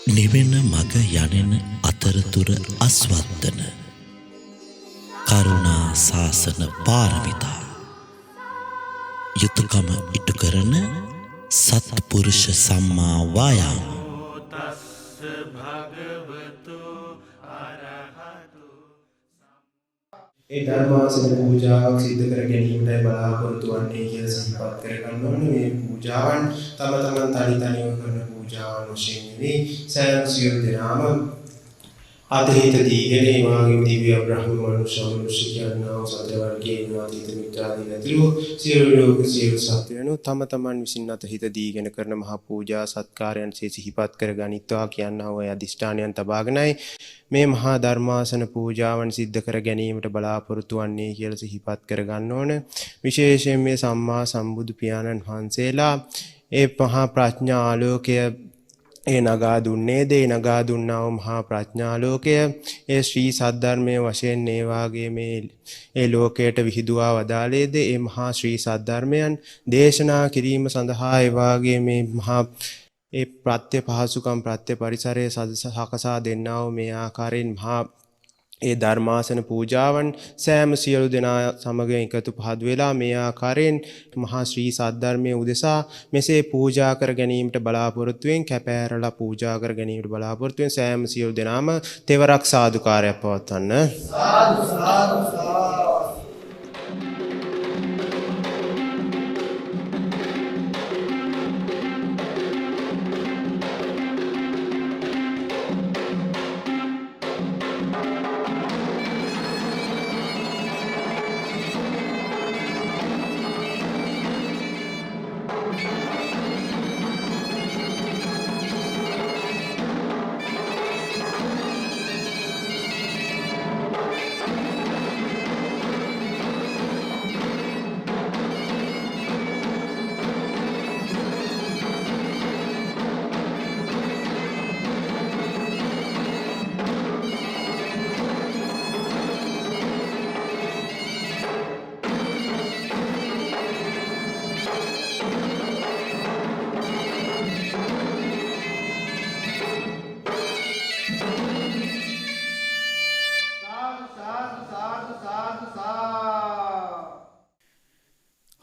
නිවෙන මග යනෙන අතරතුර අස්වත්තන කරුණා ශාසන පාරමිතා යුතුයකම ඉටු කරන සත්පුරුෂ සම්මා වායාම ඒ ධර්මාසන පූජාවක් සිදු කර ගැනීමටයි බලාපොරොත්තු වන්නේ කියලා සිහිපත් කර ගන්න ඕනේ. මේ පූජාවන් තම තමන් තනි තනිව කරන පූජාවන් වශයෙන් නෙවෙයි සෑම සියලු දෙනාම අතීත දීගෙන ඒ වාගේ දිව්‍ය බ්‍රහ්ම මනුෂ්‍ය කියනවා සතර වර්ගයේ නාතීත මිත්‍රාදී නැතිව සියලු ලෝක සියලු සත්වයන්ෝ තම තමන් විසින් අතීත දීගෙන කරන මහ පූජා සත්කාරයන් සිහිපත් කර ගනිත්වා කියනවා ඔය අදිෂ්ඨානයන් තබාගෙනයි මේ මහා ධර්මාසන පූජාවන් සිද්ධ කර ගැනීමට බලාපොරොත්තු වන්නේ කියලා සිහිපත් කර ගන්න ඕන. විශේෂයෙන් මේ සම්මා සම්බුදු පියාණන් වහන්සේලා ඒ මහා ප්‍රඥා ආලෝකය ඒ නගා දුන්නේ දේ නගා දුන්නා වූ මහා ප්‍රඥාලෝකය ඒ ශ්‍රී සද්ධර්මයේ වශයෙන් ඒ වාගේ මේ ඒ ලෝකයට විහිදුවා වදාළේද ඒ මහා ශ්‍රී සද්ධර්මයන් දේශනා කිරීම සඳහා ඒ වාගේ මේ මහා ඒ ප්‍රත්‍ය පහසුකම් ප්‍රත්‍ය පරිසරයේ සකසා දෙන්නා වූ මේ ආකාරයෙන් මහා ඒ ධර්මාසන පූජාවන් සෑම සියලු දෙනා සමග එකතු පහදු වෙලා මේ ආකාරයෙන් මහා ශ්‍රී සද්ධර්මයේ උදෙසා මෙසේ පූජා කර ගැනීමට බලාපොරොත්තු වෙන කැපෑරලා පූජා කර ගැනීමට බලාපොරොත්තු වෙන සෑම සියලු දෙනාම තෙවරක් සාදුකාරයක් පවත්වන්න. සාදු සාදු සාදු.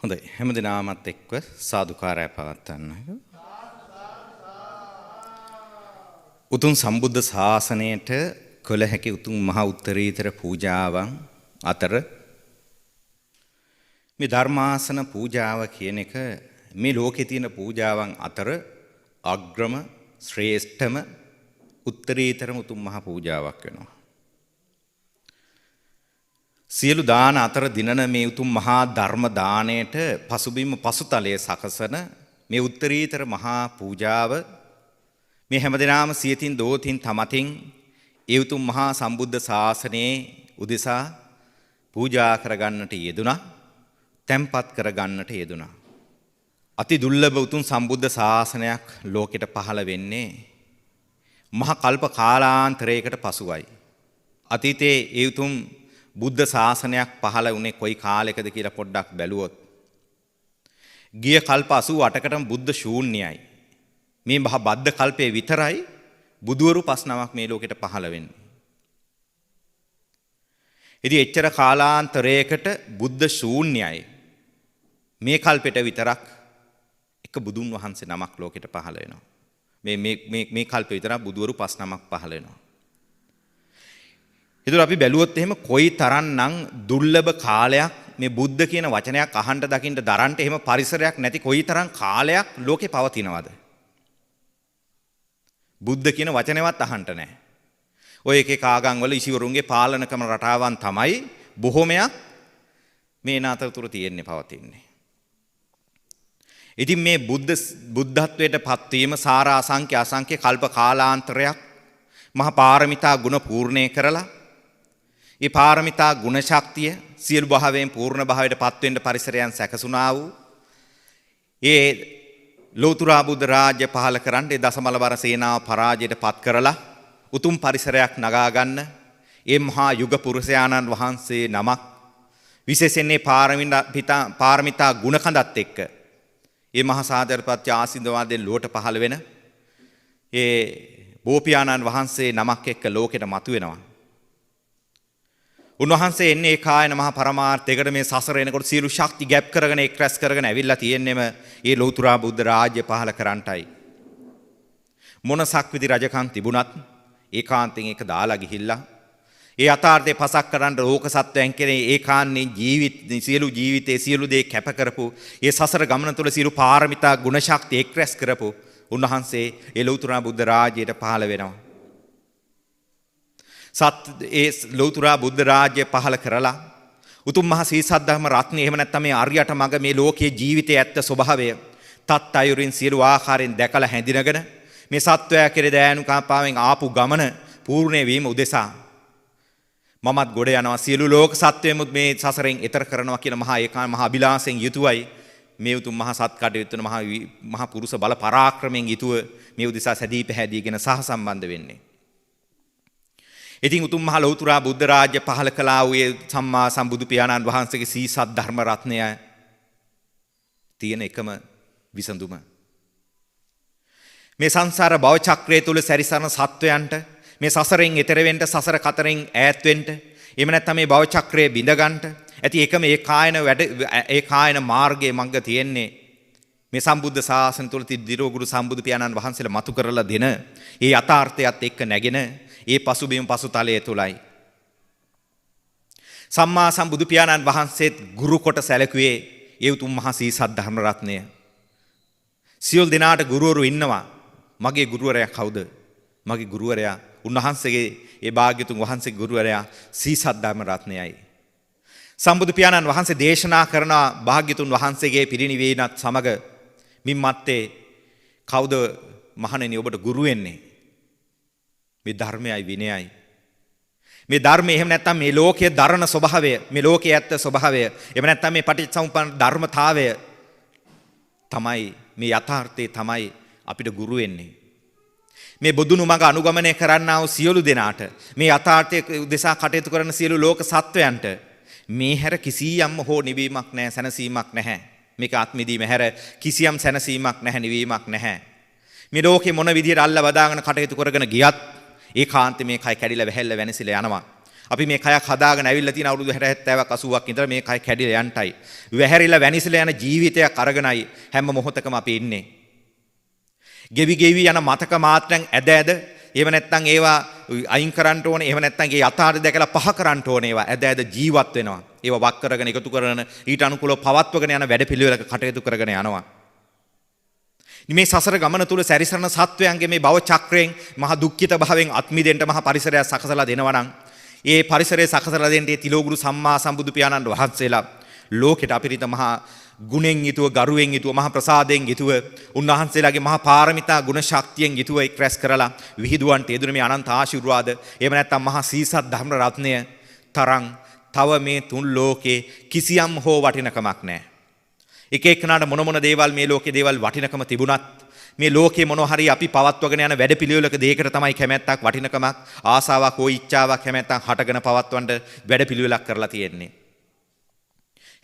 හොඳයි හැමදෙනාමත් එක්ව සාදුකාරය පවත්වන්න. උතුම් සම්බුද්ධ ශාසනයට කළ හැකි උතුම් මහා උත්තරීතර පූජාවන් අතර මේ ධර්මාසන පූජාව කියන එක මේ ලෝකේ තියෙන පූජාවන් අතර අග්‍රම ශ්‍රේෂ්ඨම උත්තරීතරම උතුම් මහා පූජාවක් වෙනවා. සියලු දාන අතර දිනන මේ උතුම් මහා ධර්ම දාණයට පසුබිම පසුතලයේ සකසන මේ උත්තරීතර මහා පූජාව මේ හැමදෙනාම සියතින් දෝතින් තමතින් ඒ උතුම් මහා සම්බුද්ධ ශාසනයේ උදෙසා පූජා කරගන්නට යෙදුණා, තැන්පත් කරගන්නට යෙදුණා. අති දුර්ලභ උතුම් සම්බුද්ධ ශාසනයක් ලෝකෙට පහළ වෙන්නේ මහා කල්ප කාලාන්තරයකට පසුවයි. අතීතයේ ඒ උතුම් බුද්ධ ශාසනයක් පහළ වුණේ කොයි කාලයකද කියලා පොඩ්ඩක් බැලුවොත් ගිය කල්ප 88කටම බුද්ධ ශූන්‍යයි. මේ මහ බද්ධ කල්පයේ විතරයි බුදුවරු 5 නමක් මේ ලෝකෙට පහළ වෙන්නේ. ඉතින් එච්චර කාලාන්තරයකට බුද්ධ ශූන්‍යයි. මේ කල්පෙට විතරක් එක බුදුන් වහන්සේ නමක් ලෝකෙට පහළ වෙනවා. මේ කල්පේ විතරක් බුදුවරු 5 නමක් පහළ වෙනවා. ඒතර අපි බැලුවොත් එහෙම කොයි තරම්නම් දුර්ලභ කාලයක් මේ බුද්ධ කියන වචනයක් අහන්න දකින්න දරන්න එහෙම පරිසරයක් නැති කොයි තරම් කාලයක් ලෝකේ පවතිනවද? බුද්ධ කියන වචනේවත් අහන්න නැහැ. ඔය එක එක ආගම් වල ඉසිවරුන්ගේ පාලන ක්‍රම රටාවන් තමයි බොහොමයක් මේ නාතතුරු තියෙන්නේ පවතින්නේ. ඉතින් මේ බුද්ධත්වයට පත්වීම සාර අසංඛ්‍ය කල්ප කාලාන්තරයක් මහ පාරමිතා ගුණ පූර්ණේ කරලා ඒ පාරමිතා ගුණ ශක්තිය සියලු භාවයෙන් පූර්ණ භාවයට පත්වෙන්න පරිසරයන් සැකසුණා වූ ඒ ලෝතුරා බුද්ධ රාජ්‍ය පහල කරන්න ඒ දසමලවර සේනාව පරාජයට පත් කරලා උතුම් පරිසරයක් නගා ගන්න ඒ මහා යුග පුරුෂයාණන් වහන්සේ නමක් විශේෂයෙන් පාරමිතා ගුණ කඳත් එක්ක ඒ මහා සාදරපත්‍ය ආසින්දවාදයෙන් ලෝට පහළ වෙන ඒ බෝපියාණන් වහන්සේ නමක් එක්ක ලෝකෙට මතුවෙනවා. උන්වහන්සේ එන්නේ කායන මහා පරමාර්ථයකට මේ සසර එනකොට සියලු ශක්ති ගැප් කරගෙන එක් රැස් කරගෙන ඇවිල්ලා තියෙන්නෙම ඒ ලෞතුරා බුද්ධ රාජ්‍ය පහල කරන්නටයි. මොන සක්විති රජකම් තිබුණත් ඒකාන්තයෙන් ඒක දාලා ගිහිල්ලා ඒ යථාර්ථය පසක් කරන්න ලෝක සත්වයන් කෙරේ ඒකාන්තයෙන් සියලු ජීවිතයේ සියලු දේ කැප කරපු ඒ සසර ගමන තුළ සියලු පාරමිතා ගුණ ශක්ති එක් රැස් කරපු උන්වහන්සේ ඒ ලෞතුරා බුද්ධ රාජ්‍යයට පහළ වෙනවා. ඒ ලෞතුරා බුද්ධ රාජ්‍ය පහළ කරලා උතුම් මහ සී සද්ධර්ම රත්නය එහෙම නැත්නම් මේ අරියට මඟ මේ ලෝකයේ ජීවිතයේ ඇත්ත ස්වභාවය තත් අයුරින් සියලු ආකාරයෙන් දැකලා හැඳිනගෙන මේ සත්වයා කෙරේ දයානුකම්පාවෙන් ආපු ගමන පූර්ණේ වීම උදෙසා මමත් ගොඩ යනවා සියලු ලෝක සත්වයමුත් මේ සසරෙන් එතර කරනවා කියන මහා ඒකාන මහා අභිලාෂයෙන් යුතුවයි මේ උතුම් මහා සත් කටයුතු වෙන මහා පුරුෂ බල පරාක්‍රමයෙන් යුතුව මේ උදෙසා සැදී පැහැදීගෙන සහසම්බන්ධ වෙන්නේ. ඉතින් උතුම් මහ ලෞතුරා බුද්ධ රාජ්‍ය පහල කළා වූ සම්මා සම්බුදු පියාණන් වහන්සේගේ සී සත් ධර්ම රත්නය තියෙන එකම විසඳුම. මේ සංසාර භව චක්‍රය තුල සැරිසරන සත්වයන්ට මේ සසරෙන් එතර වෙන්න සසර කතරෙන් ඈත් වෙන්න එහෙම නැත්නම් මේ භව චක්‍රය බිඳ ගන්නට ඇති එකම ඒ කායන මාර්ගයේ මඟ තියෙන්නේ මේ සම්බුද්ධ ශාසනය තුල තිදිරෝගුරු සම්බුදු පියාණන් වහන්සේලා මතු කරලා දෙන ඒ යථාර්ථයත් එක්ක නැගෙන ඒ පසුබිම පසුතලයේ තුලයි සම්මා සම්බුදු පියාණන් වහන්සේත් ගුරු කොට සැලකුවේ ඒ උතුම් මහා සී සත් ධර්ම රත්නය. සියලු දෙනාට ගුරුවරු ඉන්නවා. මගේ ගුරුවරයා කවුද? මගේ ගුරුවරයා උන්වහන්සේගේ ඒ භාග්‍යතුන් වහන්සේගේ ගුරුවරයා සී සත් ධර්ම රත්නයයි. සම්බුදු පියාණන් වහන්සේ දේශනා කරන භාග්‍යතුන් වහන්සේගේ පිරිනිවීමත් සමග මින්මත්තේ කවුද මහණෙනි ඔබට ගුරු වෙන්නේ? මේ ධර්මයයි විනයයි. මේ ධර්මය එහෙම නැත්නම් මේ ලෝකයේ දරණ ස්වභාවය, මේ ලෝකයේ ඇත්ත ස්වභාවය, එහෙම නැත්නම් මේ පටිච්චසමුප්පන්න ධර්මතාවය තමයි මේ යථාර්ථය තමයි අපිට ගුරු වෙන්නේ. මේ බුදුණු මඟ අනුගමනය කරන්නා වූ සියලු දෙනාට මේ යථාර්ථයේ උදෙසා කටයුතු කරන සියලු ලෝක සත්වයන්ට මේ හැර කිසියම් හෝ නිවීමක් නැහැ, සැනසීමක් නැහැ. මේක ආත්මෙදීම හැර කිසියම් සැනසීමක් නැහැ, නිවීමක් නැහැ. මේ ලෝකේ මොන විදියට අල්ල බදාගෙන කටයුතු කරගෙන ගියත් ඒකාන්තේ මේ කය කැඩිලා වැහැල්ලා වෙනසිලා යනවා. අපි මේ කයක් හදාගෙන ඇවිල්ලා තියෙන අවුරුදු 60 70ක් 80ක් ඉඳලා මේ කය කැඩිලා යන්ටයි. වැහැරිලා වෙනසිලා යන ජීවිතයක් අරගෙනයි හැම මොහොතකම අපි ඉන්නේ. ගෙවි ගෙවි යන මතක මාත්‍රෙන් ඇද එහෙම නැත්නම් ඒවා අයින් කරන්න ඕනේ. එහෙම නැත්නම් ඒ යථාර්ථය දැකලා පහ කරන්න ඕනේ. ඒවා ඇද ජීවත් වෙනවා. ඒවා වක් කරගෙන එකතු කරන ඊට අනුකූලව පවත්වගෙන යන වැඩපිළිවෙලක කටයුතු කරගෙන යනවා. මේ සසර ගමන තුල සැරිසරන සත්වයන්ගේ මේ භව චක්‍රයෙන් මහ දුක්ඛිත භාවයෙන් අත්මිදෙන්න මහ පරිසරයක් සකසලා දෙනවා නම් ඒ පරිසරය සකසලා දෙන්න ඒ තිලෝගුරු සම්මා සම්බුදු පියාණන් වහන්සේලා ලෝකෙට අපිරිත මහා ගුණෙන් යුතුව ගරුවෙන් යුතුව මහා ප්‍රසාදයෙන් යුතුව උන්වහන්සේලාගේ මහා පාරමිතා ගුණ ශක්තියෙන් යුතුව එක්රැස් කරලා විහිදුවන්ට යෙදුන මේ අනන්ත ආශිර්වාද එහෙම නැත්නම් මහා සීසත් ධර්ම රත්නය තරම් තව මේ තුන් ලෝකේ කිසියම් හෝ වටිනකමක් නැහැ. එක එකනාට මොන දේවල් මේ ලෝකේ දේවල් වටිනකම තිබුණත් මේ ලෝකේ මොන හරි අපි පවත්වගෙන යන වැඩපිළිවෙලක දෙයකට තමයි කැමැත්තක් වටිනකමක් ආසාවක් හෝ ඉච්ඡාවක් කැමැත්තක් හටගෙන පවත්වන්න වැඩපිළිවෙලක් කරලා තියෙන්නේ.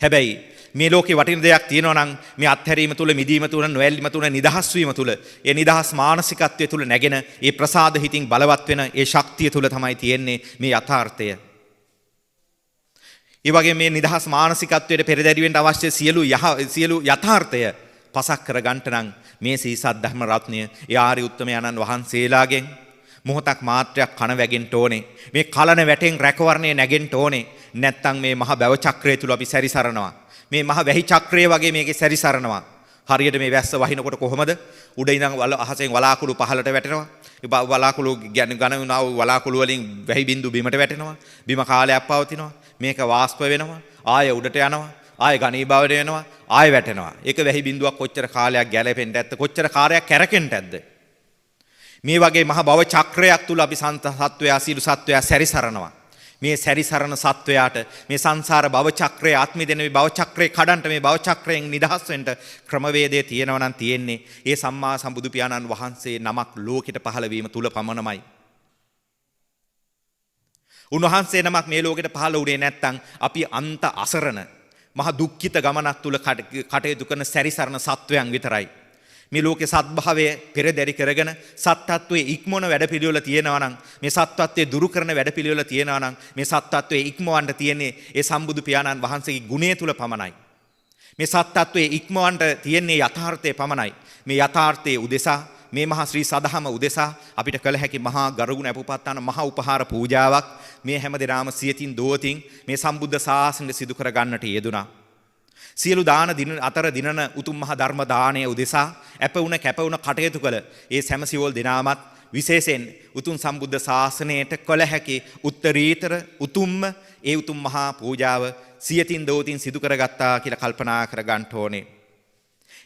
හැබැයි මේ ලෝකේ වටින දෙයක් තියෙනවා නම් මේ අත්හැරීම තුල මිදීම තුල නොඇල්ලීම තුල නිදහස් වීම තුල ඒ නිදහස් මානසිකත්වයේ තුල නැගෙන ඒ ප්‍රසාද හිතින් බලවත් වෙන ඒ ශක්තිය තුල තමයි තියෙන්නේ මේ යථාර්ථය. ඒ වගේ මේ නිදහස් මානසිකත්වයට පෙරදැරි වෙන්න අවශ්‍ය සියලු යථාර්ථය පසක් කර ගන්නට නම් මේ සීසත් ධර්ම රත්නය ඒ ආර්ය උත්තමයන්න් වහන්සේලාගෙන් මොහොතක් මාත්‍රයක් කන වැගෙන්න ඕනේ. මේ කලන වැටෙන් රැකවරණය නැගෙන්න ඕනේ. නැත්තම් මේ මහ බැව චක්‍රය තුල අපි සැරිසරනවා. මේ මහ වැහි චක්‍රය වගේ මේකේ සැරිසරනවා. හරියට මේ වැස්ස වහිනකොට කොහොමද? උඩ ඉඳන් අහසෙන් වලාකුළු පහළට වැටෙනවා. ඒ වලාකුළු ගණනුනා වූ වලාකුළු වලින් වැහි බින්දු බිමට වැටෙනවා. බිම කාලයක් පවතිනවා. මේක වාෂ්ප වෙනවා. ආය උඩට යනවා. ආය ඝනීභවයට වෙනවා. ආය වැටෙනවා. ඒක වැහි බින්දුවක් කොච්චර කාලයක් ගැලපෙන්න ඇද්ද? කොච්චර කාර්යයක් කැරකෙන්න ඇද්ද? මේ වගේ මහ භව චක්‍රයක් තුල අපි සත්වයා සීල සත්වයා සැරිසරනවා. මේ සැරිසරන සත්වයාට මේ සංසාර භව චක්‍රයේ ආත්මිදෙන මේ භව චක්‍රේ කඩන්ට මේ භව චක්‍රයෙන් නිදහස් වෙන්න ක්‍රමවේදය තියෙනවා නම් තියෙන්නේ ඒ සම්මා සම්බුදු පියාණන් වහන්සේ නමක් ලෝකෙට පහළ වීම තුල පමණමයි. උන්වහන්සේ නමක් මේ ලෝකෙට පහළ වුණේ නැත්නම් අපි අන්ත අසරණ මහ දුක්ඛිත ගමනක් තුල කටයුතු කරන සැරිසරන සත්වයන් විතරයි. මේ ලෝකේ සත්භාවය පෙරදරි කරගෙන සත්‍යත්වයේ ඉක්මවන වැඩපිළිවෙල තියෙනවා නම් මේ සත්‍යත්වයේ දුරු කරන වැඩපිළිවෙල තියෙනවා නම් මේ සත්‍යත්වයේ ඉක්මවන්න තියෙන්නේ ඒ සම්බුදු පියාණන් වහන්සේගේ ගුණය තුල පමණයි. මේ සත්‍යත්වයේ ඉක්මවන්න තියෙන්නේ යථාර්ථයේ පමණයි. මේ යථාර්ථයේ උදෙසා මේ මහා ශ්‍රී සදහම උදෙසා අපිට කළ හැකි මහා ගරුගුණ අපුපත්තාන මහා උපහාර පූජාවක් මේ හැමදෙනාම සියතින් දෝතින් මේ සම්බුද්ධ ශාසනය සිදු කර ගන්නට යෙදුණා. සියලු දාන දින අතර දිනන උතුම් මහා ධර්ම දාණය උදෙසා අපවුණ කැපවුණ කටයුතු කළ ඒ සැමසිවල් දිනාමත් විශේෂයෙන් උතුම් සම්බුද්ධ ශාසනයට කළ හැකි උත්තරීතර උතුම්ම ඒ උතුම් මහා පූජාව සියතින් දෝතින් සිදු කරගත්තා කියලා කල්පනා කර ගන්න ඕනේ.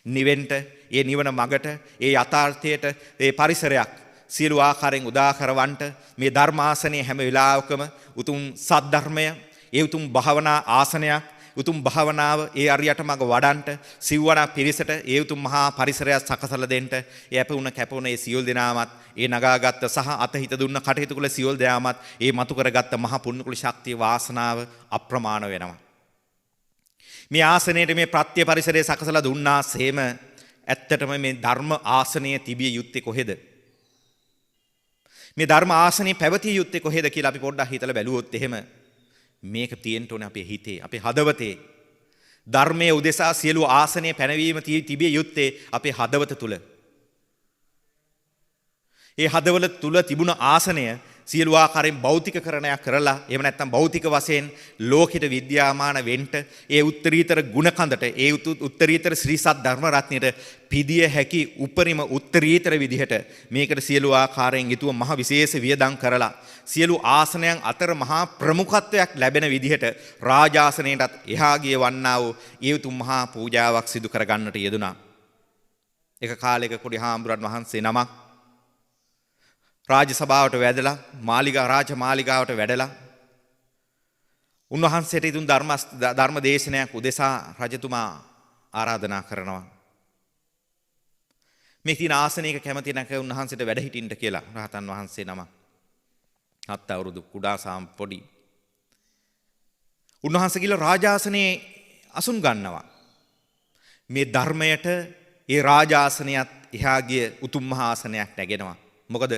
නිවෙන්ට ඒ නිවන මගට ඒ යථාර්ථයට ඒ පරිසරයක් සියලු ආකාරයෙන් උදා කරවන්නට මේ ධර්මාසනයේ හැම වෙලාවකම උතුම් සද්ධර්මය ඒ උතුම් භාවනා ආසනයක් උතුම් භාවනාව ඒ අරියට මඟ වඩන්ට සිව්වනා පිරිසට ඒ උතුම් මහා පරිසරයක් සකසලා දෙන්න ඒ අපුණ කැපුණ ඒ සියලු දෙනාමත් ඒ නගාගත් සහ අතහිත දුන්න කටයුතු කළ සියලු දෙනාමත් ඒ මතු කරගත්ත මහා පුණ්‍ය ශක්තිය වාසනාව අප්‍රමාණ වෙනවා. මේ ආසනයේ මේ ප්‍රත්‍ය පරිසරයේ සකසලා දුන්නාසේම ඇත්තටම මේ ධර්ම ආසනයේ තිබිය යුත්තේ කොහෙද? මේ ධර්ම ආසනයේ පැවතිය යුත්තේ කොහෙද කියලා අපි පොඩ්ඩක් හිතලා බැලුවොත් එහෙම මේක තියෙන්න ඕනේ අපේ හිතේ, අපේ හදවතේ. ධර්මයේ උදෙසා සියලු ආසනයේ පැනවීම තිබිය යුත්තේ අපේ හදවත තුල. ඒ හදවත තුල තිබුණ ආසනය සියලු ආකාරයෙන් භෞතිකකරණයක් කරලා එහෙම නැත්නම් භෞතික වශයෙන් ලෝකෙට විද්‍යාමාන වෙන්න ඒ උත්තරීතර ගුණකඳට ඒ උත්තරීතර ශ්‍රී සත් ධර්ම රත්නයට පිදිය හැකි උපරිම උත්තරීතර විදිහට මේකට සියලු ආකාරයෙන් යුතුව මහ විශේෂ වියදම් කරලා සියලු ආසනයන් අතර මහා ප්‍රමුඛත්වයක් ලැබෙන විදිහට රාජාසනයටත් එහා ගිය වන්නා වූ ඒ උතුම් මහා පූජාවක් සිදු කර ගන්නට යෙදුණා. එක කාලයක කුඩි හාමුදුරන් වහන්සේ නමක් රාජ සභාවට වැඩලා රාජ මාලිගාවට වැඩලා උන්වහන්සේට ඉදුන් ධර්ම දේශනයක් උදෙසා රජතුමා ආරාධනා කරනවා. මේ තියෙන ආසනයක කැමති නැක උන්වහන්සේට වැඩ හිටින්න කියලා රහතන් වහන්සේ නම. 7 අවුරුදු කුඩා සාම් පොඩි. උන්වහන්සේ කියලා රාජාසනයේ අසුන් ගන්නවා. මේ ධර්මයට ඒ රාජාසනයත් එහා ගිය උතුම් මහා ආසනයක් නැගෙනවා. මොකද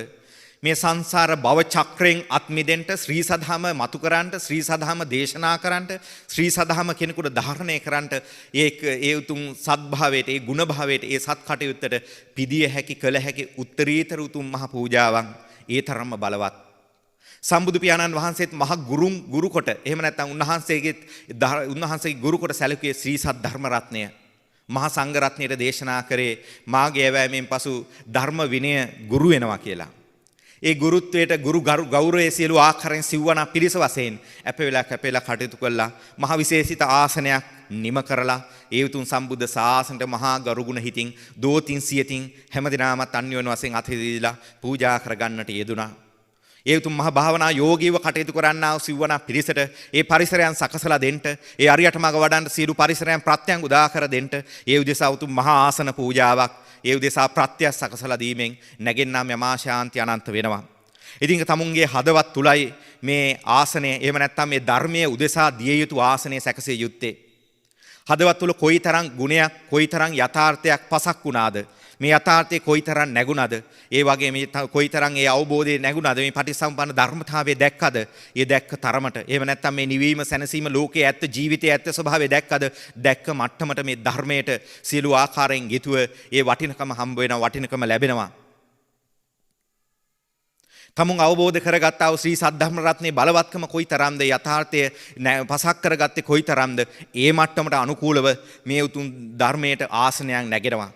මේ සංසාර භව චක්‍රයෙන් අත් මිදෙන්න ශ්‍රී සදහම මතු කරන්නට ශ්‍රී සදහම දේශනා කරන්නට ශ්‍රී සදහම කෙනෙකුට ධාරණය කරන්නට ඒ උතුම් සත්භාවයට ඒ ගුණ භාවයට ඒ සත් කටයුත්තට පිදිය හැකි කළ හැකි උත්තරීතර උතුම් මහ පූජාවන් ඒ තරම්ම බලවත්. සම්බුදු පියාණන් වහන්සේත් මහ ගුරු කොට එහෙම නැත්නම් උන්වහන්සේගේ ගුරු කොට සැලකුවේ ශ්‍රී සත් ධර්ම රත්නය. මහා සංඝ රත්නයට දේශනා කරේ මාගේ ඇවෑමෙන් පසු ධර්ම විනය ගුරු වෙනවා කියලා. ඒ ගුරුත්වයට ගුරු ගෞරවයේ සියලු ආකාරයෙන් සිව්වනා පිරිස වශයෙන් කැපෙලා කටයුතු කළා. මහ විශේෂිත ආසනයක් නිම කරලා ඒ උතුම් සම්බුද්ධ ශාසනයට මහා ගරුගුණ හිතින් දෝතින් සියතින් හැමදිනමත් අන්‍යෝන්‍ය වශයෙන් අතහිදීලා පූජා කරගන්නට යෙදුණා. ඒ උතුම් මහ භාවනා යෝගීව කටයුතු කරන්නා වූ සිව්වනා පිරිසට ඒ පරිසරයන් සකසලා දෙන්න, ඒ අරියට මඟ වඩන්න සියලු පරිසරයන් ප්‍රත්‍යංග උදා කර දෙන්න, ඒ උදෙසා උතුම් මහා ආසන පූජාවක් ඒ උදෙසා ප්‍රත්‍යයක් සකසලා දීමෙන් නැගෙන්නාම යමා ශාන්ති අනන්ත වෙනවා. ඉතින් තමුන්ගේ හදවත් තුලයි මේ ආසනය එහෙම නැත්නම් මේ ධර්මයේ උදෙසා දිය යුතු ආසනය සැකසිය යුත්තේ. හදවත් තුල කොයිතරම් ගුණයක් කොයිතරම් යථාර්ථයක් පසක් වුණාද? මේ යථාර්ථයේ කොයිතරම් නැගුණාද? ඒ වගේ මේ කොයිතරම් ඒ අවබෝධයේ නැගුණාද? මේ පටිසම්පන්න ධර්මතාවය දැක්කද? ඒ දැක්ක තරමට එහෙම නැත්නම් මේ නිවීම සැනසීම ලෝකයේ ඇත්ත ජීවිතයේ ඇත්ත ස්වභාවය දැක්කද? දැක්ක මට්ටමට මේ ධර්මයට සියලු ආකාරයෙන් යුතුව ඒ වටිනකම හම්බ වෙනවා, වටිනකම ලැබෙනවා. තමුන් අවබෝධ කරගත්තා වූ ශ්‍රී සද්ධර්ම රත්නයේ බලවත්කම කොයිතරම්ද? යථාර්ථය පසක් කරගත්තේ කොයිතරම්ද? ඒ මට්ටමට අනුකූලව මේ උතුම් ධර්මයට ආසනයක් නැගෙනවා.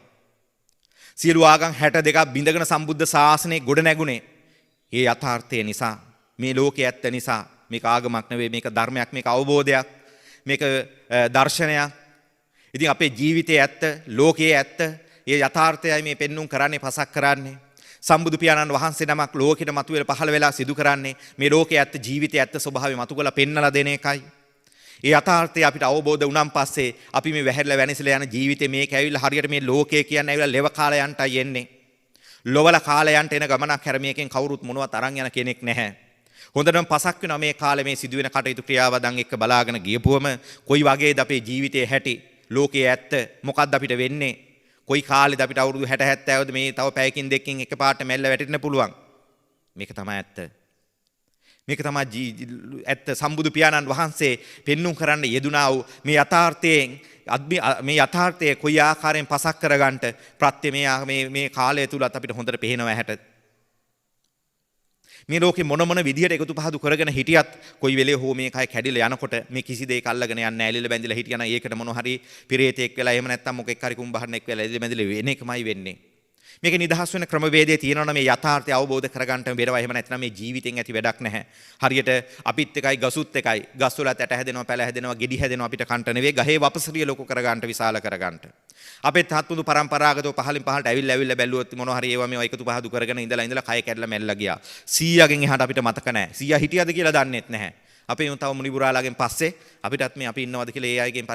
සියලු ආගම් 62ක් බිඳගෙන සම්බුද්ධ ශාසනය ගොඩ නැගුණේ ඒ යථාර්ථය නිසා. මේ ලෝකයේ ඇත්ත නිසා. මේක ආගමක් නෙවෙයි, මේක ධර්මයක්, මේක අවබෝධයක්, මේක දර්ශනයක්. ඉතින් අපේ ජීවිතයේ ඇත්ත, ලෝකයේ ඇත්ත, ඒ යථාර්ථයයි මේ පෙන්눔 කරන්නේ, පසක් කරන්නේ. සම්බුදු පියාණන් වහන්සේ නමක් ලෝකෙට මතුවෙලා පහළ වෙලා සිදු කරන්නේ මේ ලෝකයේ ඇත්ත ජීවිතයේ ඇත්ත ස්වභාවය මතු කරලා පෙන්වලා දෙන එකයි. ඒ යථාර්ථය අපිට අවබෝධ වුණාන් පස්සේ අපි මේ වැහැරලා වෙනසලා යන ජීවිතේ මේක ඇවිල්ලා හරියට මේ ලෝකය කියන්නේ ඇවිල්ලා ලෙව කාලයන්ටයි එන්නේ. ලොවල කාලයන්ට එන ගමනක් හැර මේකෙන් කවුරුත් මොනවත් අරන් යන කෙනෙක් නැහැ. හොඳටම පසක් වෙනවා මේ කාලේ මේ සිදුවෙන කටයුතු ක්‍රියාවදන් එක්ක බලාගෙන ගියපුවම කොයි වගේද අපේ ජීවිතයේ හැටි, ලෝකයේ ඇත්ත මොකක්ද අපිට වෙන්නේ, කොයි කාලෙද අපිට අවුරුදු 60 70ද මේ තව පැයකින් දෙකකින් එකපාරට මැල්ල වැටෙන්න පුළුවන්. මේක තමයි ඇත්ත. මේක තමයි ඇත්ත. සම්බුදු පියාණන් වහන්සේ පෙන්눔 කරන්න යෙදුනා වූ මේ යථාර්ථයෙන් මේ යථාර්ථය කොයි ආකාරයෙන් පසක් කරගන්නට ප්‍රත්‍ය මේ කාලය තුලත් අපිට හොඳට පේනවා ඇහැට. මේ ලෝකේ මොන විදිහට එකතු පහදු කරගෙන හිටියත් කොයි වෙලේ හෝ මේ කය කැඩිලා යනකොට මේ කිසි දෙයක අල්ලගෙන යන්නේ නැහැ. එළිල බැඳිලා හිටියනම් ඒකට මොන හරි පිරේතෙක් වෙලා එහෙම නැත්නම් මොකෙක් හරි කුඹහරණෙක් වෙලා එළිල බැඳිලා වෙන එකමයි වෙන්නේ. මේක නිදහස් වෙන ක්‍රමවේදයේ තියෙනවනම් මේ යථාර්ථය අවබෝධ කරගන්න බැරවා. එහෙම නැත්නම් මේ ජීවිතෙන් ඇති වැඩක් නැහැ. හරියට අපිත් එකයි ගසුත් එකයි. ගස් වල ඇට හැදෙනවා, පැල හැදෙනවා, ගෙඩි හැදෙනවා අපිට කන්ට නෙවෙයි. ගහේ වපසරිය ලොකු කරගන්න, විශාල කරගන්න. අපේ තාත්තුදු පරම්පරාගතව පහලින් පහලට ඇවිල්ලා බැලුවොත් මොනවා හරි ඒවා මේවා එකතු පහදු කරගෙන ඉඳලා කය කැඩලා මැල්ලා ගියා. 100ගෙන් එහාට අපිට මතක නැහැ. 100 හිටියද කියලා දන්නෙත් නැහැ. අපේ තව මුනිබුරාලාගෙන් පස්සේ අපිටත් මේ අපි ඉන්නවද කියලා ඒ අයගෙන්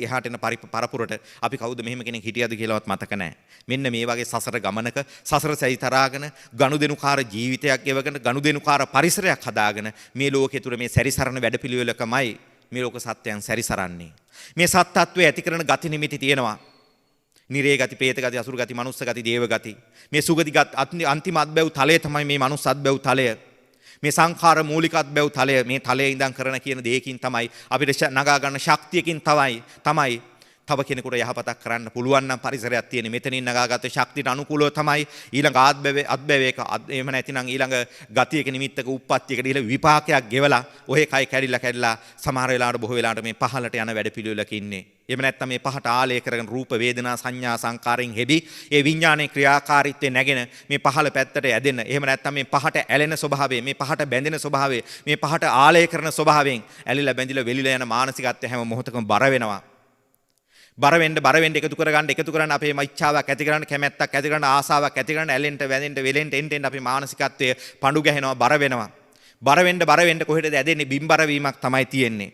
එහාට එන පරපුරට අපි කවුද මෙහෙම කෙනෙක් හිටියද කියලාවත් මතක නැහැ. මෙන්න මේ වගේ සසර ගමනක සසර සැරිතරාගෙන ගනුදෙනුකාර ජීවිතයක් ගෙවගෙන ගනුදෙනුකාර පරිසරයක් හදාගෙන මේ ලෝකයේ තුර මේ සැරිසරන වැඩපිළිවෙලකමයි මේ ලෝක සත්‍යයන් සැරිසරන්නේ. මේ සත්‍යත්වයේ ඇති කරන ගති නිමිති තියෙනවා. නිරේ ගති, പ്രേත ගති, අසුර ගති, මනුස්ස ගති, දේව ගති. මේ සුගති අන්තිම අත්බැව් තලය තමයි මේ මනුස්ස අත්බැව් තලය. මේ සංඛාර මූලික අත්බැව් තලය. මේ තලයේ ඉඳන් කරන කියන දෙයකින් තමයි අපිට නගා ගන්න ශක්තියකින් තමයි තව කෙනෙකුට යහපතක් කරන්න පුළුවන් නම් පරිසරයක් තියෙන. මෙතනින් නගාගත්ත ශක්තියට අනුකූලව තමයි ඊළඟ අත්බැවේක එහෙම නැතිනම් ඊළඟ ගතියක නිමිත්තක උප්පත්තියකට ඉහළ විපාකයක් ගෙවලා ඔය කයි කැඩිලා සමහර වෙලාවට බොහෝ වෙලාවට මේ පහලට යන වැඩ පිළිවෙලක ඉන්නේ. එහෙම නැත්නම් මේ පහට ආලය කරගෙන රූප වේදනා සංඥා සංකාරයෙන් හෙබි ඒ විඥානයේ ක්‍රියාකාරීත්වය නැගෙන මේ පහළ පැත්තට ඇදෙන. එහෙම නැත්නම් මේ පහට ඇලෙන ස්වභාවය, මේ පහට බැඳෙන ස්වභාවය, මේ පහට ආලය කරන ස්වභාවයෙන් ඇලිලා බැඳිලා වෙලිලා යන මානසිකත්වය හැම මොහොතකම බර වෙනවා. බර වෙන්න එකතු කරගන්න අපේ ඉච්ඡාවක් ඇති කරගන්න, කැමැත්තක් ඇති කරගන්න, ආසාවක් ඇති කරගන්න, ඇලෙන්න වැදෙන්න වෙලෙන්න එන්න අපේ මානසිකත්වය පඳු ගැහෙනවා, බර වෙනවා. බර වෙන්න කොහෙටද ඇදෙන්නේ? බිම්බර වීමක් තමයි තියෙන්නේ.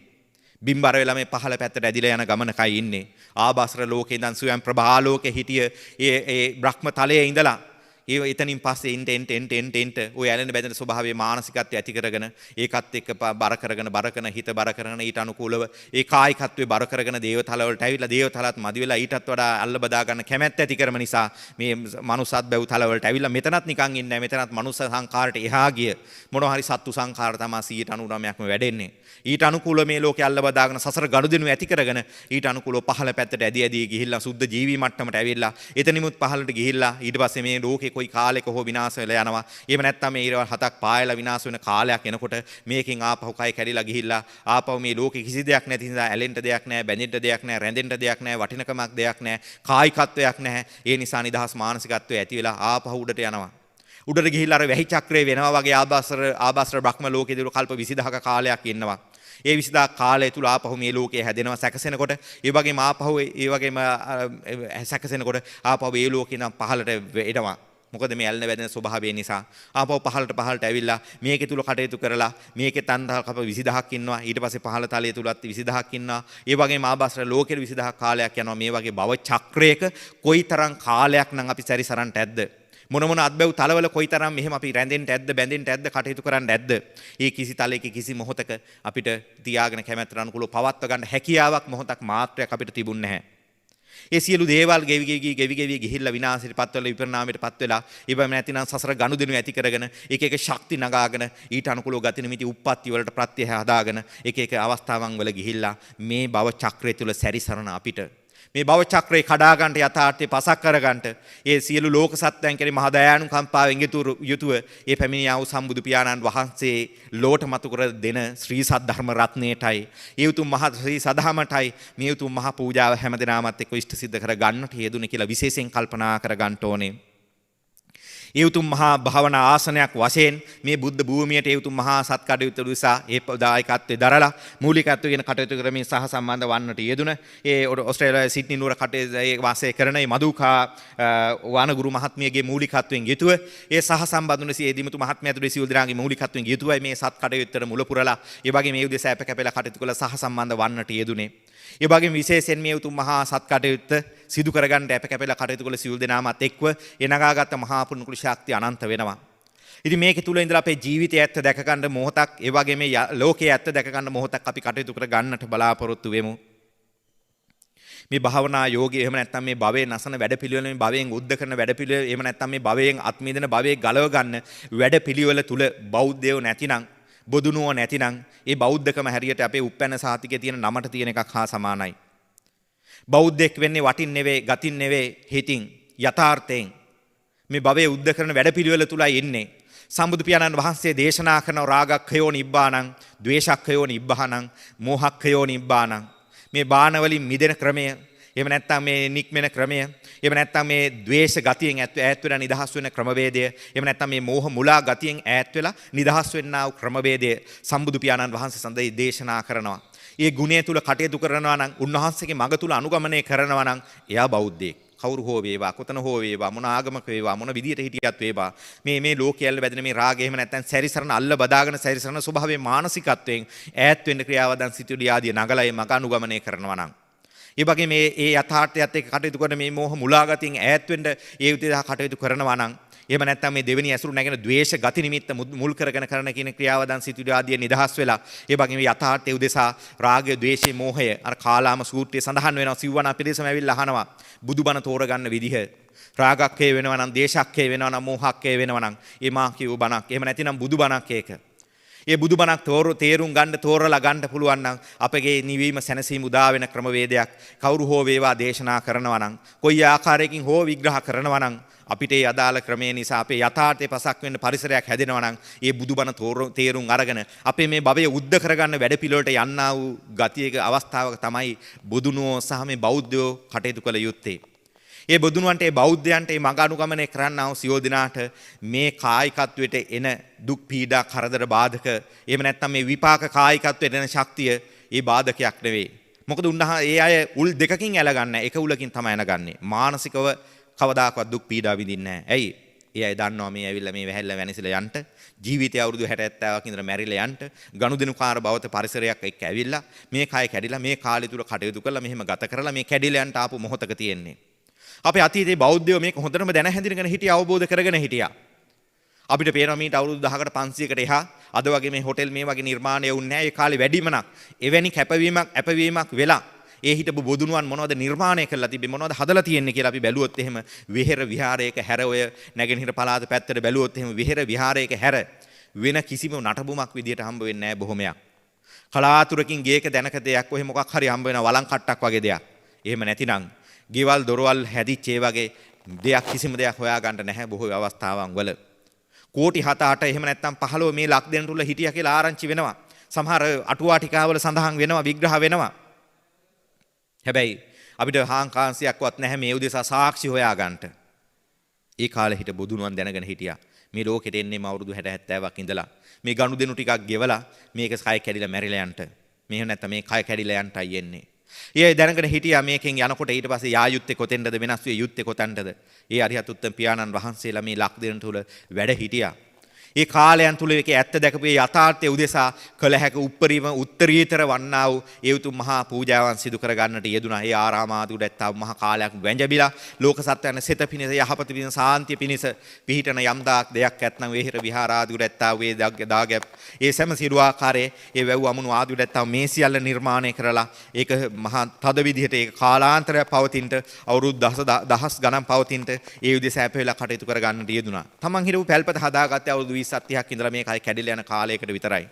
බිම්බර වෙලා මේ පහළ පැත්තට ඇදිලා යන ගමනකයි ඉන්නේ. ආභාසර ලෝකේ ඉඳන් ස්වයං ප්‍රභාලෝකේ හිටිය ඒ බ්‍රහ්ම තලයේ ඉඳලා එතනින් පස්සේ එන්ට ඔය ඇලෙන බැඳෙන ස්වභාවයේ මානසිකත්වය ඇති කරගෙන ඒකත් එක්ක බර කරන හිත බර කරගෙන ඊට අනුකූලව ඒ කායිකත්වයේ බර කරගෙන දේවතල වලට ඇවිල්ලා දේවතලත් මදි වෙලා ඊටත් වඩා අල්ල බදා ගන්න කැමැත්ත ඇති කරම නිසා මේ මනුස්සත් බැව් තල වලට ඇවිල්ලා මෙතනත් නිකන් ඉන්නේ නැහැ. මෙතනත් මනුස්ස සංඛාරයට එහා ගිය මොනවා හරි සත්තු සංඛාර තමයි 99%ක්ම වැඩෙන්නේ. ඊට අනුකූලව මේ ලෝකේ අල්ල බදාගෙන සසර ගනුදෙනු ඇති කරගෙන ඊට අනුකූලව පහළ පැත්තට ඇදී ගිහිල්ලා සුද්ධ ජීවි මට්ටමට ඇවිල්ලා එතනිමුත් පහළට ගිහිල්ලා ඊට පස්සේ මේ ලෝකේ කොයි කාලයක හෝ විනාශ වෙලා යනවා. එහෙම නැත්නම් මේ ඊරවල් හතක් පායලා විනාශ වෙන කාලයක් එනකොට මේකෙන් ආපහු කය කැඩිලා ගිහිල්ලා ආපහු මේ ලෝකේ කිසි දෙයක් නැති නිසා ඇලෙන්න දෙයක් නැහැ, බැඳෙන්න දෙයක් නැහැ, රැඳෙන්න දෙයක් නැහැ, වටිනකමක් දෙයක් නැහැ, කායිකත්වයක් නැහැ. ඒ නිසා නිදහස් මානසිකත්වය ඇති වෙලා ආපහු උඩට යනවා. උඩට ගිහිල්ලා අර වැහි චක්‍රේ වෙනවා වගේ ආභාසර බ්‍රහ්ම ලෝකයේ දිරු කල්ප 20000ක කාලයක් ඉන්නවා. ඒ 20000 කාලය තුල ආපහු මේ ලෝකයේ හැදෙනවා සැකසෙනකොට ඒ වගේම ආපහු ඒ වගේම සැකසෙනකොට ආපහු ඒ ලෝකේ නම් පහළට එනවා. මොකද මේ ඇලෙන වැදෙන ස්වභාවය නිසා ආපහු පහළට ඇවිල්ලා මේකේ තුල කටයුතු කරලා මේකේ තන්දහ කප 20000ක් ඉන්නවා. ඊට පස්සේ පහළ තලයේ තුලත් 20000ක් ඉන්නවා. ඒ වගේම ආභාසර ලෝකෙට 20000ක් කාලයක් යනවා. මේ වගේ භව චක්‍රයක කොයිතරම් කාලයක් නම් අපි සැරිසරන්ට ඇද්ද? මොන අත්බැව් තලවල කොයිතරම් මෙහෙම අපි රැඳෙන්න ඇද්ද, බැඳෙන්න ඇද්ද, කටයුතු කරන්න ඇද්ද? මේ කිසි තලයක කිසි මොහොතක අපිට තියාගෙන කැමැත්තට අනුකූලව පවත්ව ගන්න හැකියාවක් මොහොතක් මාත්‍රයක් අපිට තිබුණ නැහැ. ඒ සියලු දේවල් ගෙවි ගිහිල්ලා විනාශයටපත් වෙලා විපරිණාමයටපත් වෙලා ඉබම නැතිනම් සසර ගනුදෙනු ඇති කරගෙන එක ශක්ති නගාගෙන ඊට අනුකූලව ගති නිමිති උප්පත්ති වලට ප්‍රත්‍ය හදාගෙන එක අවස්ථාවන් වල ගිහිල්ලා මේ භව චක්‍රය තුල සැරිසරන අපිට මේ භව චක්‍රේ කඩා ගන්නට යථාර්ථය පසක් කර ගන්නට ඒ සියලු ලෝක සත්‍යයන් කෙරෙහි මහ දයානුකම්පාවෙන් යුතුව ඒ පැමිණියා වූ සම්බුදු පියාණන් වහන්සේ ලෝට මතු කර දෙන ශ්‍රී සද්ධර්ම රත්නයටයි ඒ උතුම් මහ ශ්‍රී සදහමටයි මේ උතුම් මහ පූජාව හැමදෙනාමත් එක්ක ඉෂ්ට සිද්ධ කර ගන්නට යෙදුනේ කියලා විශේෂයෙන් කල්පනා කර ගන්න ඕනේ. ඒ උතුම් මහා භාවනා ආසනයක් වශයෙන් මේ බුද්ධ භූමියට ඒ උතුම් මහා සත්කටයුතු නිසා ඒ දායකත්වයේ දරලා මූලිකත්වයෙන් කටයුතු කරමින් සහ සම්බන්ධ වන්නට යෙදුන ඒ ඕස්ට්‍රේලියාවේ සිඩ්නි නුවර වාසය කරන මේ මදුකා වනගුරු මහත්මියගේ මූලිකත්වයෙන් යුතුව ඒ සහ සම්බන්ධ වුණ සිය දිමුතු මහත්මිය ඇතුළු සියලු දෙනාගේ මූලිකත්වයෙන් යුතුවයි මේ සත්කටයුත්තට මුල පුරලා ඒ වගේ මේ උදෙසා අප කැපෙලා කටයුතු කළ සහ සම්බන්ධ වන්නට යෙදුනේ. ඒ වගේම විශේෂයෙන් මේ උතුම් මහා සත්කටයුත්ත සිදු කරගන්න අප කැපෙලා කටයුතු කළ සියලු දෙනාමත් එක්ව ඒ නගාගත් මහා පුණ්‍ය ශක්තිය අනන්ත වෙනවා. ඉතින් මේක තුල ඉඳලා අපේ ජීවිතය ඇත්ත දැක ගන්න මොහොතක් ඒ වගේ මේ ලෝකයේ ඇත්ත දැක ගන්න මොහොතක් අපි කටයුතු කර ගන්නට බලාපොරොත්තු වෙමු. මේ භාවනා යෝගය එහෙම නැත්නම් මේ භවයේ නසන වැඩපිළිවෙල මේ භවයෙන් උද්ද කරන වැඩපිළිවෙල එහෙම නැත්නම් මේ භවයෙන් අත්මිදෙන භවයේ ගලව ගන්න වැඩපිළිවෙල තුල බෞද්ධයෝ නැතිනම් බොදුනුව නැතිනම් ඒ බෞද්ධකම හැරියට අපේ උපැන්න සාතිකයේ තියෙන නමට තියෙන එකක් හා සමානයි. බෞද්ධෙක් වෙන්නේ වටින් නෙවෙයි ගතින් නෙවෙයි හිතින් යථාර්ථයෙන් මේ භවයේ උද්ද කරන වැඩපිළිවෙල තුලයි ඉන්නේ. සම්බුදු පියාණන් වහන්සේ දේශනා කරන රාගක්ඛයෝ නිබ්බානං, ද්වේෂක්ඛයෝ නිබ්බානං, මෝහක්ඛයෝ නිබ්බානං. මේ බාන වලින් මිදෙන ක්‍රමය, එහෙම නැත්නම් මේ නික්මෙන ක්‍රමය, එහෙම නැත්නම් මේ ද්වේෂ ගතියෙන් ඈත් වෙලා නිදහස් වෙන ක්‍රමවේදය, එහෙම නැත්නම් මේ මෝහ මුලා ගතියෙන් ඈත් වෙලා නිදහස් වෙන්නා වූ ක්‍රමවේදය සම්බුදු පියාණන් වහන්සේ සඳහන් දේශනා කරනවා. ඒ ගුණය තුල කටයුතු කරනවා නම්, උන්වහන්සේගේ මඟ තුල අනුගමනය කරනවා නම් එයා බෞද්ධයෙක්. කවුරු හෝ වේවා, කොතන හෝ වේවා, මොන ආගමක වේවා, මොන විදියට හිටියත් වේවා, මේ ලෝකයල්ල වැදෙන මේ රාගය එහෙම නැත්නම් සැරිසරන අල්ල බදාගෙන සැරිසරන ස්වභාවයේ මානසිකත්වයෙන් ඈත් වෙන්න ක්‍රියාවදන් සිතුවිලි ආදී නගලා ඒ මඟ අනුගමනය කරනවා නම්, ඒ වගේ මේ යථාර්ථයත් එක්ක කටයුතු කරන මේ මෝහ මුලාගතියෙන් ඈත් වෙන්න ඒ විදිහට කටයුතු කරනවා නම්, එහෙම නැත්නම් මේ දෙවෙනි ඇසුරු නැගෙන ද්වේෂ ගති නිමිත්ත මුල් කරගෙන කරන කියන ක්‍රියාවදන් සිතුවිලි ආදී නිදහස් වෙලා, ඒ වගේ මේ යථාර්ථයේ උදෙසා රාගය, ද්වේෂය, මෝහය අර කාලාම සූත්‍රයේ සඳහන් වෙනවා. සිව්වන පිරිසම ඇවිල්ලා අහනවා බුදුබණ තෝරගන්න විදිහ. රාගක්කේ වෙනවා නම්, දේශක්කේ වෙනවා නම්, මෝහක්කේ වෙනවා නම් ඒ මා කියව බණක්. එහෙම නැතිනම් බුදුබණක් ඒක. ඒ බුදුබණක් තේරුම් ගන්න තෝරලා ගන්න පුළුවන් නම් අපගේ නිවීම සැනසීම උදා වෙන ක්‍රමවේදයක් කවුරු හෝ වේවා දේශනා කරනවා නම්, කොයි ආකාරයකින් හෝ විග්‍රහ කරනවා නම් අපිට ඒ අදාළ ක්‍රමය නිසා අපේ යථාර්ථයේ පසක් වෙන්න පරිසරයක් හැදෙනවා නම් ඒ බුදුබණ තේරුම් අරගෙන අපේ මේ භවය උද්ද කරගන්න වැඩපිළිවෙලට යන්නා වූ ගතියක අවස්ථාවක තමයි බුදුනුවෝ සහ මේ බෞද්ධයෝ කටයුතු කළ යුත්තේ. ඒ බුදුනුවන්ට, ඒ බෞද්ධයන්ට, ඒ මඟ අනුගමනය කරන්නා වූ සියෝ දිනාට මේ කායිකත්වයට එන දුක් පීඩා කරදර බාධක, එහෙම නැත්නම් මේ විපාක කායිකත්වයට එන ශක්තිය ඒ බාධකයක් නෙවෙයි. මොකද ඒ අය උල් දෙකකින් ඇලගන්නේ, එක උලකින් තමයි ඇනගන්නේ. මානසිකව කවදාකවත් දුක් පීඩා විඳින්නේ නැහැ. ඇයි? ඒ අය දන්නවා මේ ඇවිල්ලා මේ වැහැල්ල වෙනසිලා යන්න, ජීවිතය අවුරුදු 60 70ක් ඉඳලා මැරිලා යන්න, ගනුදෙනුකාර බවත පරිසරයක් එක්ක ඇවිල්ලා මේ කය කැඩිලා මේ කාලය තුල කටයුතු කරලා මෙහෙම ගත කරලා මේ කැඩිලා යන්න ආපු මොහොතක තියෙන්නේ. අපේ අතීතයේ බෞද්ධයෝ මේක හොඳටම දැන හැඳිනගෙන හිටියා, අවබෝධ කරගෙන හිටියා. අපිට පේනවා මීට අවුරුදු 10කට 500කට එහා අද වගේ මේ හොටෙල් මේ වගේ නිර්මාණය වුන්නේ නැහැ. ඒ කාලේ වැඩිමනක් එවැනි කැපවීමක් වෙලා ඒ හිටපු බොදුනුවන් මොනවද නිර්මාණය කරලා තිබ්බේ, මොනවද හදලා තියෙන්නේ කියලා අපි බැලුවොත් එහෙම විහෙර විහාරයක හැර ඔය නැගෙනහිර පළාත පැත්තට බැලුවොත් එහෙම විහෙර විහාරයක හැර වෙන කිසිම නටබුමක් විදියට හම්බ වෙන්නේ නැහැ බොහොමයක්. කලාතුරකින් ගේක දැනක දෙයක් ඔහෙ මොකක් හරි හම්බ වෙන වලං කට්ටක් වගේ දෙයක්. එහෙම නැතිනම් ගෙවල් දොරවල් හැදිච්ච ඒ වගේ දෙයක් කිසිම දෙයක් හොයාගන්න නැහැ බොහෝ අවස්ථාවන් වල. කෝටි 7-8 එහෙම නැත්නම් 15 මේ ලක් දෙන තුල හිටියා කියලා ආරංචි වෙනවා. සමහර අටුවා ටිකාවල සඳහන් වෙනවා, විග්‍රහ වෙනවා. හැබැයි අපිට හාංකාංශයක්වත් නැහැ මේ උදෙසා සාක්ෂි හොයාගන්න. ඒ කාලේ හිට බුදුනුවන් දැනගෙන හිටියා. මේ ලෝකෙට එන්නේම අවුරුදු 60 70ක් ඉඳලා මේ ගනුදෙනු ටිකක් ගෙවලා මේක කය කැඩිලා මැරිලා යන්න. මෙහෙම නැත්නම් මේ කය කැඩිලා යන්නයි එන්නේ. ඒ දැනගෙන හිටියා මේකෙන් යනකොට ඊට පස්සේ යා යුත්තේ කොතෙන්ද, වෙනස් වේ යුත්තේ කොතනද? ඒ අරිහත් උත්තම පියාණන් වහන්සේලා මේ ලක් දෙන තුල වැඩ හිටියා. ඒ කාලයන් තුල ඒකේ ඇත්ත දැකපු ඒ යථාර්ථය උදෙසා කළ හැකි උත්තරීම උත්තරීතර වන්නා වූ ඒ උතුම් මහා පූජාවන් සිදු කර ගන්නට යෙදුණා. ඒ ආරාම ආදී උඩ ඇත්තා මහා කාලයක් වැඳබිලා ලෝක සත්‍යයන් සිත පිණිස, යහපත පිණිස, සාන්තිය පිණිස පිහිටන යම් දෙයක් ඇත්නම් වෙහෙර විහාර ආදී උඩ ඇත්තා වේ දාගැප් ඒ සෑම සිරු ආකාරයේ ඒ වැව් අමුණු ආදී උඩ ඇත්තා මේ සියල්ල නිර්මාණය කරලා ඒක මහා තද විදිහට ඒක කාලාන්තරයක් පවතිනට අවුරුදු දහස් ගණන් පවතිනට ඒ උදෙසා අප වෙලා කටයුතු කර ගන්නට යෙදුණා. තමන් හිටපු පැල්පත හදාගත්තේ අවුරුදු 20-30ක් ඉඳලා මේ කය කැඩිලා යන කාලයකට විතරයි.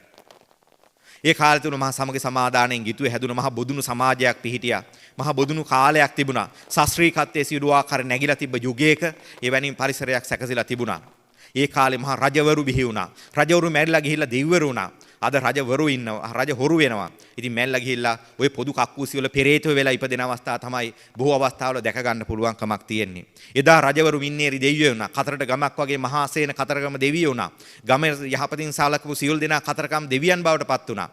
ඒ කාලය තුන මහා සමග සමාදානයෙන් ගිතුවේ හැදුන මහා බොදුණු සමාජයක් පිහිටියා. මහා බොදුණු කාලයක් තිබුණා. ශාස්ත්‍රීයත්වයේ සියලු ආකාර නැగిලා තිබ්බ යුගයක එවැනි පරිසරයක් සැකසීලා තිබුණා. ඒ කාලේ මහා රජවරු බිහි වුණා. රජවරු මැරිලා ගිහිල්ලා දෙවිවරු වුණා. අද රජවරු ඉන්නවා, රජ හොරු වෙනවා. ඉතින් මැරිලා ගිහිල්ලා ওই පොදු කක්කුසි වල පෙරේතෝ වෙලා ඉපදෙන අවස්ථා තමයි බොහෝ අවස්ථාවල දැක ගන්න පුළුවන් කමක් තියෙන්නේ. එදා රජවරු මින්නේරි දෙවියෝ වුණා. කතරට ගමක් වගේ මහා සේන කතරගම දෙවියෝ වුණා. ගමේ යහපතින් සාලකපු සියලු දෙනා කතරගම දෙවියන් බවට පත් වුණා.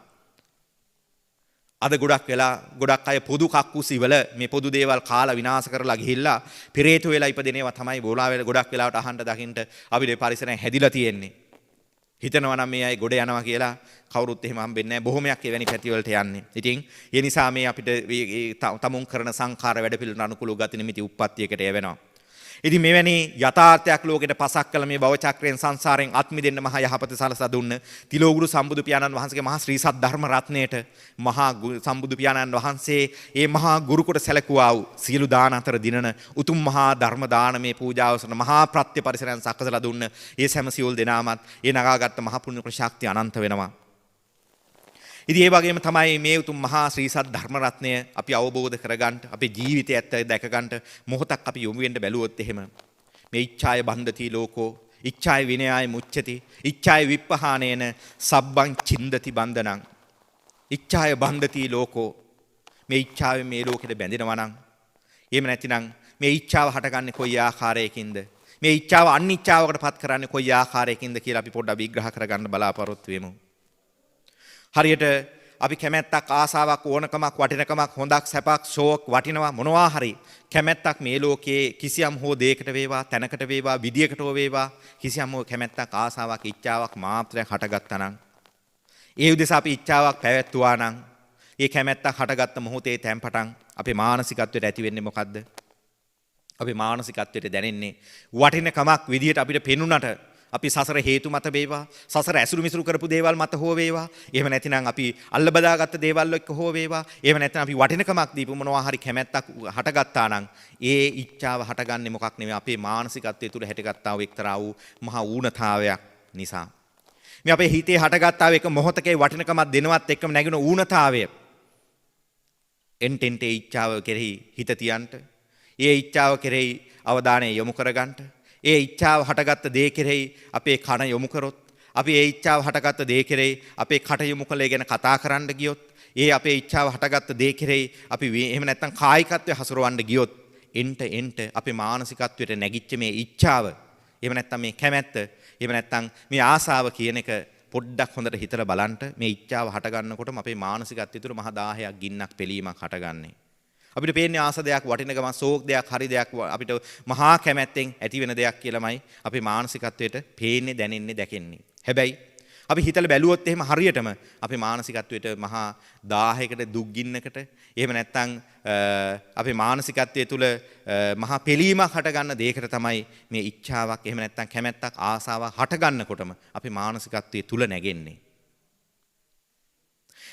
අද ගොඩක් අය පොදු කක්කුසි වල මේ පොදු දේවල් කාලා විනාශ කරලා ගිහිල්ලා පෙරේතෝ වෙලා ඉපදෙනේවා තමයි බෝලා වෙල ගොඩක් වෙලාවට අහන්න දකින්න අපිට පරිසරයෙන් හැදිලා තියෙන්නේ. හිතනවා නම් මේ අය ගොඩ යනවා කියලා කවුරුත් එහෙම හම්බෙන්නේ නැහැ. බොහොමයක් එවැනි පැතිවලට යන්නේ. ඉතින් ඒ නිසා මේ අපිට තමුන් කරන සංඛාර වැඩ පිළිවෙලට අනුකූලව ගති නිමිති උප්පත්තියකට යවෙනවා. ඉතින් මෙවැනි යථාර්ථයක් ලෝකෙට පසක් කළ මේ භව චක්‍රයෙන් සංසාරයෙන් අත් මිදෙන්න මහා යහපත සලසා දුන්න තිලෝගුරු සම්බුදු පියාණන් වහන්සේගේ මහා ශ්‍රී සත් ධර්ම රත්නයට මහා සම්බුදු පියාණන් වහන්සේ ඒ මහා ගුරු කොට සැලකුවා වූ සියලු දාන අතර දිනන උතුම් මහා ධර්ම දානමේ පූජාව සන මහා ප්‍රත්‍ය පරිසරයන් සකසලා දුන්න ඒ සෑම සියලු දෙනාමත් ඒ නගාගත් මහා පුණ්‍ය ශක්තිය අනන්ත වෙනවා. ඉතින් ඒ වගේම තමයි මේ උතුම් මහා ශ්‍රී සත් ධර්ම රත්නය අපි අවබෝධ කරගන්න අපේ ජීවිතය ඇත්ත දැක ගන්න මොහොතක් අපි යොමු වෙන්න බැලුවොත් එහෙම මේ ඉච්ඡාය බන්ධති ලෝකෝ ඉච්ඡාය විනයාය මුච්ඡති ඉච්ඡාය විප්පහානේන සබ්බං චින්දති බන්ධනං ඉච්ඡාය බන්ධති ලෝකෝ මේ ඉච්ඡාවෙන් මේ ලෝකෙට බැඳෙනවා නම් එහෙම නැතිනම් මේ ඉච්ඡාව හටගන්නේ කොයි ආකාරයකින්ද මේ ඉච්ඡාව අනිච්ඡාවකට පත් කරන්නේ කොයි ආකාරයකින්ද කියලා අපි පොඩ්ඩක් විග්‍රහ කරගන්න බලාපොරොත්තු වෙමු. හරියට අපි කැමැත්තක් ආසාවක් ඕනකමක් වටිනකමක් හොඳක් සැපක් ෂෝක් වටිනවා මොනවා හරි කැමැත්තක් මේ ලෝකයේ කිසියම් හෝ දෙයකට වේවා තැනකට වේවා විදියකට හෝ වේවා කිසියම් හෝ කැමැත්තක් ආසාවක් ඉච්ඡාවක් මාත්‍රයක් හටගත්තා නම් ඒ උදෙසා අපි ඉච්ඡාවක් පැවැත්තුවා නම් ඒ කැමැත්තක් හටගත්ත මොහොතේ තැන්පටන් අපේ මානසිකත්වයට ඇති වෙන්නේ මොකද්ද? අපේ මානසිකත්වයට දැනෙන්නේ වටිනකමක් විදියට අපිට පෙනුනට අපි සසර හේතු මත වේවා සසර ඇසුරු මිසුරු කරපු දේවල් මත හෝ වේවා එහෙම නැතිනම් අපි අල්ල බදාගත්ත දේවල් එක්ක හෝ වේවා එහෙම නැත්නම් අපි වටිනකමක් දීපු මොනවා හරි කැමැත්තක් හටගත්තා නම් ඒ ඉච්ඡාව හටගන්නේ මොකක් නෙමෙයි අපේ මානසිකත්වයේ තුල හැටගත්තා වූ එක්තරා වූ මහා ඌනතාවයක් නිසා මේ අපේ හිතේ හටගත්තා වූ එක මොහොතකේ වටිනකමක් දෙනවත් එක්කම නැගින ඌනතාවය එන්ටෙන්ට ඉච්ඡාව කෙරෙහි හිත තියන්ට ඒ ඉච්ඡාව කෙරෙහි අවධානය යොමු කරගන්න ඒ ඉච්ඡාව හටගත්ත දේ කෙරෙහි අපේ කන යොමු කරොත් අපි ඒ ඉච්ඡාව හටගත්ත දේ කෙරෙහි අපේ කට යොමු කළේ ගැන කතා කරන්න ගියොත් ඒ අපේ ඉච්ඡාව හටගත්ත දේ කෙරෙහි අපි එහෙම නැත්නම් කායිකත්වය හසුරවන්න ගියොත් එන්ට අපේ මානසිකත්වයට නැගිච්ච මේ ඉච්ඡාව එහෙම නැත්නම් මේ කැමැත්ත එහෙම නැත්නම් මේ ආසාව කියන එක පොඩ්ඩක් හොඳට හිතලා බලන්න මේ ඉච්ඡාව හට ගන්නකොටම අපේ මානසිකත්වය තුළ මහ දාහයක් ගින්නක් පෙලීමක් හටගන්නේ. අපිට පේන්නේ ආස දෙයක් වටිනකම සෝක් දෙයක් හරි දෙයක් අපිට මහා කැමැත්තෙන් ඇති වෙන දෙයක් කියලාමයි අපේ මානසිකත්වයට පේන්නේ දැනෙන්නේ දැකෙන්නේ. හැබැයි අපි හිතලා බැලුවොත් එහෙම හරියටම අපේ මානසිකත්වයට මහා දාහයකට දුක් ගින්නකට එහෙම නැත්නම් අපේ මානසිකත්වයේ තුල මහා පෙලීමක් හට ගන්න දෙයකට තමයි මේ ඉච්ඡාවක් එහෙම නැත්නම් කැමැත්තක් ආසාවක් හට ගන්නකොටම අපේ මානසිකත්වයේ තුල නැගෙන්නේ.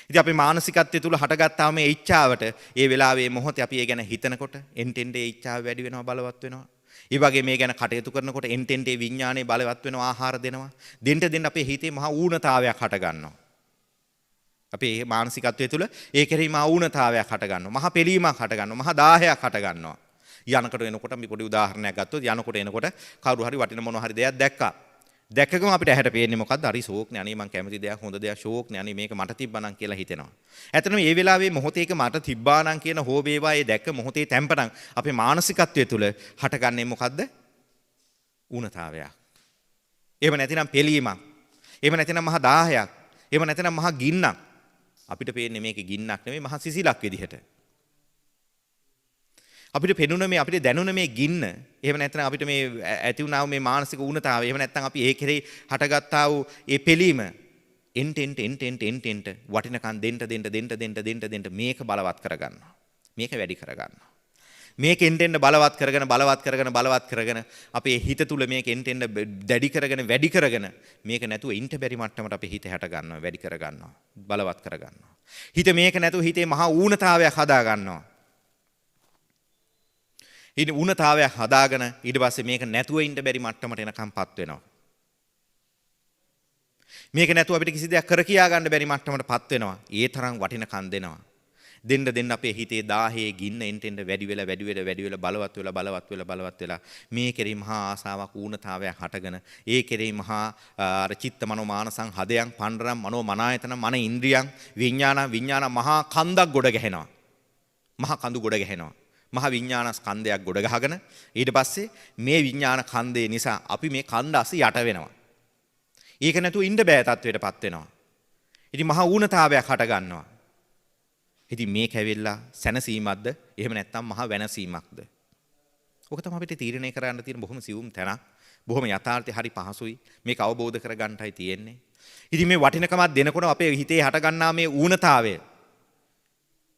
ඉතින් අපේ මානසිකත්වයේ තුල හටගත්තාම මේ ඉච්ඡාවට ඒ වෙලාවේ මොහොතේ අපි ඒ ගැන හිතනකොට එන්ටෙන්ට ඒ ඉච්ඡාව වැඩි වෙනවා බලවත් වෙනවා. ඒ වගේ මේ ගැන කටයුතු කරනකොට එන්ටෙන්ට ඒ විඥානයේ බලවත් වෙනවා ආහාර දෙනවා. දෙන්න අපේ හිතේ මහා ඌනතාවයක් හට ගන්නවා. අපේ මානසිකත්වයේ තුල ඒ කෙරෙහි මහා ඌනතාවයක් හට ගන්නවා. මහා පෙලීමක් හට ගන්නවා. මහා දාහයක් හට ගන්නවා. යනකොට එනකොට අපි පොඩි උදාහරණයක් ගත්තොත් යනකොට එනකොට කවුරු හරි වටින මොන හරි දෙයක් දැක්කා. දැක්කගම අපිට ඇහැට පේන්නේ මොකද්ද? හරි ෂෝක්නේ. අනේ මං කැමති දෙයක් හොඳ දෙයක් ෂෝක්නේ. අනේ මේක මට තිබ්බනම් කියලා හිතෙනවා. ඇත්තටම මේ වෙලාවේ මොහොතේක මට තිබ්බානම් කියන හෝ වේවා ඒ දැක්ක මොහොතේ තැම්පතන් අපේ මානසිකත්වයේ තුල හටගන්නේ මොකද්ද? ඌනතාවයක්. එහෙම නැතිනම් පෙලීමක්. එහෙම නැතිනම් මහා දාහයක්. එහෙම නැතිනම් මහා ගින්නක්. අපිට පේන්නේ මේක ගින්නක් නෙමෙයි මහා සිසිලක් විදිහට. අපිට පෙනුන මේ අපිට දැනුන මේ ගින්න එහෙම නැත්නම් අපිට මේ ඇති වුණා වූ මේ මානසික ඌනතාවය එහෙම නැත්නම් අපි ඒ කෙරේ හටගත්තා වූ ඒ පෙලීම එන්ටෙන්ට වටිනකන් දෙන්න මේක බලවත් කරගන්නවා. මේක වැඩි කරගන්නවා. මේක එන්ටෙන්ට බලවත් කරගෙන අපේ හිත තුල මේක එන්ටෙන්ට දැඩි කරගෙන වැඩි කරගෙන මේක නැතුව ඉන්න බැරි මට්ටමට අපේ හිත හැට ගන්නවා වැඩි කරගන්නවා බලවත් කරගන්නවා. හිත මේක නැතුව හිතේ මහා ඌනතාවයක් හදා ගන්නවා. ඉතින් ඌනතාවයක් හදාගෙන ඊට පස්සේ මේක නැතුව ඉන්න බැරි මට්ටමට එනකම්පත් වෙනවා. මේක නැතුව අපිට කිසි දෙයක් කර කියා ගන්න බැරි මට්ටමටපත් වෙනවා. ඒ තරම් වටිනකම් දෙනවා. දෙන්න අපේ හිතේ දාහේ ගින්න එන්ටෙන්ට වැඩි වෙලා බලවත් වෙලා මේ කෙරෙහි මහා ආසාවක් ඌනතාවයක් හටගෙන ඒ කෙරෙහි මහා අර චිත්ත මනෝ මානසං හදයන් පණ්ඩරම් මනෝ මනායතන මන ඉන්ද්‍රියන් විඥාන මහා කන්දක් ගොඩ ගැහෙනවා. මහා කඳු ගොඩ ගැහෙනවා. මහ විඥාන ස්කන්ධයක් ගොඩ ගහගෙන ඊට පස්සේ මේ විඥාන ඛණ්ඩේ නිසා අපි මේ ඛණ්ඩ අස්සේ යට වෙනවා. ඒක නැතුව ඉන්න බෑ තත්වයටපත් වෙනවා. ඉතින් මහ ඌනතාවයක් හට ගන්නවා. ඉතින් මේක ඇවිල්ලා සැනසීමක්ද එහෙම නැත්නම් මහ වෙනසීමක්ද? ඔක තමයි අපිට තීරණය කරන්න තියෙන බොහොම සියුම් තැනක්. බොහොම යථාර්ථය හරි පහසුයි. මේක අවබෝධ කරගන්නයි තියෙන්නේ. ඉතින් මේ වටිනකමක් දෙනකොට අපේ හිතේ හට ගන්නා මේ ඌනතාවය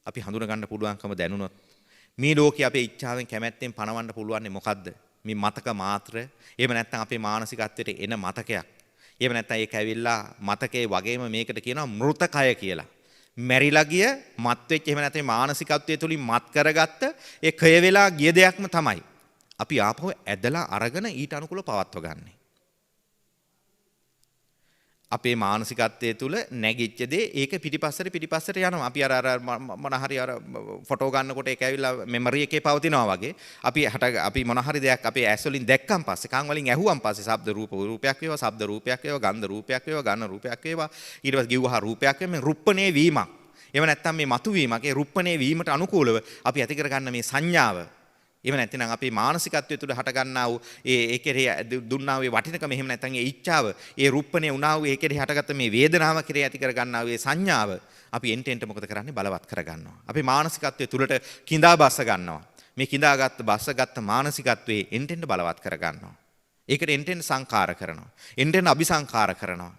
අපි හඳුනා ගන්න පුළුවන්කම දැනුණොත් මේ ලෝකේ අපේ ඉච්ඡාවෙන් කැමැත්තෙන් පණවන්න පුළුවන් මොකද්ද? මේ මතක මාත්‍ර. එහෙම නැත්නම් අපේ මානසිකත්වයට එන මතකයක්. එහෙම නැත්නම් ඒක ඇවිල්ලා මතකයේ වගේම මේකට කියනවා මෘතකය කියලා. මැරිලා ගිය මත් වෙච්ච එහෙම නැත්නම් මානසිකත්වයේ තුලින් මත් කරගත්ත ඒ කය වෙලා ගිය දෙයක්ම තමයි. අපි ආපහු ඇදලා අරගෙන ඊට අනුකූලව පවත්ව ගන්න. අපේ මානසිකත්වයේ තුල නැගිච්ච දේ ඒක පිටිපස්සට යනවා. අපි අර මොන හරි අර ෆොටෝ ගන්නකොට ඒක ඇවිල්ලා මෙමරි එකේ පවතිනවා වගේ. අපි මොන හරි දෙයක් අපේ ඇස් වලින් දැක්කන් පස්සේ කන් වලින් ඇහුවන් පස්සේ ශබ්ද රූපයක් වේවා, ශබ්ද රූපයක් වේවා, ගන්ධ රූපයක් වේවා, ගන්න රූපයක් වේවා, ඊට පස්සේ ගිව්වහා රූපයක් වේවා. මේ රුප්පණේ වීමක්. එහෙම නැත්නම් මේ මතු වීමක්. ඒ රුප්පණේ වීමට අනුකූලව අපි ඇති කරගන්න මේ සංඥාව. එහෙම නැත්නම් අපේ මානසිකත්වයේ තුල හට ගන්නා වූ ඒ කෙරෙහි දුන්නා වූ වටිනකම එහෙම නැත්නම් ඒ ඉච්ඡාව ඒ රුප්පණේ උනා වූ ඒ කෙරෙහි හටගත්ත මේ වේදනාව කෙරෙහි ඇති කර ගන්නා වූ ඒ සංඥාව අපි එන්ට මොකද කරන්නේ බලවත් කර ගන්නවා. අපේ මානසිකත්වයේ තුලට කිඳා බස්ස ගන්නවා. මේ කිඳාගත්ත බස්සගත්ත මානසිකත්වයේ එන්ට බලවත් කර ගන්නවා. ඒකට එන්ට සංකාර කරනවා. එන්ට අபிසංකාර කරනවා.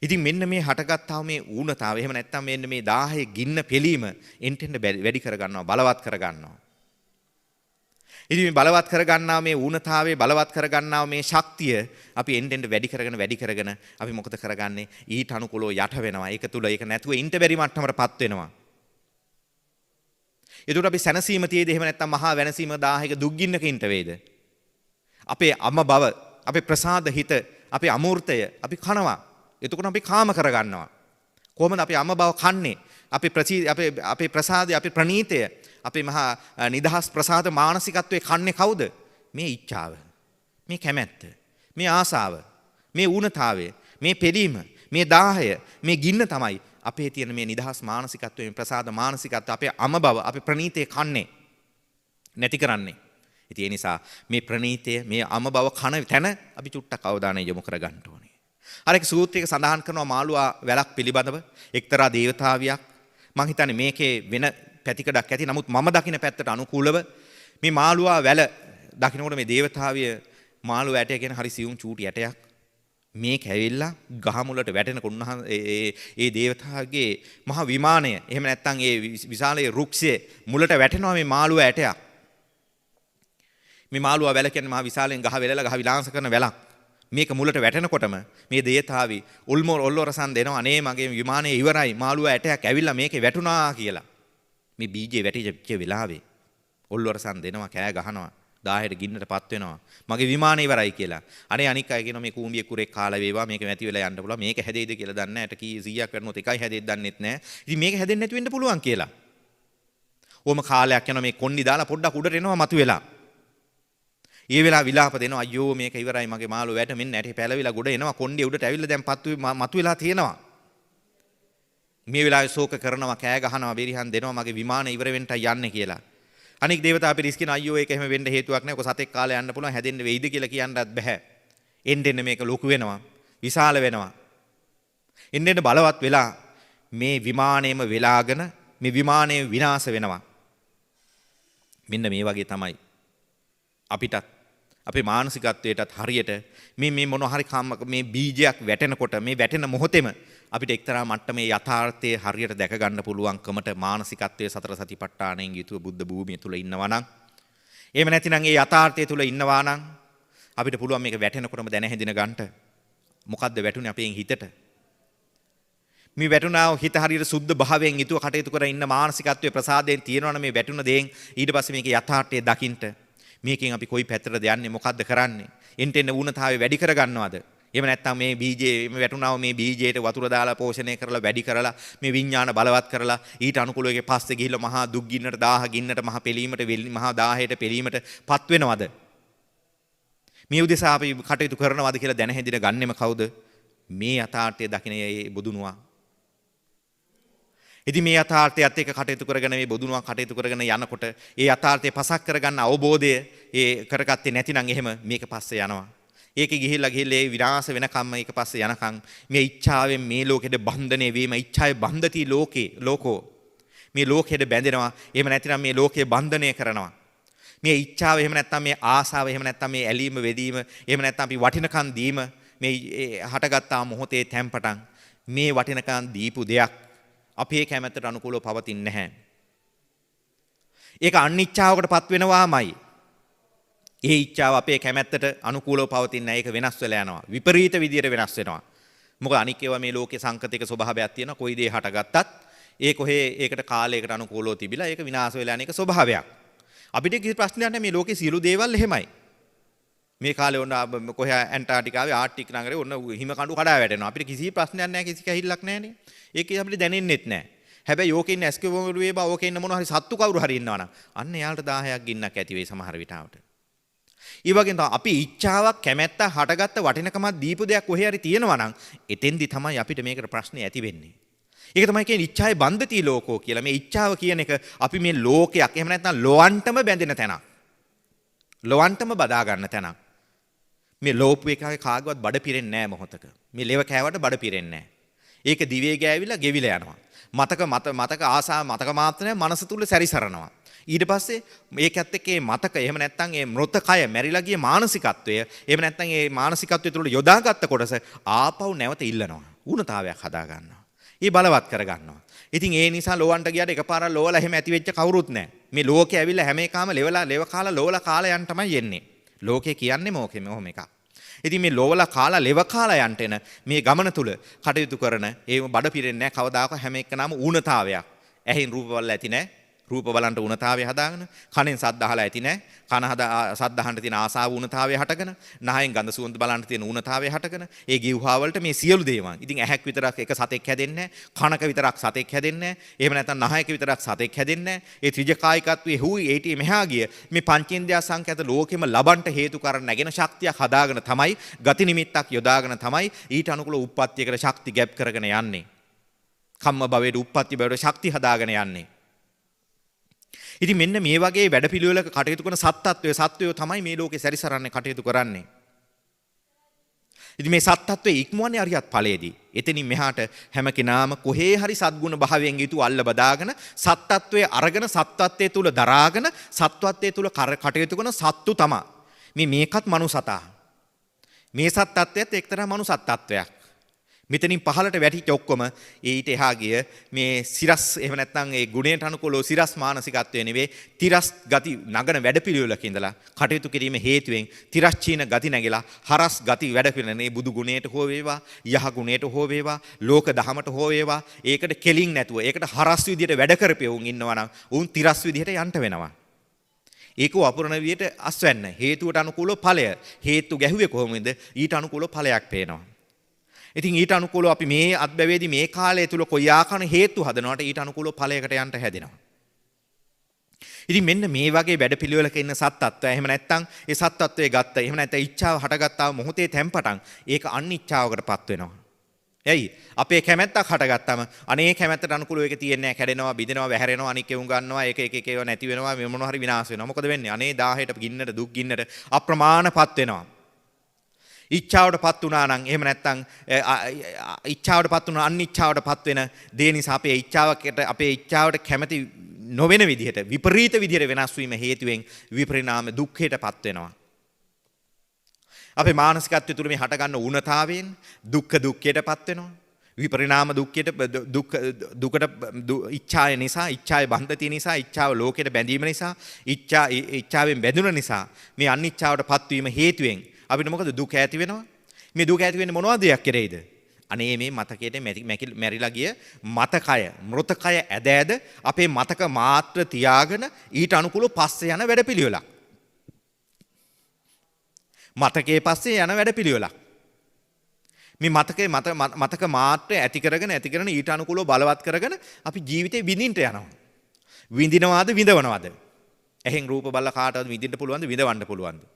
ඉතින් මෙන්න මේ හටගත්තා මේ ඌනතාව එහෙම නැත්නම් මෙන්න මේ 1000 ගින්න පිළීම එන්ට වැඩි කර ගන්නවා බලවත් කර ගන්නවා. ඉතින් මේ බලවත් කරගන්නා මේ ඌනතාවයේ බලවත් කරගන්නා මේ ශක්තිය අපි එන්නෙන් වැඩි කරගෙන අපි මොකද කරගන්නේ ඊට අනුකූලව යට වෙනවා. ඒක තුල ඒක නැතුව ඉන්න බැරි මට්ටමකටපත් වෙනවා. ඒකට අපි සැනසීම තියේද එහෙම නැත්නම් මහා වෙනසීම 1000ක දුක්ගින්නක ඉන්න වේද? අපේ අම බව, අපේ ප්‍රසාද හිත, අපේ අමූර්තය අපි කනවා. එතකොට අපි කාම කරගන්නවා. කොහොමද අපි අම බව කන්නේ? අපේ ප්‍රසාදය, අපේ ප්‍රණීතය, අපේ මහා නිදහස් ප්‍රසාද මානසිකත්වයේ කන්නේ කවුද? මේ ඉච්ඡාව, මේ කැමැත්ත, මේ ආසාව, මේ ඌනතාවය, මේ පෙළීම, මේ දාහය, මේ ගින්න තමයි අපේ තියෙන මේ නිදහස් මානසිකත්වයේ ප්‍රසාද මානසිකත්වය අපේ අම බව, අපේ ප්‍රණීතය කන්නේ නැති කරන්නේ. ඉතින් ඒ නිසා මේ ප්‍රණීතය, මේ අම බව කන තැන අපි චුට්ටක් අවධානය යොමු කර ගන්න ඕනේ. අර එක සූත්‍රයක සඳහන් කරනවා මාළුවා වැලක් පිළිබඳව එක්තරා දේවතාවියක්. මං හිතන්නේ මේකේ වෙන පැතිකඩක් ඇති. නමුත් මම දකින පැත්තට අනුකූලව මේ මාළුවා වැල දකින්නකොට මේ දේවතාවිය මාළුවා ඇටය කියන හරි සියුම් චූටි ඇටයක් මේක ඇවිල්ලා ගහ මුලට වැටෙනකොට උන්වහන්සේ ඒ දේවතාවගේ මහ විමානය එහෙම නැත්නම් ඒ විශාලයේ රුක්ෂයේ මුලට වැටෙනවා මේ මාළුවා ඇටයක්. මේ මාළුවා වැල කියන්නේ මහ විශාලයෙන් ගහ වෙලලා ගහ විලාංශ කරන වැලක්. මේක මුලට වැටෙනකොටම මේ දේවතාවි ඔල්ලොරසන් දෙනවා අනේ මගේ විමානය ඉවරයි මාළුවා ඇටයක් ඇවිල්ලා මේකේ වැටුණා කියලා. මේ බීජේ වැටිච්ච වෙලාවේ ඔල්ලොරසන් දෙනවා කෑ ගහනවා 1000ට ගින්නටපත් වෙනවා මගේ විමානය ඉවරයි කියලා. අනේ අනික් අය කියනවා මේ කූඹිය කුරෙක් කාලා වේවා මේක නැති වෙලා යන්න පුළුවන් මේක හැදෙයිද කියලා දන්නේ නැහැ. 100ක් වැටුනොත් එකයි හැදෙයිද දන්නෙත් නැහැ. ඉතින් මේක හැදෙන්නේ නැති වෙන්න පුළුවන් කියලා. ඕම කාලයක් යනවා මේ කොණ්ඩි දාලා පොඩ්ඩක් උඩට එනවා මතුවෙලා. ඒ වෙලාව විලාප දෙනවා අයියෝ මේක ඉවරයි මගේ මාළුව වැට මෙන්න ඇටි පැලවිලා ගොඩ එනවා කොණ්ඩිය උඩට ඇවිල්ලා දැන් මතුවෙලා තියෙනවා. මේ වෙලාවේ ශෝක කරනවා කෑ ගහනවා බෙරිහන් දෙනවා මගේ විමානය ඉවර වෙන්නයි යන්නේ කියලා. අනික් දේවතා අපි රිස්කින අයියෝ ඒක එහෙම වෙන්න හේතුවක් නැහැ. ඔක සතෙක් කාලේ යන්න පුළුවන් හැදෙන්න වෙයිද කියලා කියන්නත් බෑ. එන්න මේක ලොකු වෙනවා. විශාල වෙනවා. එන්න බලවත් වෙලා මේ විමානයේම වෙලාගෙන මේ විමානය විනාශ වෙනවා. මෙන්න මේ වගේ තමයි අපිටත් අපේ මානසිකත්වයටත් හරියට මේ මොන හරි මේ බීජයක් වැටෙනකොට මේ වැටෙන මොහොතේම අපිට එක්තරා මට්ටමේ යථාර්ථයේ හරියට දැක ගන්න පුළුවන්කමට මානසිකත්වයේ සතර සතිපට්ඨානයෙන් යුතුව බුද්ධ භූමිය තුල ඉන්නවා නම් එහෙම නැතිනම් ඒ යථාර්ථය තුල ඉන්නවා නම් අපිට පුළුවන් මේක වැටෙනකොටම දැන හැඳින ගන්නට මොකද්ද වැටුනේ අපේ හිතට මේ වැටුණා හිත හරියට සුද්ධ භාවයෙන් යුතුව කටයුතු කර ඉන්න මානසිකත්වයේ ප්‍රසාදයෙන් තියෙනවනේ මේ වැටුණ දේෙන් ඊට පස්සේ මේකේ යථාර්ථය දකින්න මේකෙන් අපි කොයි පැත්තටද යන්නේ මොකද්ද කරන්නේ එන්ටෙන්න ඌනතාවේ වැඩි කර ගන්නවද එහෙම නැත්නම් මේ බීජේ මේ වැටුණාව මේ බීජයට වතුර දාලා පෝෂණය කරලා වැඩි කරලා මේ විඥාන බලවත් කරලා ඊට අනුකූලව ඒකේ පස්සේ ගිහිල්ලා මහා දුක් ගින්නට 1000 ගින්නට මහා පෙලීමට මහා 1000ට පෙලීමට පත් වෙනවද මේ උදෙසා අපි කටයුතු කරනවද කියලා දැන හැඳින ගන්නෙම කවුද මේ යථාර්ථය දකින්නේ බොදුනුවා ඉතින් මේ යථාර්ථයත් එක්ක කටයුතු කරගෙන මේ බොදුනුවා කටයුතු කරගෙන යනකොට ඒ යථාර්ථය පසක් කරගන්න අවබෝධය ඒ කරගත්තේ නැතිනම් එහෙම මේක පස්සේ යනවා. ඒකේ ගිහිල්ලා ඒ විනාශ වෙනකම්ම ඒක පස්සේ යනකම් මේ ඉච්ඡාවෙන් මේ ලෝකෙට බන්ධනේ වීම ඉච්ඡාවේ බන්ධති ලෝකෝ මේ ලෝකෙට බැඳෙනවා. එහෙම නැතිනම් මේ ලෝකයේ බන්ධනය කරනවා. මේ ඉච්ඡාව එහෙම නැත්නම් මේ ආසාව එහෙම නැත්නම් මේ ඇලීම වෙදීම එහෙම නැත්නම් අපි වටිනකම් දීම මේ හටගත්තා මොහොතේ තැම්පටන් මේ වටිනකම් දීපු දෙයක් අපේ කැමැත්තට අනුකූලව පවතින්නේ නැහැ. ඒක අනිච්චාවකටපත් වෙනවාමයි. ඒ ඉච්ඡාව අපේ කැමැත්තට අනුකූලව පවතින්නේ නැහැ. ඒක වෙනස් වෙලා යනවා. විපරීත විදියට වෙනස් වෙනවා. මොකද අනික් ඒවා මේ ලෝකේ සංකතික ස්වභාවයක් තියෙනවා. කොයි දේ හටගත්තත් ඒ කොහේ ඒකට කාලයකට අනුකූලව තිබිලා ඒක විනාශ වෙලා යන එක ස්වභාවයක්. අපිට කිසි ප්‍රශ්නයක් නැහැ මේ ලෝකේ සියලු දේවල් එහෙමයි. මේ කාලේ ඔන්න කොහේ ඇන්ටාර්ටිකාවේ ආර්ටික් නගරේ ඔන්න හිම කඳු කඩා වැටෙනවා. අපිට කිසි ප්‍රශ්නයක් නැහැ කිසි කැහිල්ලක් නැහනේ. ඒක අපිට දැනෙන්නෙත් නැහැ. හැබැයි ඕකේ ඉන්න ඇස්කෝවරුවේ බා ඕකේ ඉන්න මොනවා හරි සත්තු කවුරු හරි ඉන්නවනම් අන්න එයාලට 10ක් ගින්නක් ඇති වෙයි සමහර විටාවට. ඒ වගේම තමයි අපි ඉච්ඡාවක් කැමැත්ත හටගත්ත වටිනකමක් දීපු දෙයක් කොහේ හරි තියෙනවා නම් එතෙන්දි තමයි අපිට මේකට ප්‍රශ්නේ ඇති වෙන්නේ. ඒක තමයි කියන්නේ ඉච්ඡාවේ බන්ධති ලෝකෝ කියලා. මේ ඉච්ඡාව කියන එක අපි මේ ලෝකයක් එහෙම නැත්නම් ලොවන්ටම බැඳෙන තැනක්. ලොවන්ටම බදා ගන්න තැනක්. මේ ලෝපු එකේ කාගවත් බඩ පිරෙන්නේ නැහැ මොහොතක. මේ ලෙව කෑවට බඩ පිරෙන්නේ නැහැ. ඒක දිවේ ගෑවිලා ගෙවිලා යනවා. මතක ආසා මතක මාත්‍රය මනස තුල සැරිසරනවා. ඊට පස්සේ මේකත් එක්ක මේ මතක එහෙම නැත්නම් මේ මృత කය මැරිලා ගිය මානසිකත්වය එහෙම නැත්නම් මේ මානසිකත්වය තුල යොදාගත්ත කොටස ආපහු නැවත ඉල්ලනවා. ඌනතාවයක් හදා ගන්නවා. ඒ බලවත් කර ගන්නවා. ඉතින් ඒ නිසා ලෝවන්ට ගියාට එකපාරක් ලෝවලා එහෙම ඇති වෙච්ච කවුරුත් නැහැ. මේ ලෝකේ ඇවිල්ලා හැම එකම ලෙව කාලා ලෝවලා කාලා යන්න තමයි යන්නේ. ලෝකේ කියන්නේ මොහොම එකක්. ඉතින් මේ ලෝවලා කාලා ලෙව කාලා යන්න එන මේ ගමන තුල කටයුතු කරන ඒ බඩ පිරෙන්නේ නැහැ කවදාක හැම එකනම ඌනතාවයක්. ඇහෙන් රූප බලලා ඇති නැහැ. රූප බලන්ට ඌනතාවය හදාගෙන කනෙන් සද්ද අහලා ඇති නැහැ. කන සද්ද අහන්න තියෙන ආසාව ඌනතාවය හටගෙන නහයෙන් ගඳ සුවඳ බලන්න තියෙන ඌනතාවය හටගෙන ඒ ගිව්හා වලට මේ සියලු දේවල්. ඉතින් ඇහැක් විතරක් එක සතෙක් හැදෙන්නේ නැහැ. කනක විතරක් සතෙක් හැදෙන්නේ නැහැ. එහෙම නැත්නම් නහයක විතරක් සතෙක් හැදෙන්නේ නැහැ. ඒ ත්‍රිජකායිකත්වයේ හුයි ඒටි මෙහා ගිය මේ පංචේන්ද්‍රිය සංකේත ලෝකෙම ලබන්ට හේතු කරන නැගෙන ශක්තියක් හදාගෙන තමයි ගති නිමිත්තක් යොදාගෙන තමයි ඊට අනුකූල උප්පත්තියකට ශක්ති ගැප් කරගෙන යන්නේ. කම්ම භවයේ උප්පත්ති භවයේ ශක්ති හදාගෙන යන්නේ. ඉතින් මෙන්න මේ වගේ වැඩපිළිවෙලක කටයුතු කරන සත්‍යය තමයි මේ ලෝකේ සැරිසරන්නේ කටයුතු කරන්නේ. ඉතින් මේ සත්‍යත්වයේ ඉක්මවන්නේ අරියත් ඵලයේදී. එතනින් මෙහාට හැම කෙනාම කොහේ හරි සද්ගුණ භාවයෙන් යුතු අල්ල බදාගෙන සත්‍යත්වයේ අරගෙන සත්‍යත්වයේ තුල දරාගෙන සත්‍යත්වයේ තුල කටයුතු කරන සත්තු තමයි. මේකත් මනුසතා. මේ සත්‍යත්වයත් එක්තරා මනුසත්ත්වයක්. මෙතනින් පහළට වැටිච්ච ඔක්කොම ඊට එහා ගිය මේ සිරස් එහෙම නැත්නම් ඒ ගුණයට අනුකූලව සිරස් මානසිකත්වය නෙවෙයි තිරස් ගති නගන වැඩපිළිවෙලක ඉඳලා කටයුතු කිරීම හේතුවෙන් තිරස්චීන ගති නැගිලා හරස් ගති වැඩපිළිවෙලනේ බුදු ගුණයට හෝ වේවා යහ ගුණයට හෝ වේවා ලෝක දහමට හෝ වේවා ඒකට කෙලින් නැතුව ඒකට හරස් විදියට වැඩ කරපෙවුන් ඉන්නවා නම් උන් තිරස් විදියට යන්න වෙනවා. ඒක වපුරන විදියට අස්වැන්න හේතුවට අනුකූලව ඵලය හේතු ගැහුවේ කොහොමද ඊට අනුකූලව ඵලයක් පේනවා. ඉතින් ඊට අනුකූලව අපි මේ අත්බැවේදී මේ කාලය තුල කොයි ආකාර හේතු හදනවට ඊට අනුකූලව ඵලයකට යන්න හැදෙනවා. ඉතින් මෙන්න මේ වගේ වැඩපිළිවෙලක ඉන්න සත්ත්වය එහෙම නැත්නම් ඒ සත්ත්වයේ ගත්ත එහෙම නැත්නම් ඉච්ඡාව හටගත්තා මොහොතේ තැම්පටන් ඒක අනිච්ඡාවකටපත් වෙනවා. එයි අපේ කැමැත්තක් හටගත්තාම අනේ කැමැත්තට අනුකූලව ඒක තියෙන්නේ නැහැ කැඩෙනවා බිඳෙනවා වැහැරෙනවා අනික් එවුන් ගන්නවා ඒක එක ඒවා නැති වෙනවා මේ මොනවා හරි විනාශ වෙනවා. මොකද වෙන්නේ? අනේ 1000ට ගින්නට දුක් ගින්නට අප්‍රමාණපත් වෙනවා. ඉච්ඡාවටපත් වුණා නම් එහෙම නැත්නම් ඉච්ඡාවටපත් වුණා අනිච්ඡාවටපත් වෙන දේ නිසා අපේ ඉච්ඡාවට කැමැති නොවන විදිහට විපරීත විදිහට වෙනස් වීම හේතුවෙන් විපරිණාම දුක්ඛයටපත් වෙනවා. අපේ මානසිකත්වය තුළ මේ හටගන්න ඌනතාවයෙන් දුක්ඛයටපත් වෙනවා. විපරිණාම දුකට ඉච්ඡාය නිසා ඉච්ඡාය බන්ධතිය නිසා ඉච්ඡාව ලෝකයට බැඳීම නිසා ඉච්ඡාවෙන් බැඳුන නිසා මේ අනිච්ඡාවටපත් වීම හේතුවෙන් අපිට මොකද දුක ඇති වෙනවා. මේ දුක ඇති වෙන්නේ මොනවද දෙයක් කෙරෙයිද? අනේ මේ මතකයේ මැරිලා ගිය මතකය මృతකය ඇද අපේ මතක මාත්‍ර තියාගෙන ඊට අනුකූලව පස්සේ යන වැඩපිළිවෙලක්. මතකයේ පස්සේ යන වැඩපිළිවෙලක්. මේ මතක මාත්‍ර ඇති කරගෙන ඊට අනුකූලව බලවත් කරගෙන අපි ජීවිතේ විඳින්න යනවා. විඳිනවාද විඳවනවාද? එහෙන් රූප බලලා කාටවත් විඳින්න පුළුවන්ද විඳවන්න පුළුවන්ද?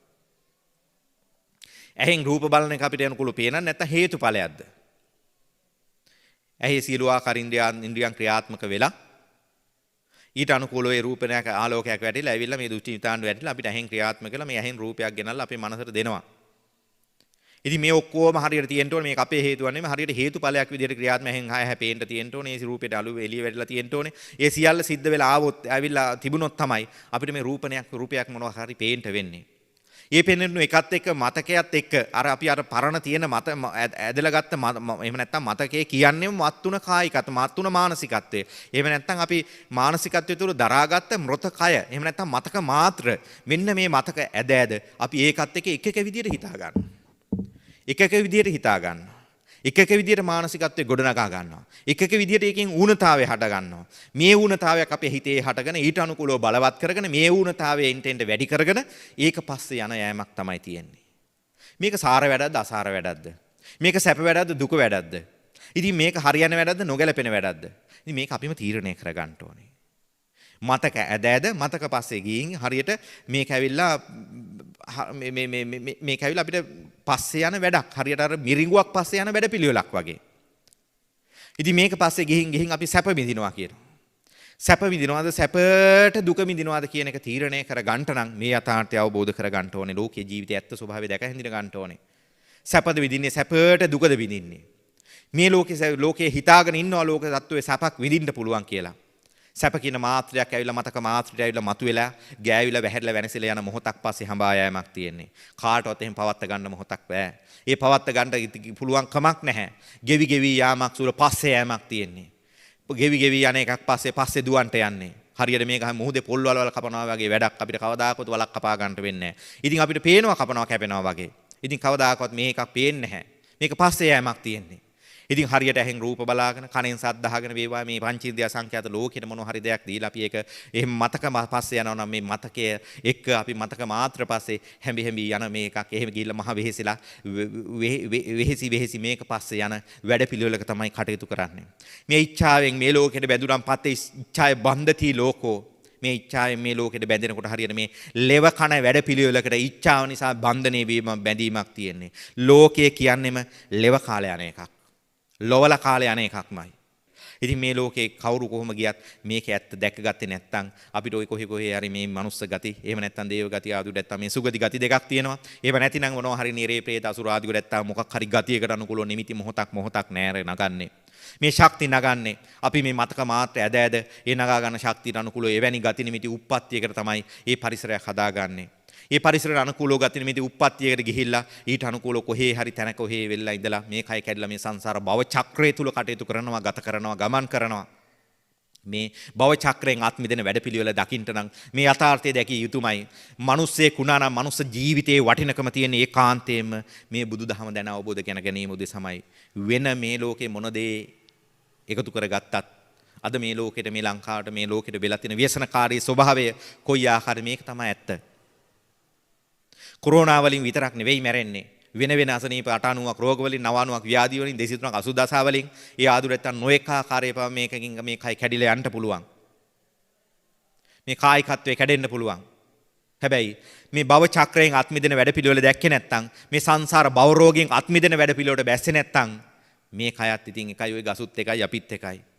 එහෙන් රූප බලන එක අපිට අනුකූලව පේනන්නේ නැත්නම් හේතුඵලයක්ද? ඇහි සියලු ආකාර ඉන්ද්‍රියන් ක්‍රියාත්මක වෙලා ඊට අනුකූලව ඒ රූපණයක ආලෝකයක් වැටිලා ඇවිල්ලා මේ දෘෂ්ටි විතාණ්ඩ වැටිලා අපිට ඇහෙන් ක්‍රියාත්මක කළා මේ ඇහෙන් රූපයක් ගෙනල්ලා අපේ මනසට දෙනවා. ඉතින් මේ ඔක්කොම හරියට තියෙන්න ඕනේ මේක අපේ හේතුවක් නෙමෙයි හරියට හේතුඵලයක් විදිහට ක්‍රියාත්මක ඇහෙන් හැපේන්න තියෙන්න ඕනේ ඒ රූපෙට අලු එළිය වැටලා තියෙන්න ඕනේ. ඒ සියල්ල සිද්ධ වෙලා ආවොත් ඇවිල්ලා තිබුණොත් තමයි අපිට මේ රූපයක් මොනවා හරි පේන්න වෙන්නේ. ඒ පෙන්වන එකත් එක්ක මතකයත් එක්ක අපි අර පරණ තියෙන මත ඇදලා ගත්ත එහෙම නැත්නම් මතකයේ කියන්නේ මත්තුන කායිකත මත්තුන මානසිකත්වය. එහෙම නැත්නම් අපි මානසිකත්වය තුළ දරාගත්ත මృత කය. එහෙම නැත්නම් මතක මාත්‍ර. මෙන්න මේ මතක ඇද අපි ඒකත් එක්ක එක විදියට හිතා ගන්නවා. එක විදියට හිතා ගන්නවා. එක විදියට මානසිකත්වයේ ගොඩනගා ගන්නවා. එක විදියට ඒකෙන් ඌනතාවය හට ගන්නවා. මේ ඌනතාවයක් අපේ හිතේ හටගෙන ඊට අනුකූලව බලවත් කරගෙන මේ ඌනතාවය එන්ටෙන්ට වැඩි කරගෙන ඒක පස්සේ යන යෑමක් තමයි තියෙන්නේ. මේක සාර වැඩක්ද අසාර වැඩක්ද? මේක සැප වැඩක්ද දුක වැඩක්ද? ඉතින් මේක හරියන වැඩක්ද නොගැලපෙන වැඩක්ද? ඉතින් මේක අපිම තීරණය කර ගන්න ඕනේ. මතක ඇද මතක පස්සේ ගිහින් හරියට මේක ඇවිල්ලා මේක ඇවිල්ලා අපිට පස්සේ යන වැඩක් හරියට අර මිරිඟුවක් පස්සේ යන වැඩපිළිවෙලක් වගේ. ඉතින් මේක පස්සේ ගිහින් අපි සැප විඳිනවා කියනවා. සැප විඳිනවාද සැපට දුක විඳිනවාද කියන එක තීරණය කර ගන්නට නම් මේ යථාර්ථය අවබෝධ කර ගන්න ඕනේ. ලෝකයේ ජීවිතයේ ඇත්ත ස්වභාවය දැක හැඳින ගන්න ඕනේ. සැපද විඳින්නේ සැපට දුකද විඳින්නේ. මේ ලෝකයේ හිතාගෙන ඉන්නවා ලෝක තත්ත්වයේ සැපක් විඳින්න පුළුවන් කියලා. සැප කියන මාත්‍රයක් ඇවිල්ලා මතක මාත්‍රයට ඇවිල්ලා මතුවෙලා ගෑවිලා වැහැරලා වෙනසෙලා යන මොහොතක් පස්සේ හඹා යෑමක් තියෙන්නේ. කාටවත් එහෙම පවත්ත ගන්න මොහොතක් බෑ. ඒ පවත්ත ගන්න පුළුවන් කමක් නැහැ. ගෙවි යාමක් සුර පස්සේ යෑමක් තියෙන්නේ. ගෙවි යන එකක් පස්සේ දුවන්ට යන්නේ. හරියට මේක මුහුදේ පොල් වල කපනවා වගේ වැඩක් අපිට කවදාකවත් වලක් කපා ගන්නට වෙන්නේ නැහැ. ඉතින් අපිට පේනවා කපනවා කැපෙනවා වගේ. ඉතින් කවදාකවත් මේකක් පේන්නේ නැහැ. මේක පස්සේ යෑමක් තියෙන්නේ. ඉතින් හරියට ඇහෙන් රූප බලාගෙන කනෙන් සද්ද අහගෙන වේවා මේ පංචේන්ද්‍රිය සංඛ්‍යාත ලෝකෙට මොන හරි දෙයක් දීලා අපි ඒක එහෙම මතක පස්සේ යනවා නම් මේ මතකය එක්ක අපි මතක මාත්‍ර පස්සේ හැඹි යන මේකක් එහෙම ගිහිල්ලා මහ වෙහෙසිලා වෙහෙසි මේක පස්සේ යන වැඩපිළිවෙලක තමයි කටයුතු කරන්නේ. මේ ඉච්ඡාවෙන් මේ ලෝකෙට බැඳුනම් පස්සේ ඉච්ඡාය බන්ධති ලෝකෝ මේ ඉච්ඡාවෙන් මේ ලෝකෙට බැඳෙනකොට හරියට මේ ලෙව කන වැඩපිළිවෙලකට ඉච්ඡාව නිසා බන්ධනේ වීම බැඳීමක් තියෙන්නේ. ලෝකය කියන්නේම ලෙව කාලය යන එකක්. ලොවල කාලේ යන එකක්මයි. ඉතින් මේ ලෝකේ කවුරු කොහොම ගියත් මේක ඇත්ත දැකගත්තේ නැත්නම් අපිට ඔය කොහේ හරි මේ මනුස්ස ගති එහෙම නැත්නම් දේව ගති ආදු නැත්නම් මේ සුගති ගති දෙකක් තියෙනවා. ඒව නැතිනම් මොනවා හරි නිරේ ප්‍රේත අසුර ආදු නැත්නම් මොකක් හරි ගතියකට අනුකූලව නිමිති මොහොතක් නෑර නගන්නේ. මේ ශක්ති නගන්නේ අපි මේ මතක මාත්‍ර ඇද ඒ නගා ගන්න ශක්තියට අනුකූලව එවැනි ගති නිමිති උප්පත්තියකට තමයි මේ පරිසරයක් හදාගන්නේ. ඒ පරිසරයට අනුකූලව ගති නිමිති උප්පත්තියකට ගිහිල්ලා ඊට අනුකූලව කොහේ හරි තැනක කොහේ වෙල්ලා ඉඳලා මේ කය කැඩලා මේ සංසාර භව චක්‍රය තුල කටයුතු කරනවා ගත කරනවා ගමන් කරනවා. මේ භව චක්‍රයෙන් ආත්ම දෙන වැඩපිළිවෙල දකින්න නම් මේ යථාර්ථය දැකිය යුතුමයි. මිනිස්සේ කුණා නම් මනුස්ස ජීවිතයේ වටිනකම තියෙන ඒකාන්තයෙන්ම මේ බුදුදහම දැන අවබෝධ කරගෙන ගැනීම උදෙසමයි. වෙන මේ ලෝකේ මොන දේ එකතු කරගත්තත් අද මේ ලෝකෙට මේ ලංකාවට මේ ලෝකෙට වෙලා තියෙන ව්‍යසනකාරී ස්වභාවය කොයි ආකාරයේ මේක තමයි ඇත්ත. කොරෝනා වලින් විතරක් නෙවෙයි මැරෙන්නේ. වෙන අසනීප 89ක් රෝග වලින් 93ක් ව්‍යාධි වලින් 203ක් අසුදසා වලින් ඒ ආදුරෙත්තන් නොඑක ආකාරයේ පව මේකකින් මේ කයි කැඩිලා යන්න පුළුවන්. මේ කායිකත්වයේ කැඩෙන්න පුළුවන්. හැබැයි මේ භව චක්‍රයෙන් අත්මිදෙන වැඩපිළිවෙල දැක්කේ නැත්නම් මේ සංසාර භව රෝගයෙන් අත්මිදෙන වැඩපිළිවෙලට බැස්සේ නැත්නම් මේ කයත් ඉතින් එකයි ওই ගසුත් එකයි අපිත් එකයි.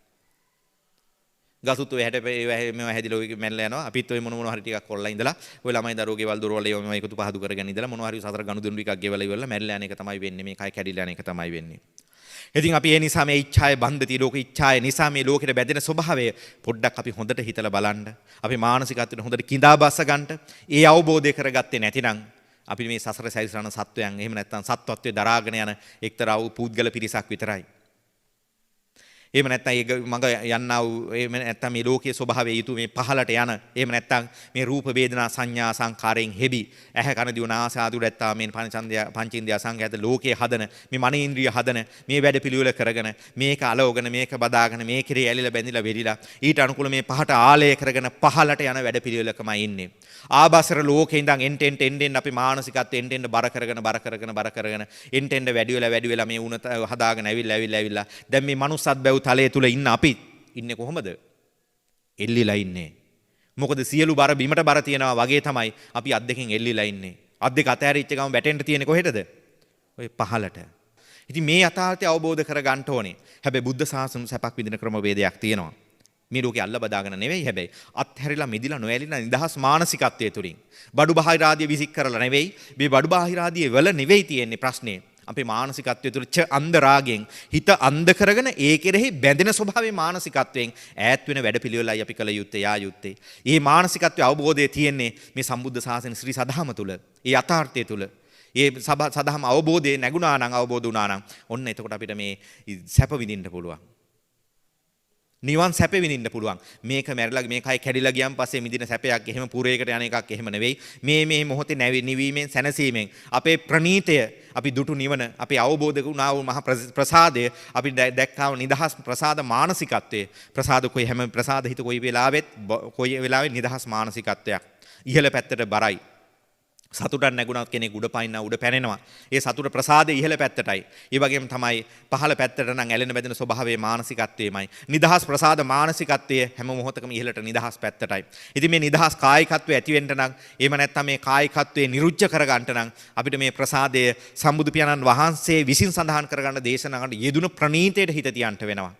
ගසුත් ඔය හැට මේවා හැදිලා ඔය මැල්ලා යනවා. අපිත් ඔය මොන හරි ටිකක් කොල්ලා ඉඳලා ඔය ළමයි දරුවෝ ගෙවල් දොරවල් ඒවා මේවා එකතු පහදු කරගෙන ඉඳලා මොන හරි සතර ගනුදෙනු ටිකක් ගෙවලා ඉවරලා මැල්ලා යන එක තමයි වෙන්නේ. මේ කය කැඩිලා යන එක තමයි වෙන්නේ. ඉතින් අපි ඒ නිසා මේ ඉච්ඡාය බන්ධති ලෝක ඉච්ඡාය නිසා මේ ලෝකෙට බැඳෙන ස්වභාවය පොඩ්ඩක් අපි හොඳට හිතලා බලන්න. අපි මානසිකත්වයට හොඳට කිඳා බස්ස ගන්නට ඒ අවබෝධය කරගත්තේ නැතිනම් අපි මේ සසර සැරිසරන සත්වයන් එහෙම නැත්නම් සත්වත්වයේ දරාගෙන යන එක්තරා වූ පුද්ගල පිරිසක් විතරයි. එහෙම නැත්නම් ඒක මඟ යන්නා වූ එහෙම නැත්නම් මේ ලෝකයේ ස්වභාවය යුතු මේ පහලට යන එහෙම නැත්නම් මේ රූප වේදනා සංඥා සංකාරයෙන් හෙබි ඇහැ කන දිව නාසය ආදී නැත්නම් මේ පංචේන්ද්‍රිය සංඝාත ලෝකයේ හදන මේ මනේන්ද්‍රිය හදන මේ වැඩ පිළිවෙල කරගෙන මේක අලවගෙන මේක බදාගෙන මේ කෙරේ ඇලිලා බැඳිලා වෙලිලා ඊට අනුකූල මේ පහට ආලය කරගෙන පහලට යන වැඩ පිළිවෙලකමයි ඉන්නේ. ආබාසර ලෝකේ ඉඳන් එන්ටෙන් අපි මානසිකත්වයෙන් එන්ටෙන් බර කරගෙන එන්ටෙන් වැඩි වෙලා මේ උණ හදාගෙන ඇවිල්ලා දැන් මේ මනුස්සත් බැව් තලයේ තුල ඉන්න අපි ඉන්නේ කොහොමද? එල්ලිලා ඉන්නේ. මොකද සියලු බර බිමට බර තියනවා වගේ තමයි අපි අත් දෙකෙන් එල්ලිලා ඉන්නේ. අත් දෙක අතහැරිච්ච ගමන් වැටෙන්න තියෙන්නේ කොහෙටද? ඔය පහලට. ඉතින් මේ යථාර්ථය අවබෝධ කර ගන්න ඕනේ. හැබැයි බුද්ධ ශාසන සැපක් විඳින ක්‍රම වේදයක් තියෙනවා. මේ ලෝකේ අල්ල බදාගෙන නෙවෙයි හැබැයි අත්හැරිලා මිදිලා නොඇලිලා නිදහස් මානසිකත්වයේ තුලින් බඩු බාහිර ආදී විසික් කරලා නෙවෙයි මේ බඩු බාහිර ආදී වල නෙවෙයි තියෙන්නේ ප්‍රශ්නේ. අපේ මානසිකත්වය තුළ අන්ධ රාගයෙන් හිත අන්ධ කරගෙන ඒ කෙරෙහි බැඳෙන ස්වභාවයේ මානසිකත්වයෙන් ඈත් වෙන වැඩපිළිවෙලයි අපි කළ යුත්තේ යා යුත්තේ. මේ මානසිකත්වයේ අවබෝධය තියෙන්නේ මේ සම්බුද්ධ ශාසන ශ්‍රී සදහම තුළ. ඒ යථාර්ථය තුළ. ඒ සදහම අවබෝධය නැගුණා නම් අවබෝධ වුණා නම් ඔන්න එතකොට අපිට මේ සැප විඳින්න පුළුවන්. නිවන් සැප විඳින්න පුළුවන්. මේක මැරිලා මේකයි කැඩිලා ගියන් පස්සේ මිදින සැපයක් එහෙම පුරේකට යන එකක් එහෙම නෙවෙයි. මේ මොහොතේ නිවීමෙන් සැනසීමෙන් අපේ ප්‍රණීතය අපි දුටු නිවන අපි අවබෝධ වුණා වූ මහ ප්‍රසාදය අපි දැක්කා වූ නිදහස් ප්‍රසාද මානසිකත්වයේ ප්‍රසාද කොයි හැම ප්‍රසාද හිත කොයි වෙලාවෙත් නිදහස් මානසිකත්වයක්. ඉහළ පැත්තට බරයි. සතුටක් නැගුණත් කෙනෙක් උඩ පයින්න උඩ පැනෙනවා. ඒ සතුට ප්‍රසාදයේ ඉහළ පැත්තටයි. ඒ වගේම තමයි පහළ පැත්තට නම් ඇලෙන බැඳෙන ස්වභාවයේ මානසිකත්වයමයි. නිදහස් ප්‍රසාද මානසිකත්වයේ හැම මොහොතකම ඉහළට නිදහස් පැත්තටයි. ඉතින් මේ නිදහස් කායිකත්වය ඇති වෙන්න නම් එහෙම නැත්නම් මේ කායිකත්වයේ නිරුද්ධ කරගන්න නම් අපිට මේ ප්‍රසාදය සම්බුදු පියාණන් වහන්සේ විසින් සඳහන් කරගන්න දේශනාවට යෙදුණු ප්‍රණීතයට හිත තියන්න වෙනවා.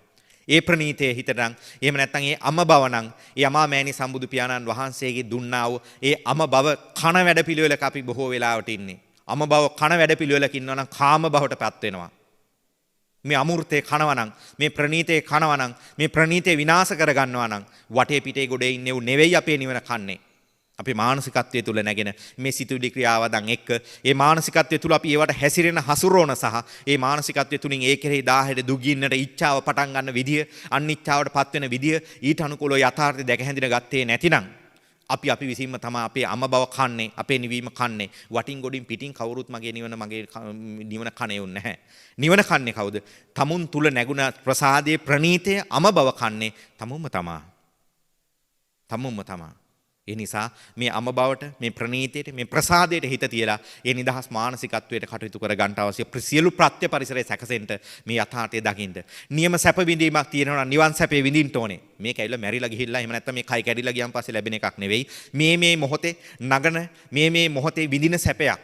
ඒ ප්‍රණීතයේ හිතනම් එහෙම නැත්නම් ඒ අම බව නම් ඒ අමාමෑණි සම්බුදු පියාණන් වහන්සේගේ දුන්නා වූ ඒ අම බව කන වැඩපිළිවෙලක අපි බොහෝ වෙලාවට ඉන්නේ. අම බව කන වැඩපිළිවෙලක ඉන්නවා නම් කාම බවටපත් වෙනවා. මේ අමෘතේ කනවා නම් මේ ප්‍රණීතේ කනවා නම් මේ ප්‍රණීතේ විනාශ කර ගන්නවා නම් වටේ පිටේ ගොඩේ ඉන්නේ උ නෙවෙයි අපේ නිවන කන්නේ. අපේ මානසිකත්වයේ තුල නැගෙන මේ සිතුවිලි ක්‍රියාවදන් එක්ක ඒ මානසිකත්වයේ තුල අපි ඒවට හැසිරෙන හසුරවන සහ ඒ මානසිකත්වයේ තුලින් ඒ කෙරෙහි 1000ට දුගින්නට ඉච්ඡාව පටන් ගන්න විදිය අනිච්ඡාවටපත් වෙන විදිය ඊට අනුකූලව යථාර්ථය දැක හැඳින ගත්තේ නැතිනම් අපි විසින්ම තමයි අපේ අම බව කන්නේ අපේ නිවීම කන්නේ වටින් ගොඩින් පිටින් කවුරුත් මගේ නිවන කන්නේ නැහැ. නිවන කන්නේ කවුද? තමුන් තුල නැගුණ ප්‍රසාදයේ ප්‍රණීතයේ අම බව කන්නේ තමුන්ම තමා. ඒ නිසා මේ අම බවට මේ ප්‍රණීතයට මේ ප්‍රසාදයට හිත තියලා ඒ නිදහස් මානසිකත්වයට කටයුතු කර ගන්න අවශ්‍ය සියලු ප්‍රත්‍ය පරිසරයේ සැකසෙන්න මේ යථාර්ථය දකින්න. නියම සැප විඳීමක් තියෙනවා නිවන් සැපේ විඳින්න ඕනේ. මේක ඇවිල්ලා මැරිලා ගිහිල්ලා එහෙම නැත්නම් මේ කයි කැඩිලා ගියන් පස්සේ ලැබෙන එකක් නෙවෙයි. මේ මොහොතේ නගන මේ මොහොතේ විඳින සැපයක්.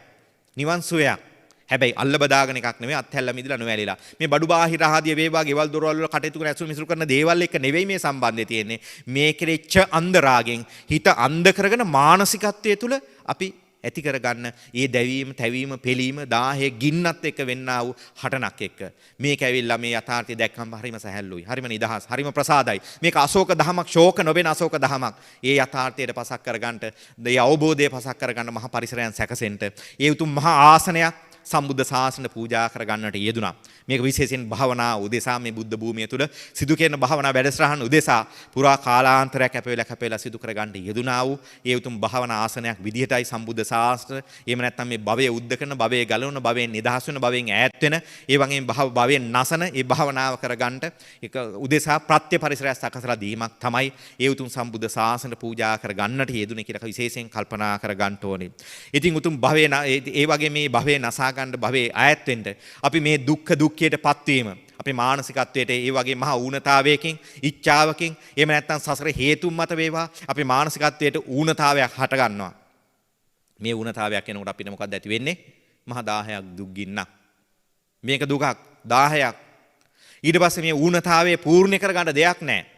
නිවන් සුවයක්. හැබැයි අල්ල බදාගෙන එකක් නෙවෙයි අත්හැල්ලා මිදලා නොවැළිලා. මේ බඩු බාහිර ආදී වේවා ගෙවල් දොරවල් වල කටයුතු කරන ඇසුරු මිසුරු කරන දේවල් එක්ක නෙවෙයි මේ සම්බන්ධය තියෙන්නේ. මේ කෙරෙච්ච අන්ධ රාගෙන් හිත අන්ධ කරගෙන මානසිකත්වයේ තුල අපි ඇති කරගන්න ඒ දැවීම, තැවීම, පෙලීම, දාහයේ ගින්නත් එක්ක වෙන්නා වූ හටනක් එක්ක. මේක ඇවිල්ලා මේ යථාර්ථය දැක්කම හරිම සැහැල්ලුයි. හරිම නිදහස්, හරිම ප්‍රසාදයි. මේක අශෝක දහමක්, ශෝක නොවෙන අශෝක දහමක්. ඒ යථාර්ථයට පසක් කරගන්නට, ඒ අවබෝධය පසක් කරගන්න මහ පරිසරයන් සැකසෙන්න. ඒ උතුම් මහා ආසනයක් සම්බුද්ධ ශාසන පූජා කරගන්නට යෙදුණා. මේක විශේෂයෙන් භාවනා උදෙසා මේ බුද්ධ භූමිය තුල සිදු කරන භාවනා වැඩසටහන් උදෙසා පුරා කාලාන්තරයක් කැපෙලා සිදු කරගන්න යෙදුණා වූ ඒ උතුම් භාවනා ආසනයක් විදිහටයි සම්බුද්ධ ශාස්ත්‍ර. එහෙම නැත්නම් මේ භවයේ උද්ද කරන, භවයේ ගලවන, භවයෙන් නිදහස් වෙන, භවයෙන් ඈත් වෙන, ඒ වගේම භවයෙන් නැසන ඒ භාවනාව කරගන්න ඒක උදෙසා ප්‍රත්‍ය පරිසරයක් සකසලා දීමක් තමයි ඒ උතුම් සම්බුද්ධ ශාසන පූජා කරගන්නට යෙදුනේ කියලා විශේෂයෙන් කල්පනා කරගන්න ඕනේ. ඉතින් උතුම් භවයේ ඒ වගේ මේ භවයේ නසා ගන්න භවයේ ඈත් වෙන්න අපි මේ දුක්ඛයටපත් වීම අපේ මානසිකත්වයට ඒ වගේ මහා ඌනතාවයකින් ඉච්ඡාවකින් එහෙම නැත්නම් සසර හේතුන් මත වේවා අපේ මානසිකත්වයට ඌනතාවයක් හට ගන්නවා. මේ ඌනතාවයක් එනකොට අපිට මොකක්ද ඇති වෙන්නේ? මහා 10ක් දුක් ගින්නක්. මේක දුකක් 10ක්. ඊට පස්සේ මේ ඌනතාවය පූර්ණ කරගන්න දෙයක් නැහැ.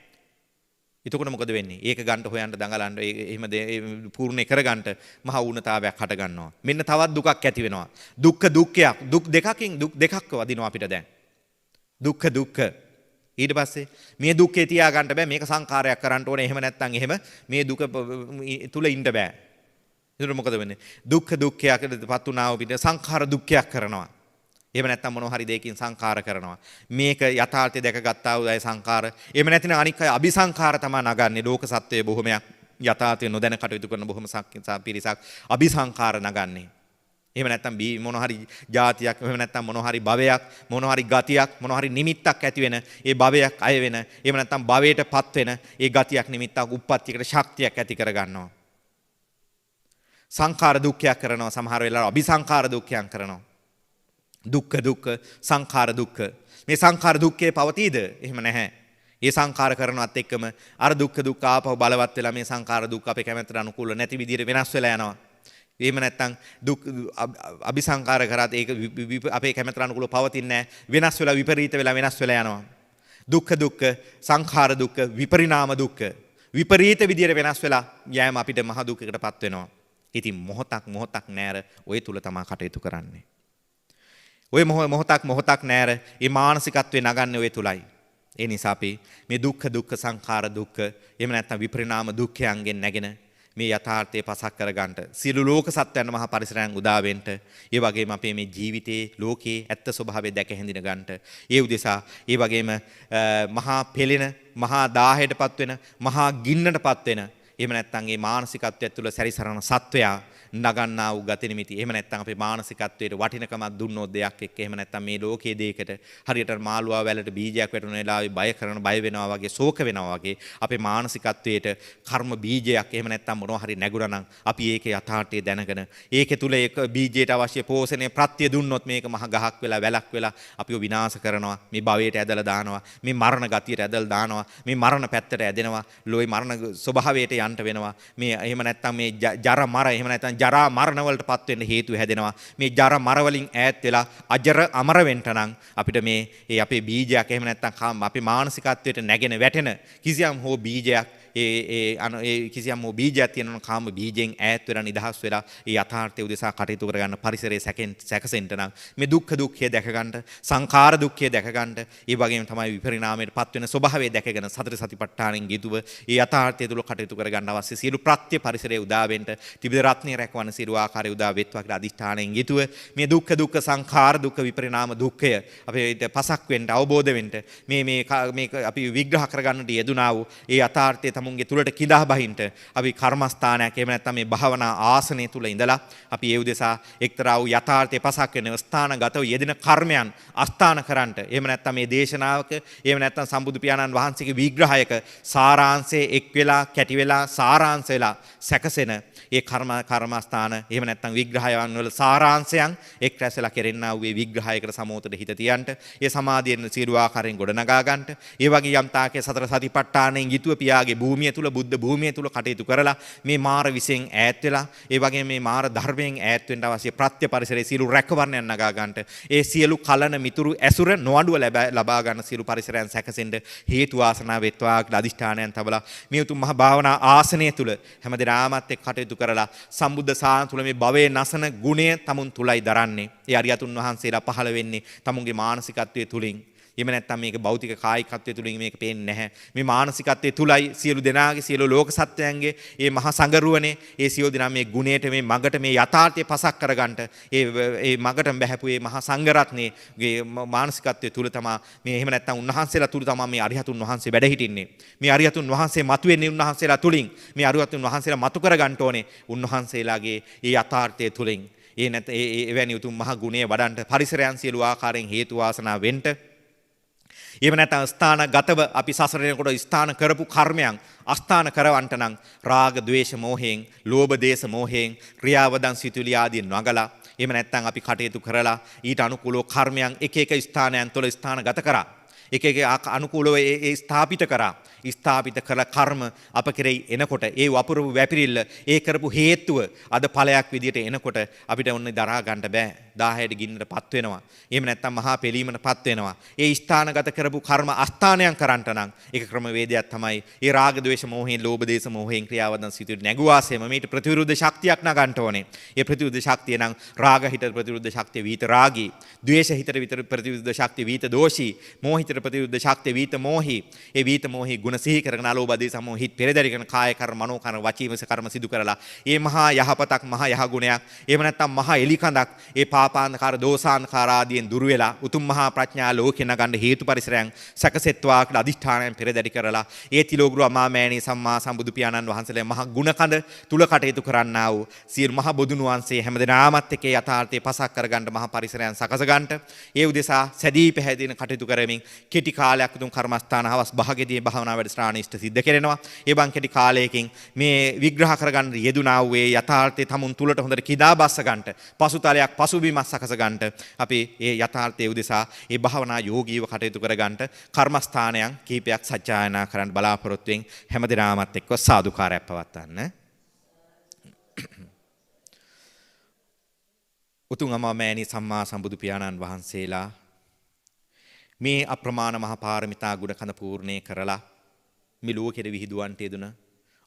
එතකොට මොකද වෙන්නේ? ඒක ගන්න හොයන්න දඟලන්න එහෙම පූර්ණ කරගන්න මහා ඌනතාවයක් හට ගන්නවා. මෙන්න තවත් දුකක් ඇති වෙනවා. දුක්ඛයක්. දුක් දෙකක් වදිනවා අපිට දැන්. දුක්ඛ. ඊට පස්සේ මේ දුක්ඛේ තියා ගන්න බෑ. මේක සංඛාරයක් කරන්න ඕනේ. එහෙම නැත්නම් එහෙම මේ දුක තුල ඉන්න බෑ. එතකොට මොකද වෙන්නේ? දුක්ඛයකටපත් උනාව පිට සංඛාර දුක්ඛයක් කරනවා. එහෙම නැත්නම් මොනවා හරි දෙයකින් සංඛාර කරනවා. මේක යථාර්ථය දැකගත්තා වූ අය සංඛාර. එහෙම නැතිනම් අනික් අය අபிසංඛාර තමයි නගන්නේ. ලෝක සත්‍යයේ බොහොමයක් යථාර්ථය නොදැන කටයුතු කරන බොහොම පිරිසක් අபிසංඛාර නගන්නේ. එහෙම නැත්නම් මොනවා හරි જાතියක්, එහෙම නැත්නම් මොනවා හරි භවයක්, මොනවා හරි ගතියක්, මොනවා හරි නිමිත්තක් ඇති වෙන, ඒ භවයක් අය වෙන, එහෙම නැත්නම් භවයටපත් වෙන, ඒ ගතියක් නිමිත්තක් උප්පත්තියකට ශක්තියක් ඇති කර ගන්නවා. සංඛාර දුක්ඛයක් කරනවා. සමහර වෙලාවට අபிසංඛාර දුක්ඛයක් කරනවා. දුක්ඛ සංඛාර දුක්ඛ. මේ සංඛාර දුක්ඛේ පවතීද? එහෙම නැහැ. මේ සංඛාර කරනවත් එක්කම අර දුක්ඛ ආපහු බලවත් වෙලා මේ සංඛාර දුක් අපේ කැමැත්තට අනුකූල නැති විදිහට වෙනස් වෙලා යනවා. එහෙම නැත්නම් දුක් අபிසංඛාර කරාත් ඒක අපේ කැමැත්තට අනුකූලව පවතින්නේ නැහැ. වෙනස් වෙලා විපරීත වෙලා වෙනස් වෙලා යනවා. දුක්ඛ සංඛාර දුක්ඛ විපරිණාම දුක්ඛ. විපරීත විදිහට වෙනස් වෙලා යෑම අපිට මහ දුකකටපත් වෙනවා. ඉතින් මොහොතක් නෑර ඔය තුල තමයි කටයුතු කරන්නේ. ඔය මොහොතක් නෑර මේ මානසිකත්වේ නගන්නේ ඔය තුලයි. ඒ නිසා අපි මේ දුක්ඛ සංඛාර දුක්ඛ එහෙම නැත්නම් විපරිණාම දුක්ඛයන්ගෙන් නැගෙන මේ යථාර්ථය පසක් කරගන්න සියලු ලෝක සත්‍යයන් මහා පරිසරයන් උදා වෙන්න ඒ වගේම අපේ මේ ජීවිතයේ ලෝකයේ ඇත්ත ස්වභාවය දැක හැඳින ගන්නට ඒ උදෙසා ඒ වගේම මහා පෙළෙන මහා දාහයටපත් වෙන මහා ගින්නටපත් වෙන එහෙම නැත්නම් මේ මානසිකත්වය තුළ සැරිසරන සත්වයා නගන්නා වූ ගති නිමිති. එහෙම නැත්නම් අපේ මානසිකත්වයට වටිනකමක් දුන්නොත් දෙයක් එක්ක එහෙම නැත්නම් මේ ලෝකයේ දෙයකට හරියට මාළුවා වැලට බීජයක් වැටුන වෙලාවේ බය වෙනවා වගේ ශෝක වෙනවා වගේ අපේ මානසිකත්වයට කර්ම බීජයක් එහෙම නැත්නම් මොනවා හරි නැගුණා නම් අපි ඒකේ යථාර්ථය දැනගෙන ඒකේ තුල ඒක බීජයට අවශ්‍ය පෝෂණය ප්‍රත්‍ය දුන්නොත් මේක මහ ගහක් වෙලා වැලක් වෙලා අපිව විනාශ කරනවා. මේ භවයට ඇදලා දානවා. මේ මරණ ගතියට ඇදලා දානවා. මේ මරණ පැත්තට ඇදෙනවා. ලෝයි මරණ ස්වභාවයට යන්න වෙනවා. මේ එහෙම නැත්නම් මේ ජර මර එහෙම නැත්නම් ජරා මරණ වලට පත් වෙන්න හේතු හැදෙනවා. මේ ජරා මර වලින් ඈත් වෙලා අජර අමර වෙන්න නම් අපිට මේ අපේ බීජයක් එහෙම නැත්නම් අපේ මානසිකත්වයට නැගෙන වැටෙන කිසියම් හෝ බීජයක් ඒ කිසියම් හෝ බීජයක් තියෙනවා කාම බීජෙන් ඈත් වෙලා නිදහස් වෙලා ඒ යථාර්ථය උදෙසා කටයුතු කරගන්න පරිසරයේ සැකසෙන්න නම් මේ දුක්ඛය දැක ගන්න සංඛාර දුක්ඛය දැක ගන්න ඒ වගේම තමයි විපරිණාමයට පත් වෙන ස්වභාවය දැකගෙන සතර සතිපට්ඨානෙන් යුතුව ඒ යථාර්ථය තුල කටයුතු කරගන්න අවශ්‍ය සියලු ප්‍රත්‍ය පරිසරයේ උදා වෙන්න ත්‍රිවිධ රත්නය රැකවන සියලු ආකාරයේ උදා වෙත්වා කියලා අදිෂ්ඨානයෙන් යුතුව මේ දුක්ඛ සංඛාර දුක්ඛ විපරිණාම දුක්ඛය අපේ පසක් වෙන්න අවබෝධ වෙන්න මේ අපි විග්‍රහ කරගන්නට යෙදුනා වූ ඒ යථාර්ථය තමුන්ගේ තුලට කිඳා බහින්ට අපි කර්මස්ථානයක් එහෙම නැත්නම් මේ භාවනා ආසනය තුල ඉඳලා අපි ඒ උදෙසා එක්තරා වූ යථාර්ථයේ පසක් වෙන ස්ථානගතව යෙදෙන කර්මයන් අස්ථාන කරන්නට එහෙම නැත්නම් මේ දේශනාවක එහෙම නැත්නම් සම්බුදු පියාණන් වහන්සේගේ විග්‍රහයක සාරාංශයේ එක් වෙලා කැටි වෙලා සාරාංශ වෙලා සැකසෙන ඒ කර්මස්ථාන එහෙම නැත්නම් විග්‍රහයන් වල සාරාංශයන් එක් රැසලා කෙරෙන්නා වූ විග්‍රහයකට සමෝතට හිත තියන්ට ඒ සමාධියෙන් සියලු ආකාරයෙන් ගොඩනගා ගන්නට ඒ වගේ යම් තාකේ සතර සතිපට්ඨානෙන් යුතුව පියාගේ භූමිය තුල බුද්ධ භූමිය තුල කටයුතු කරලා මේ මාර විසෙන් ඈත් වෙලා ඒ වගේ මේ මාර ධර්මයෙන් ඈත් වෙන්න අවශ්‍ය ප්‍රත්‍ය පරිසරයේ සියලු රැකවරණයන් නගා ගන්නට ඒ සියලු කලන මිතුරු ඇසුර නොඅඩුව ලබා ගන්න සියලු පරිසරයන් සැකසෙන්න හේතු වාසනා වෙත්වා කියලා අදිෂ්ඨානයන් තබලා මේ උතුම් මහ භාවනා ආසනය තුල හැමදෙනාමත් එක්ක කටයුතු කරලා සම්බුද්ධ ශාසන තුල මේ භවයේ නැසන ගුණය තමුන් තුලයි දරන්නේ. ඒ අරියතුන් වහන්සේලා පහළ වෙන්නේ තමුන්ගේ මානසිකත්වයේ තුලින්. එහෙම නැත්නම් මේක භෞතික කායිකත්වයේ තුලින් මේක පේන්නේ නැහැ. මේ මානසිකත්වයේ තුලයි සියලු දෙනාගේ සියලු ලෝක සත්‍යයන්ගේ මේ මහා සංගරුවනේ ඒ සියලු දෙනා මේ ගුණයට මේ මගට මේ යථාර්ථය පසක් කරගන්නට ඒ මගට බැහැපු මේ මහා සංඝරත්නයේ මානසිකත්වයේ තුල තමයි මේ එහෙම නැත්නම් උන්වහන්සේලා තුල තමයි මේ අරිහතුන් වහන්සේ වැඩ හිටින්නේ. මේ අරිහතුන් වහන්සේ මතුවෙන්නේ උන්වහන්සේලා තුලින්. මේ අරිහතුන් වහන්සේලා මතු කරගන්න ඕනේ උන්වහන්සේලාගේ මේ යථාර්ථය තුලින්. ඒ නැත්නම් එවැනි උතුම් මහා ගුණය වඩන්ට පරිසරයන් සියලු ආකාරයෙන් හේතු වාසනා වෙන්න එහෙම නැත්නම් ස්ථානගතව අපි සසරේනකොට ස්ථාන කරපු කර්මයන් අස්ථාන කරවන්ට නම් රාග ద్వේෂ මෝහයෙන් ලෝභ දේශ මෝහයෙන් ක්‍රියාවදන් සිතුවිලි ආදී නගලා එහෙම නැත්නම් අපි කටයුතු කරලා ඊට අනුකූලව කර්මයන් එක එක ස්ථානයන් තුළ ස්ථානගත කරා එක එක අනුකූලව ඒ ස්ථාපිත කරා ස්ථාපිත කළ කර්ම අප කෙරෙහි එනකොට ඒ වපුරපු වැපිරිල්ල ඒ කරපු හේතුව අද ඵලයක් විදියට එනකොට අපිට ඔන්නේ දරා ගන්න බෑ 10ට ගින්නටපත් වෙනවා එහෙම නැත්නම් මහා පෙලීමටපත් වෙනවා ඒ ස්ථානගත කරපු කර්ම අස්ථානයන් කරන්ට නම් ඒක ක්‍රම වේදයක් තමයි ඒ රාග ద్వේෂ මෝහයෙන් ලෝභ දේශ මෝහයෙන් ක්‍රියාවදන් සිටින නැගුවාසෙම මේට ප්‍රතිවිරුද්ධ ශක්තියක් නගන්න ඕනේ ඒ ප්‍රතිවිරුද්ධ ශක්තිය නම් රාග හිත ප්‍රතිවිරුද්ධ ශක්තිය වීත රාගී ద్వේෂ හිතට ප්‍රතිවිරුද්ධ ශක්තිය වීත දෝෂී මෝහ හිතට ප්‍රතිවිරුද්ධ ශක්තිය වීත මෝහී ඒ වීත මෝහී ගුණ සිහි කරගෙන අලෝභ දේශ මොහ හිත පෙරදරි කරන කාය කර්ම මනෝ කර්ම වචීමස කර්ම සිදු කරලා ඒ මහා යහපතක් මහා යහ ගුණයක් එහෙම නැත්නම් මහා එලිකඳක් ඒ පාපාන්ධකාර දෝසාන්ධකාර ආදීන් දුර වෙලා උතුම් මහා ප්‍රඥා ලෝකේ නගන්න හේතු පරිසරයන් සැකසෙත්වා කියලා අදිෂ්ඨානයෙන් පෙරදරි කරලා ඒ තිලෝගුරු අමාමෑණී සම්මා සම්බුදු පියාණන් වහන්සේලා මහා ගුණකඳ තුල කටයුතු කරන්නා වූ සියලු මහා බොදුණු වහන්සේ හැමදෙනාමත් එක්ක යථාර්ථය පසක් කරගන්න මහා පරිසරයන් සකස ගන්නට ඒ උදෙසා සැදී පැහැදින කටයුතු කරමින් කෙටි කාලයක් උතුම් කර්මස්ථාන හවස් භාගයේදී භාවනා වැඩසටහන ඉෂ්ට සිද්ධ කරනවා. ඒ බංකෙටි කාලයකින් මේ විග්‍රහ කරගන්න යෙදුනා වූ ඒ යථාර්ථය තමුන් තුලට හොඳට කිදා බස්ස ගන්නට, පසුතලයක් පසුබිමක් සකස ගන්නට අපි ඒ යථාර්ථයේ උදෙසා ඒ භාවනා යෝගීව කටයුතු කරගන්නට කර්මස්ථානයන් කීපයක් සජ්ජායනා කරන්න බලාපොරොත්තු වෙන හැමදෙනාමත් එක්ක සාදුකාරයක් පවත්වන්න. උතුම් අමාමෑණී සම්මා සම්බුදු පියාණන් වහන්සේලා මේ අප්‍රමාණ මහ පාරමිතා ගුණ කඳ පූර්ණේ කරලා මේ ලෝකෙට විහිදුවන්ට යෙදුන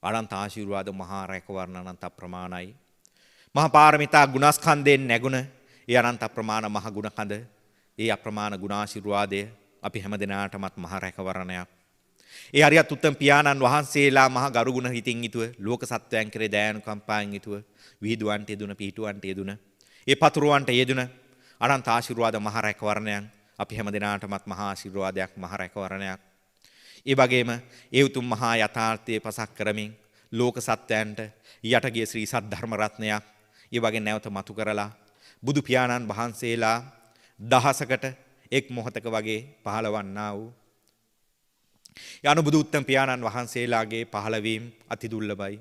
අනන්ත ආශිර්වාද මහා රැකවරණ අනන්ත අප්‍රමාණයි. මහා පාරමිතා ගුණස්කන්ධයෙන් නැගුණ ඒ අනන්ත අප්‍රමාණ මහ ගුණ කඳ, ඒ අප්‍රමාණ ගුණාශිර්වාදය අපි හැම දිනාටමත් මහ රැකවරණයක්. ඒ අරියත් උත්තම පියාණන් වහන්සේලා මහ ගරුගුණ හිතින් යුතුව ලෝක සත්වයන් කෙරේ දයානුකම්පාවෙන් යුතුව විහිදුවන්ට යෙදුන පිහිටුවන්ට යෙදුන ඒ පතුරවන්ට යෙදුන අනන්ත ආශිර්වාද මහ රැකවරණයන් අපි හැම දිනාටමත් මහා ආශිර්වාදයක් මහ රැකවරණයක්. ඒ වගේම ඒ උතුම් මහා යථාර්ථයේ පසක් කරමින් ලෝක සත්වයන්ට යටගිය ශ්‍රී සද්ධර්ම රත්නයක් ඒ වගේ නැවත මතු කරලා බුදු පියාණන් වහන්සේලා දහසකට එක් මොහොතක වගේ පහළවන්නා වූ යනුබුදු උත්තම පියාණන් වහන්සේලාගේ පහළවීම අති දුර්ලභයි.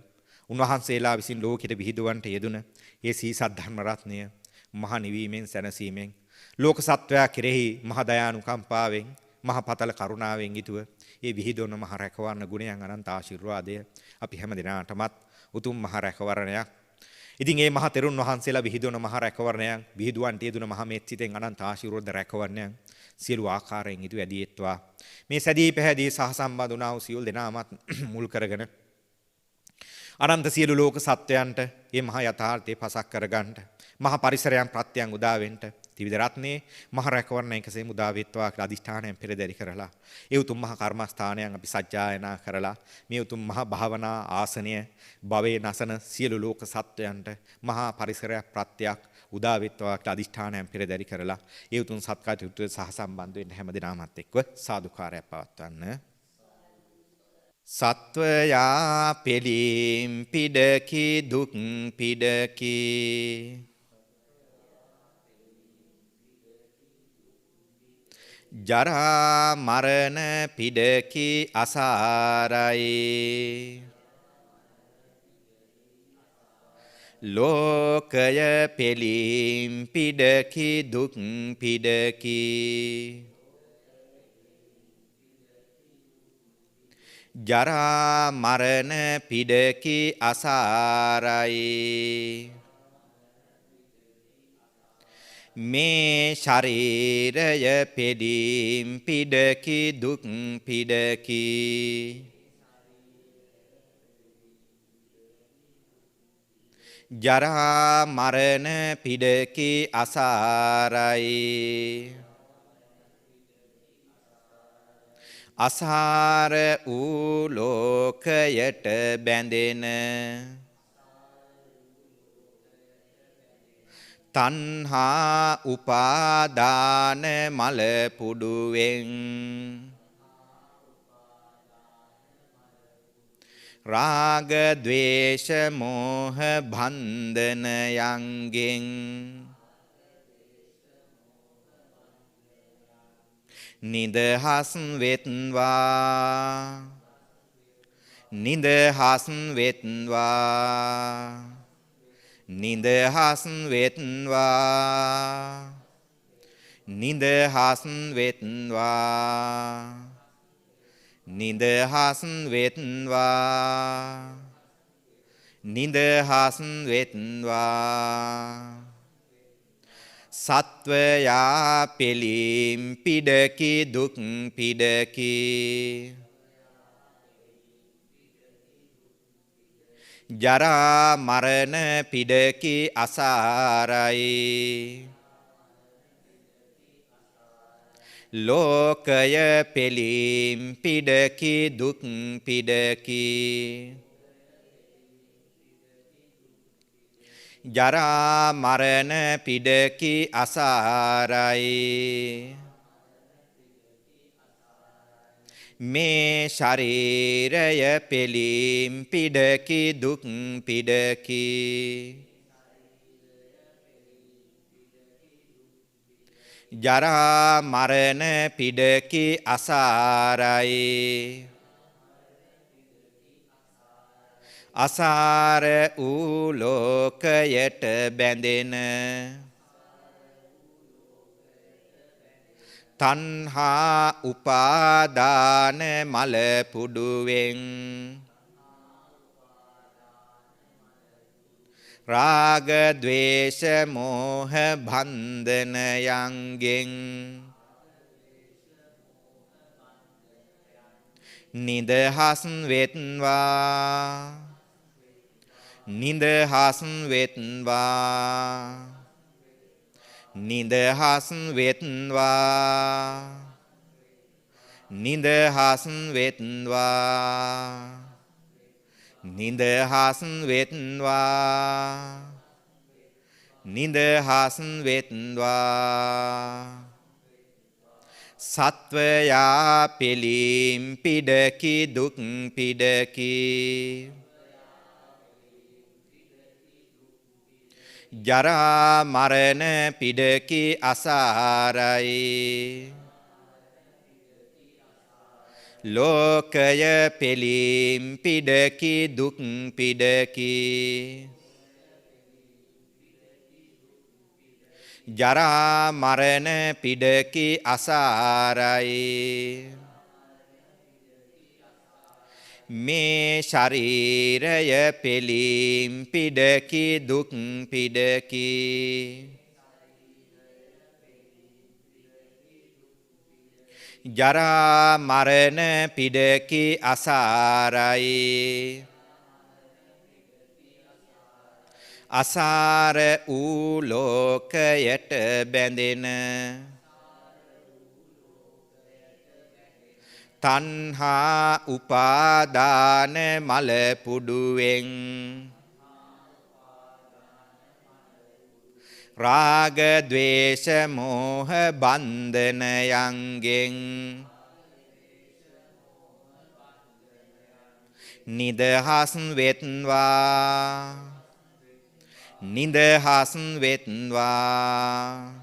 උන්වහන්සේලා විසින් ලෝකෙට විහිදුවන්ට යෙදුන ඒ සී සද්ධර්ම රත්නය මහ නිවීමෙන් සැනසීමෙන් ලෝක සත්වයා කෙරෙහි මහ දයානුකම්පාවෙන් මහ පතල කරුණාවෙන් යුතුව ඒ විහිදුවන මහ රැකවරණ ගුණයන් අනන්ත ආශිර්වාදය අපි හැම දිනාටමත් උතුම් මහ රැකවරණයක්. ඉතින් මේ මහ තෙරුන් වහන්සේලා විහිදුවන මහ රැකවරණයන් විහිදුවන්ට යෙදුන මහ මෙත්සිතෙන් අනන්ත ආශිර්වාද රැකවරණයන් සියලු ආකාරයෙන් යුතු ඇදීත්වා මේ සැදී පැහැදී සහ සම්බන්ධ වුණා වූ සියලු දෙනාමත් මුල් කරගෙන අනන්ත සියලු ලෝක සත්වයන්ට මේ මහ යථාර්ථය පසක් කරගන්නට මහ පරිසරයන් ප්‍රත්‍යයන් උදා වෙන්න ත්‍රිවිධ රත්නේ මහ රැකවරණ එකසේ මුදා වෙත්වා කියලා අදිෂ්ඨානයෙන් පෙරදරි කරලා ඒ උතුම් මහ කර්මස්ථානයන් අපි සජ්ජායනා කරලා මේ උතුම් මහ භාවනා ආසනය භවයේ නැසන සියලු ලෝක සත්වයන්ට මහා පරිසරයක් ප්‍රත්‍යක් උදා වෙත්වා කියලා අදිෂ්ඨානයෙන් පෙරදරි කරලා ඒ උතුම් සත්කාරයට සහ සම්බන්ධ වෙන්න හැමදෙනාමත් එක්ව සාදුකාරයක් පවත්වන්න. සත්වයා පෙළීම් පිඩකි දුක් පිඩකි ජරා මරණ පිඩකි අසාරයි ලෝකය පෙළීම් පිඩකි දුක් පිඩකි ජරා මරණ පිඩකි අසාරයි මේ ශරීරය පෙළීම් පිඩකි දුක් පිඩකි ජරා මරණ පිඩකි අසාරයි අසාර වූ ලෝකයට බැඳෙන තණ්හා උපාදාන මල පුඩුවෙන් රාග ද්වේෂ මෝහ බන්ධනයන්ගෙන් නිදහස් වෙත්වා නිදහස් වෙත්වා නිදහස් වෙත්වා නිදහස් වෙත්වා නිදහස් වෙත්වා නිදහස් වෙත්වා සත්වයා පෙළීම් පිඩකි දුක් පිඩකි ජරා මරණ පිඩකි අසාරයි ලෝකය පෙළීම් පිඩකි දුක් පිඩකි ජරා මරණ පිඩකි අසාරයි මේ ශරීරය පෙළීම් පිඩකි දුක් පිඩකි ජරා මරණ පිඩකි අසාරයි අසාර වූ ලෝකයට බැඳෙන තණ්හා උපාදාන මල පුඩුවෙන් රාග ද්වේෂ මෝහ බන්ධනයන්ගෙන් නිදහස් වෙත්වා නිදහස් වෙත්වා නිදහස් වෙත්වා නිදහස් වෙත්වා නිදහස් වෙත්වා නිදහස් වෙත්වා සත්වයා පිළිම් පිඩකි දුක් පිඩකි ජරා මරණ පිඩකි අසාරයි ලෝකය පිළිම් පිඩකි දුක් පිඩකි ජරා මරණ පිඩකි අසාරයි මේ ශරීරය පිළිම් පිඩකි දුක් පිඩකි ජරා මරණ පිඩකි අසාරයි අසාර වූ ලෝකයට බැඳෙන තණ්හා උපාදාන මල පුඩුවෙන් රාග ද්වේෂ මෝහ බන්ධනයන්ගෙන් නිදහස් වෙත්වා නිදහස් වෙත්වා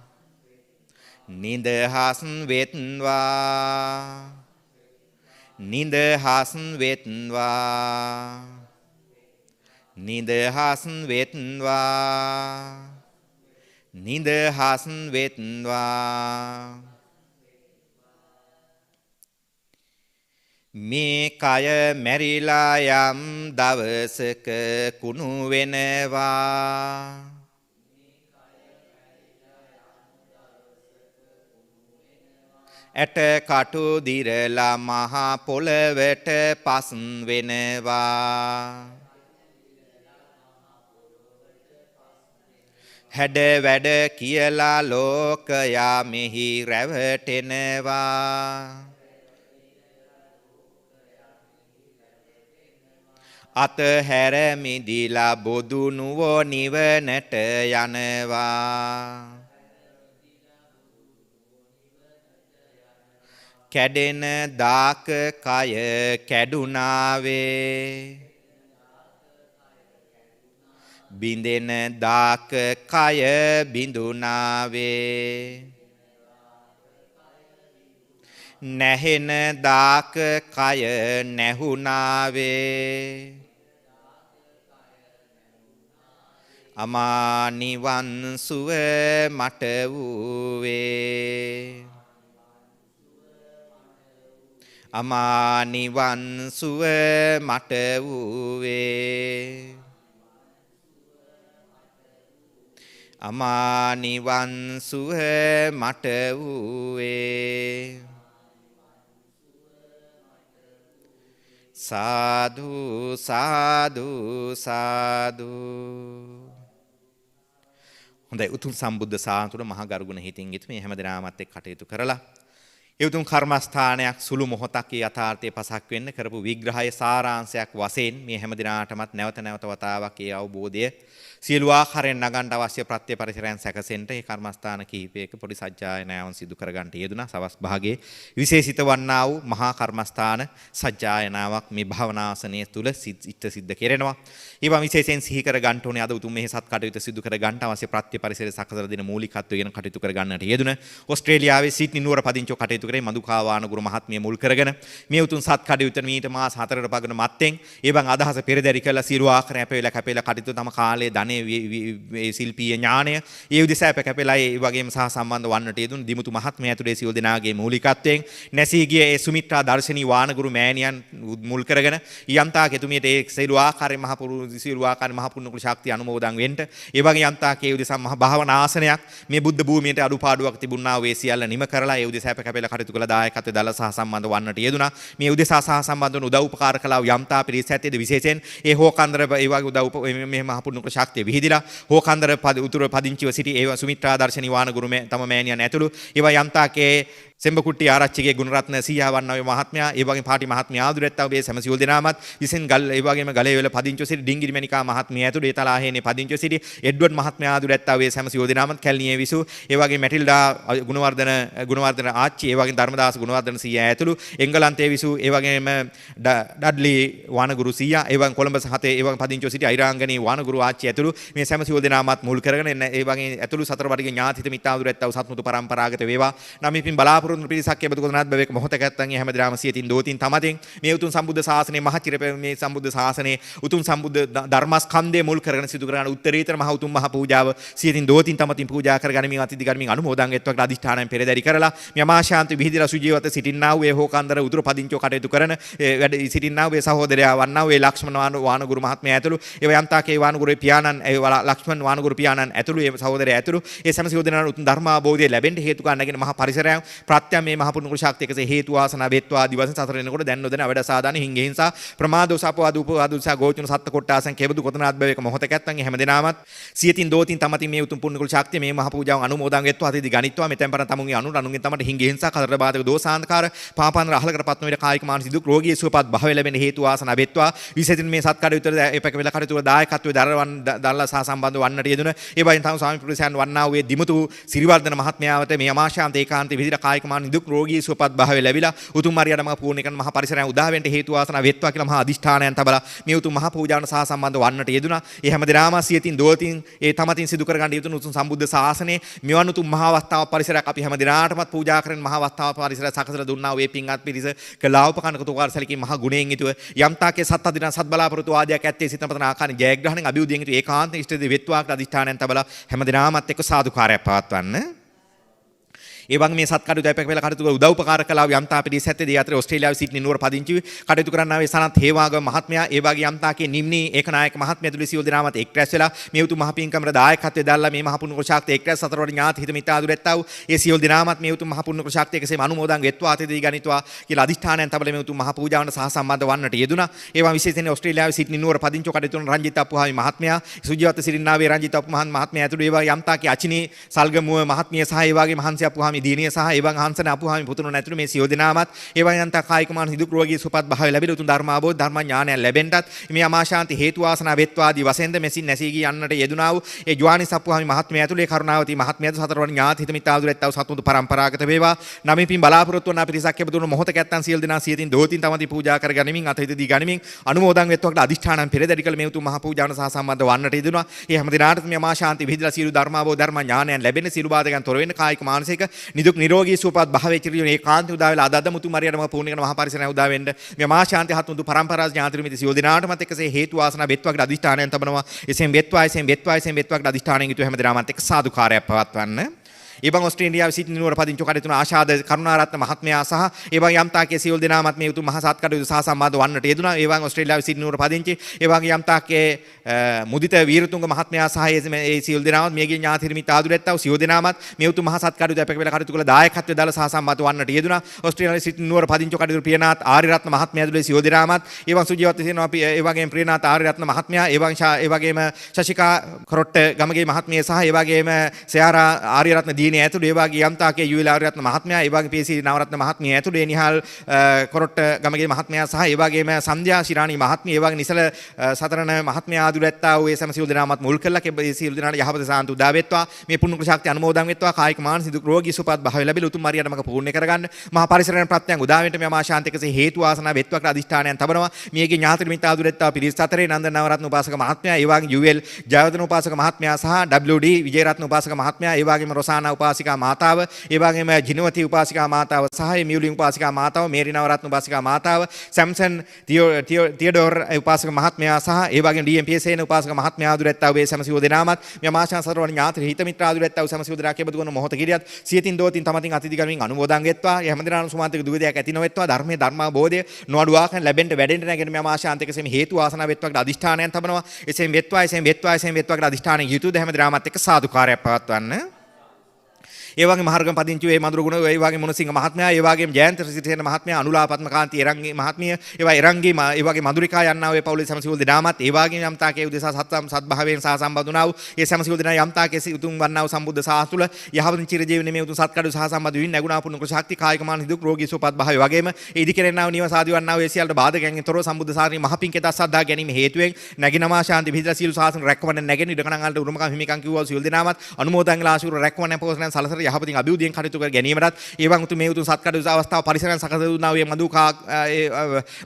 නිදහස් වෙත්වා නිදහස් වෙත්වා නිදහස් වෙත්වා නිදහස් වෙත්වා මේ කය මැරිලා යම් දවසක කුණු වෙනවා ඇට කටු දිරලා මහා පොළවට පස් වෙනවා හැඩ වැඩ කියලා ලෝකයා මෙහි රැවටෙනවා අතහැර මිදිලා බොදු නුවෝ නිවනට යනවා කැඩෙන දාක කය කැඩුනාවේ බිඳෙන දාක කය බිඳුනාවේ නැහෙන දාක කය නැහුනාවේ අමා නිවන් සුව මට වූවේ අමා නිවන් සුව මට වූවේ අමා නිවන් සුව මට වූවේ සාදු සාදු සාදු හොඳයි උතුම් සම්බුද්ධ ශාසනය මහා ගරුණ හිතින් යුතු මේ හැම දිනමත් එක්ක කටයුතු කරලා ඒ උතුම් කර්මස්ථානයක් සුළු මොහොතක් යථාර්ථයේ පසක් වෙන්න කරපු විග්‍රහයේ සාරාංශයක් වශයෙන් මේ හැම දිනාටමත් නැවත නැවත වතාවක් ඒ අවබෝධය සියලු ආකාරයෙන් නගන්න අවශ්‍ය ප්‍රත්‍ය පරිසරයන් සැකසෙන්න ඒ කර්මස්ථාන කිහිපයක පොඩි සජ්ජායනාවන් සිදු කරගන්න යෙදුණා. සවස් භාගයේ විශේෂිත වන්නා වූ මහා කර්මස්ථාන සජ්ජායනාවක් මේ භවනාසනය තුල සිද්ධ කෙරෙනවා. ඒවා විශේෂයෙන් සිහි කර ගන්න ඕනේ අද උතුම් මේ සත් කටයුතු සිදු කර ගන්න අවශ්‍ය ප්‍රත්‍ය පරිසරය සකසලා දෙන මූලිකත්වයෙන් කටයුතු කර ගන්නට යෙදුණ ඕස්ට්‍රේලියාවේ සිඩ්නි නුවර පදිංචිව කටයුතු කරේ මදුකාවානගුරු මහත්මිය මුල් කරගෙන මේ උතුම් සත් කටයුතු මීට මාස 4කට පගන මත්තෙන් ඒවන් අදහස පෙරදරි කළා සියලු ආකාරයෙන් කැපෙලා කටයුතු තම කාලයේ ධනේ ශිල්පීය ඥානය ඒ විදිහට කැපෙලා ඒ වගේම සහ සම්බන්ධ වන්නට යෙදුණු දිමුතු මහත්මිය ඇතුළේ සියලු දෙනාගේ මූලිකත්වයෙන් නැසී ගිය ඒ සුමිත්‍රා දර්ශනී වානගුරු මෑණියන් මුල් කරගෙන යන්තාක එතුමියට ඒ සියලු ආකාරයෙන් මහ පුරුදු සියලු ආකාරයෙන් මහ පුණ්‍ය ශක්තිය අනුමෝදන් වෙන්න ඒ වගේ යන්තාක ඒ විදිහට මහ භාවනා ආසනයක් මේ බුද්ධ භූමියට අඩුපාඩුවක් තිබුණා වේ සියල්ල නිම කරලා ඒ විදිහට කැපෙලා කටයුතු කළ දායකත්වයේ දල සහ සම්බන්ධ වන්නට යෙදුණා. මේ උදෙසා සහ සම්බන්ධ වන උදව් උපකාර කළා යම්තා පිරිස ඇත්තේද විශේෂයෙන් ඒ හෝකන්දර ඒ වගේ උදව් මේ මහ පුණ්‍ය ශක්තිය විහිදිලා හෝකන්දර උතුර පදිංචිව සිටි ඒ සුමිත්‍රා දර්ශනී වානගුරු තම මෑණියන් ඇතුළු ඒවා යම්තාකේ සෙම්බකුට්ටි ආරච්චිගේ ගුණරත්න සීයා වන්නවේ මහත්මයා ඒ වගේම පාටි මහත්මිය ආදුරැත්තව මේ සෑම සියලු දෙනාමත් විසින් ගල් ඒ වගේම ගලේ වල පදිංචිව සිටි ඩිංගිරි මණිකා මහත්මිය ඇතුළු ඒ තලාහේනේ පදිංචිව සිටි එඩ්වඩ් මහත්මයා ආදුරැත්තව මේ සෑම සියලු දෙනාමත් කැලණියේ විසු ඒ වගේම මැටිල්ඩා ගුණවර්ධන ආච්චි ඒ වගේම ධර්මදාස ගුණවර්ධන සීයා ඇතුළු එංගලන්තයේ විසු ඒ වගේම ඩඩ්ලි වානගුරු සීයා ඒ වගේම කොළඹ සහතේ ඒ වගේම පදිංචිව සිටි අයිරාංගනී වානගුරු ආච්චි ඇතුළු මේ සෑම සියලු දෙනාමත් මුල් කරගෙන ඒ වගේම ඇතුළු සතර වර්ගයේ ඥාතිත මිත්‍රාදුරැත්තව සත්මුතු පරම්පරාගත වේවා නම් ඉතින් බලාපොරොත්තු පිරිසක් එබඳු කොතනත් බැවේක මොහොතක නැත්තන් හැමදාම සියතින් දෝතින් තමතින් මේ උතුම් සම්බුද්ධ ශාසනයේ මහචිර මේ සම්බුද්ධ ශාසනයේ උතුම් සම්බුද්ධ ධර්මස්කන්ධය මුල් කරගෙන සිදු කරන උත්තරීතර මහ උතුම් මහ පූජාව සියතින් දෝතින් තමතින් පූජා කරගනිමින් අතිදි ගනිමින් අනුමෝදන් වෙත්වකට අදිෂ්ඨානයෙන් පෙරදරි කරලා මේ අමාශාන්ති විහිදිලා සුජීවත සිටින්නා වූ ඒ හෝකන්දර උතුරු පදිංචෝ කටයුතු කරන වැඩ සිටින්නා වූ සහෝදරයා වන්නා වූ ලක්ෂ්මණ වානගුරු මහත්මයා ඇතුළු ඒ යන්තාකේ වානගුරු පියාණන් ඒ ලක්ෂ්මණ වානගුරු පියාණන් ඇතුළු ඒ සහෝදරයා ඇතුළු ඒ සෑම සියෝදනාන උතුම් ධර්මාභෝධය ලැබෙන්න හේතු ගන්නගෙන මහ පරිසරයන් ප්‍රත්‍යම් මේ මහ පුණ්‍ය ශක්තියකසේ හේතු වාසනා වේත්වා ආදි වශයෙන් සතර වෙනකොට දැන් නොදැන අවඩ සාදාන හිංගේ හිංසා ප්‍රමාදෝස අපවාද උපවාදෝස ගෝචන සත්ත්ව කොට්ටාසන් කෙබඳු කොතනත් බැවේක මොහොතක නැත්තන් හැම දිනාමත් සියතින් දෝතින් තමතින් මේ උතුම් පුණ්‍ය ශක්තිය මේ මහ පූජාව අනුමෝදන් වෙත්වා අතිදි ගනිත්වා මෙතෙන් පරණ තමුන්ගේ අනුන්ගෙන් තමට හිංගේ හිංසා කතර බාධක දෝසාන්තකාර පාපාන්තර අහලකටපත් නොවන කායික මානසික දුක් රෝගී සුවපත් භාවය ලැබෙන හේතු වාසනා වෙත්වා විශේෂයෙන් මේ සත්කඩ විතර එපක වෙලා කටයුතු දායකත්වයේ දරලා සහ සම්බන්ධ වන්නට යෙදුන ඒ වයින් තම ස්වාමි පුරුෂයන් වන්නා වූ දිමුතු සිරිවර්ධන මහත්මයාට මේ අමාශාන්ත ඒකාන්ත විදිහට කායික මානසික දුක් රෝගී සුවපත් භාවය ලැබිලා උතුම් මාර්ගයට මහ පූර්ණ කරන මහ පරිසරයන් උදා වෙන්න හේතු වාසනා වෙත්වා කියලා මහා අදිෂ්ඨානයන් තබලා මේ උතුම් මහ පූජාවට සහ සම්බන්ධ වන්නට යෙදුනා. ඒ හැම දිනම සියතින් දෝතින් ඒ තමතින් සිදු කර ගන්න යුතු උතුම් සම්බුද්ධ ශාසනයේ මෙවන් උතුම් මහා අවස්ථාව පරිසරයක් අපි හැම දිනාටමත් පූජා කරන මහා අවස්ථාව පරිසරය සකසලා දුන්නා වූ පින්වත් පිරිස කලාවපකනකතු වාරසලකින් මහා ගුණයෙන් යුතුව යම්තාකේ සත් අදින සත් බලාපොරොත්තු ආදියක් ඇත්තේ සිතමතන ආකාරයෙන් ජයග්‍රහණයෙන් අභිවෘද්ධියෙන් යුතු ඒකාන්ත ඉෂ්ට දේ වෙත්වා කියලා අදිෂ්ඨානයන් තබලා හැම දිනාමත් එක්ක සාදුකාරයක් පවත්වන්න. ඒ වගේ මේ සත්කඩු දෙපැක වෙලා කටයුතු උදව් උපකාර කළා යම්තා පිරිස ඇත්තේ දී අතර ඕස්ට්‍රේලියාවේ සිටින නුවර පදිංචි කටයුතු කරන්නා වේ සනත් හේවාගම මහත්මයා ඒ වගේ යම්තාකේ නිම්නී ඒකනායක මහත්මයා තුළු සියලු දෙනාමත් එක් රැස් වෙලා මේ උතුම් මහ පින්කමර දායකත්වයේ දාලා මේ මහ පුණ්‍ය ශක්තිය එක් රැස් සතරවර ඥාති හිත මිත්‍යා දුරැත්තව ඒ සියලු දෙනාමත් මේ උතුම් මහ පුණ්‍ය ශක්තිය කෙසේම අනුමෝදන් වෙත්වා අතේදී ගනිත්වා කියලා අදිෂ්ඨානයන් තබල මේ උතුම් මහ පූජාවට සහ සම්බන්ධ වන්නට යෙදුනා. ඒවා විශේෂයෙන් ඕස්ට්‍රේලියාවේ සිටින නුවර පදිංචි කටයුතු කරන රංජිත් අප්පුහාමි මහත්මයා සුජීවත සිරින්නා වේ රංජිත් අප්පුහාමි මහත්මයා ඇතුළු ඒවා යම්තාකේ අචිනී සල්ගමුව මහත්මිය සහ ඒ වගේ මහන්සි අප්පුහාමි දීනිය සහ ඒ හංසන අපුහාමි පුතුණු නැතුළු මේ සියලු දෙනාමත් ඒ වගේන්ත කායික මානසික දුක් රෝගී සුවපත් භාවය ලැබෙන උතුම් ධර්ම අවබෝධ ධර්ම ඥානය ලැබෙන්නත් මේ අමාශාන්ති හේතු වාසනා වෙත්වා ආදී වශයෙන්ද මෙසින් නැසී ගිය යන්නට යෙදුනා වූ ඒ ජ්වානිස් අපුහාමි මහත්මයා ඇතුළේ කරුණාවති මහත්මයාද සතරවන ඥාති හිත මිත්‍යාදුර ඇත්තව සතුතු පරම්පරාගත වේවා. නමින් බලාපොරොත්තු වන පිරිසක් එබඳුන මොහොතක ඇත්තන් සියලු දෙනා සියතින් දෝතින් තමති පූජා කර ගනිමින් අතහිතදී ගනිමින් අනුමෝදන් වෙත්වාකට අදිෂ්ඨානන් පෙරදරි කළ මේ උතුම් මහ පූජාවන සහ සම්බන්ධ වන්නට යෙදුනා. ඒ හැම දිනාටම මේ අමාශාන්ති විහිදලා සියලු ධර්ම අවබෝධ ධර්ම ඥානයන් ලැබෙන සියලු බාධකයන් තොර වෙන කායික මානසික නිදුක් නිරෝගී සුවපත් භාවයේ චිරියුනේ ඒකාන්ත උදා වෙලා අද මුතු මරියටම පූර්ණ කරන මහා පරිසරය උදා වෙන්න මේ අමාශාන්ති හත් මුතු පරම්පරාස් ඥාතිරු මිති සියලු දිනාටමත් එක්කසේ හේතු වාසනා වෙත්වාකට අදිෂ්ඨානයන් තබනවා. එසේම වෙත්වාකට අදිෂ්ඨානයෙන් යුතුව හැම දිනාමත් එක්ක සාදුකාරයක් පවත්වන්න. එබන් ඕස්ට්‍රේලියාවේ සිටින නුවර පදිංචි කටයුතු ආශාද කරුණාරත්න මහත්මයා සහ එබන් යම්තාකේ සියලු දෙනාමත් මේ උතුම් මහා සත් කටයුතු සහ සම්බන්ධ වන්නට යෙදුනා. එබන් ඕස්ට්‍රේලියාවේ සිටින නුවර පදිංචි එබන් යම්තාකේ මුදිත වීරතුංග මහත්මයා සහ ඒ සියලු දෙනාමත් මේගේ ඥාතිහිමි මිත ආදුරැත්තව සියලු දෙනාමත් මේ උතුම් මහා සත් කටයුතු අපේක වෙලා කටයුතු කළ දායකත්වයේ දාලා සහ සම්බන්ධ වන්නට යෙදුනා. ඕස්ට්‍රේලියාවේ සිටින නුවර පදිංචි කටයුතු ප්‍රියනාත් ආරියරත්න මහත්මයා ඇතුළේ සියලු දෙනාමත් එබන් සුජීවත් සිටිනවා අපි ඒ වගේම ප්‍රියනාත් ආරියරත්න මහත්මයා එබන් ඒ වගේම ශශිකා කොරොට්ට ගමගේ මහත්මිය සහ ඒ වගේම සයාරා ආරියරත්න දීනේ ඇතුළේ ඒ වගේ යම්තාකේ යුවල ආරියරත්න මහත්මයා ඒ වගේ පීසී නවරත්න මහත්මිය ඇතුළේ නිහාල් කොරොට්ට ගමගේ මහත්මයා සහ ඒ වගේම සන්ධ්‍යා ශිරාණී මහත්මිය ඒ වගේ නිසල සතරණ මහත්මයා ආදුරැත්තා වූ ඒ සම සියලු දෙනාමත් මුල් කරලා ඒ සියලු දෙනාට යහපත සාන්තු උදා වෙත්වා මේ පුණ්‍ය ශක්තිය අනුමෝදන් වෙත්වා කායික මානසික දුක් රෝගී සුවපත් භාවය ලැබිලා උතුම් මාර්ගයට මඟ පූර්ණ කරගන්න මහා පරිසරණ ප්‍රත්‍යයන් උදා වෙන්න මේ අමාශාන්තිකසේ හේතු වාසනා වෙත්වා කියලා අදිෂ්ඨානයන් තබනවා. මේගේ ඥාති මිත්‍ර ආදුරැත්තා පිරිස් අතරේ නන්ද නවරත්න උපාසක මහත්මයා ඒ වගේ යුවල් ජයවර්ධන උපාසක මහත්මයා සහ WD විජේරත්න උපාසක මහත්මයා ඒ වගේම රොසානා උපාසිකා මාතාව ඒ වගේම ජිනවති උපාසිකා මාතාව සහ මියුලින් උපාසිකා මාතාව මේරි නවරත්න උපාසිකා මාතාව සැම්සන් තියඩෝර් උපාසක මහත්මයා සහ ඒ වගේම DMPS සේන උපාසක මහත්මයා ආදුරැත්තා වේ සමසියෝ දෙනාමත් මේ මාශාන් සතරවන ඥාති හිත මිත්‍ර ආදුරැත්තා වේ සමසියෝ දෙනා කෙබඳු වන මොහොත කිරියත් සියතින් දෝතින් තමතින් අතිදි ගමින් අනුමෝදන් වෙත්වා හැම දිනාම සුමාන්තික දුගදයක් ඇති නොවෙත්වා ධර්මයේ ධර්මාබෝධය නොඅඩුවාකන් ලැබෙන්න වැඩෙන්න නැගෙන මේ මාශාන්තිකසෙම හේතු වාසනා වෙත්වාකට අදිෂ්ඨානයන් තබනවා. එසේම වෙත්වාකට අදිෂ්ඨානයෙන් යුතුයද හැම දිනාමත් එක්ක සාදුකාරයක් පවත්වන්න. ඒ වගේම මහර්ගම පදිංචි වේ මధుර ගුණ ඒ වගේම මොනසිංහ මහත්මයා ඒ වගේම ජයන්ත සිරිසේන මහත්මයා අනුලා පద్මකාන්ති එරංගේ මහත්මිය ඒ වගේ එරංගේ ඒ වගේ මధుරිකා යන්නා වේ පවුලේ සමසිවුල් දෙනාමත් ඒ වගේම යම්තාකේ උදෙසා සත්භාවයෙන් සහ සම්බන්ධ වුණා වූ ඒ සමසිවුල් දෙනා යම්තාකේ උතුම් වන්නා වූ සම්බුද්ධ සාහස තුළ යහපත් චිරජීවනයේ මේ උතුම් සත්කඩු සහ සම්බන්ධ වීම නැගුණා පුණ්‍ය ශක්ති කායික මානසික දුක් රෝගී සුවපත් භාවය වගේම ඒ ඉදි කෙරෙන්නා වූ නිවස ආදී වන්නා වූ ඒ සියල්ලට බාධකයන්ගෙන් තොරව සම්බුද්ධ ශාසනයේ මහ පිංකෙත සද්දා ගැනීම හේතුවෙන් නැගිනවා ශාන්ති පිහිටලා සීල ශාසන රැකවන්න නැගෙන ඉඩකණන් වලට උරුමකම් හිමිකම් කිව්වා සියලු දෙනාමත් අනුමෝදන් වෙලා ආශිර්වාද රැකවන්න පොසනන් සලසර යහපතින් අභිවෘද්ධියෙන් කටයුතු කර ගැනීමටත් ඒවන් උතුම් මේ උතුම් සත්කඩු අවස්ථාව පරිසරයන් සකස දුන්නා වූ මදුකා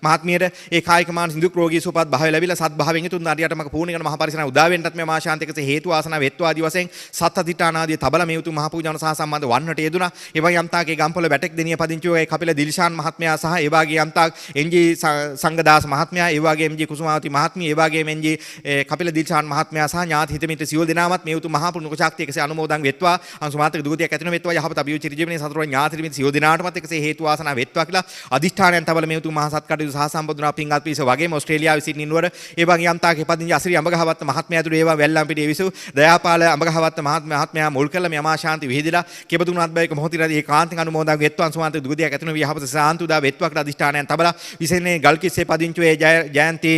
මහත්මියට ඒ කායික මානසික දුක් රෝගී සුවපත් භාවය ලැබිලා සත් භාවයෙන් යුතුව අරියට මක පූර්ණ කරන මහ පරිසරණ උදා වෙන්නත් මේ මා ශාන්තිකසේ හේතු ආසන වෙත්වා ආදී වශයෙන් සත් අධිඨාන ආදී තබල මේ උතුම් මහ පූජාවන සහ සම්බන්ධ වන්නට යෙදුණා. ඒ වගේ යම්තාකේ ගම්පොළ වැටෙක් දෙනිය පදිංචි වූ කපිල දිල්ෂාන් මහත්මයා සහ ඒ වගේ යම්තාක් එන්ජී සංගදාස මහත්මයා ඒ වගේ එම්ජී කුසුමාවති මහත්මිය ඒ වගේ එන්ජී කපිල දිල්ෂාන් මහත්මයා සහ ඥාති හිත මිත්‍ර සියලු දෙනාමත් මේ උතුම් මහ පුණ්‍ය ශක්තියකසේ අනුමෝදන් වෙත්වා අංශුමාත්‍රික දුගතියක් ඇතිවෙන වෙත්වා යහපත අභියෝචිත ජීවනයේ සතුරු ඥාති මිත්‍ර සියලු දෙනාටමත් එකසේ හේතු ආසනා වෙත්වා කියලා අදිෂ්ඨානයන් තබල මේ උතුම් මහ සත්කඩු සහ සම්බුදුනා පින්වත් පිරිස වගේම ඕස්ට්‍රේලියාවේ සිටින ඉන්නවර ඒ වගේ යම්තාකේ පදිංචි අසිරි අඹගහවත්ත මහත්මයා ඇතුළු ඒවා වැල්ලම් පිටියේ විසු දයාපාල අඹගහවත්ත මහත්මයා මුල් කළ මේ අමා ශාන්ති විහිදලා කෙබඳුනාත් බයික මොහොතිරදී ඒකාන්තයෙන් අනුමෝදන් වෙත්වා අංශුමාත්‍රික දුගතියක් ඇතිවෙන යහපත සාන්තු දා වෙත්වා කියලා අදිෂ්ඨානයන් තබලා විශේෂයෙන් ගල්කිස්සේ පදිංචි වේ ජයන්ති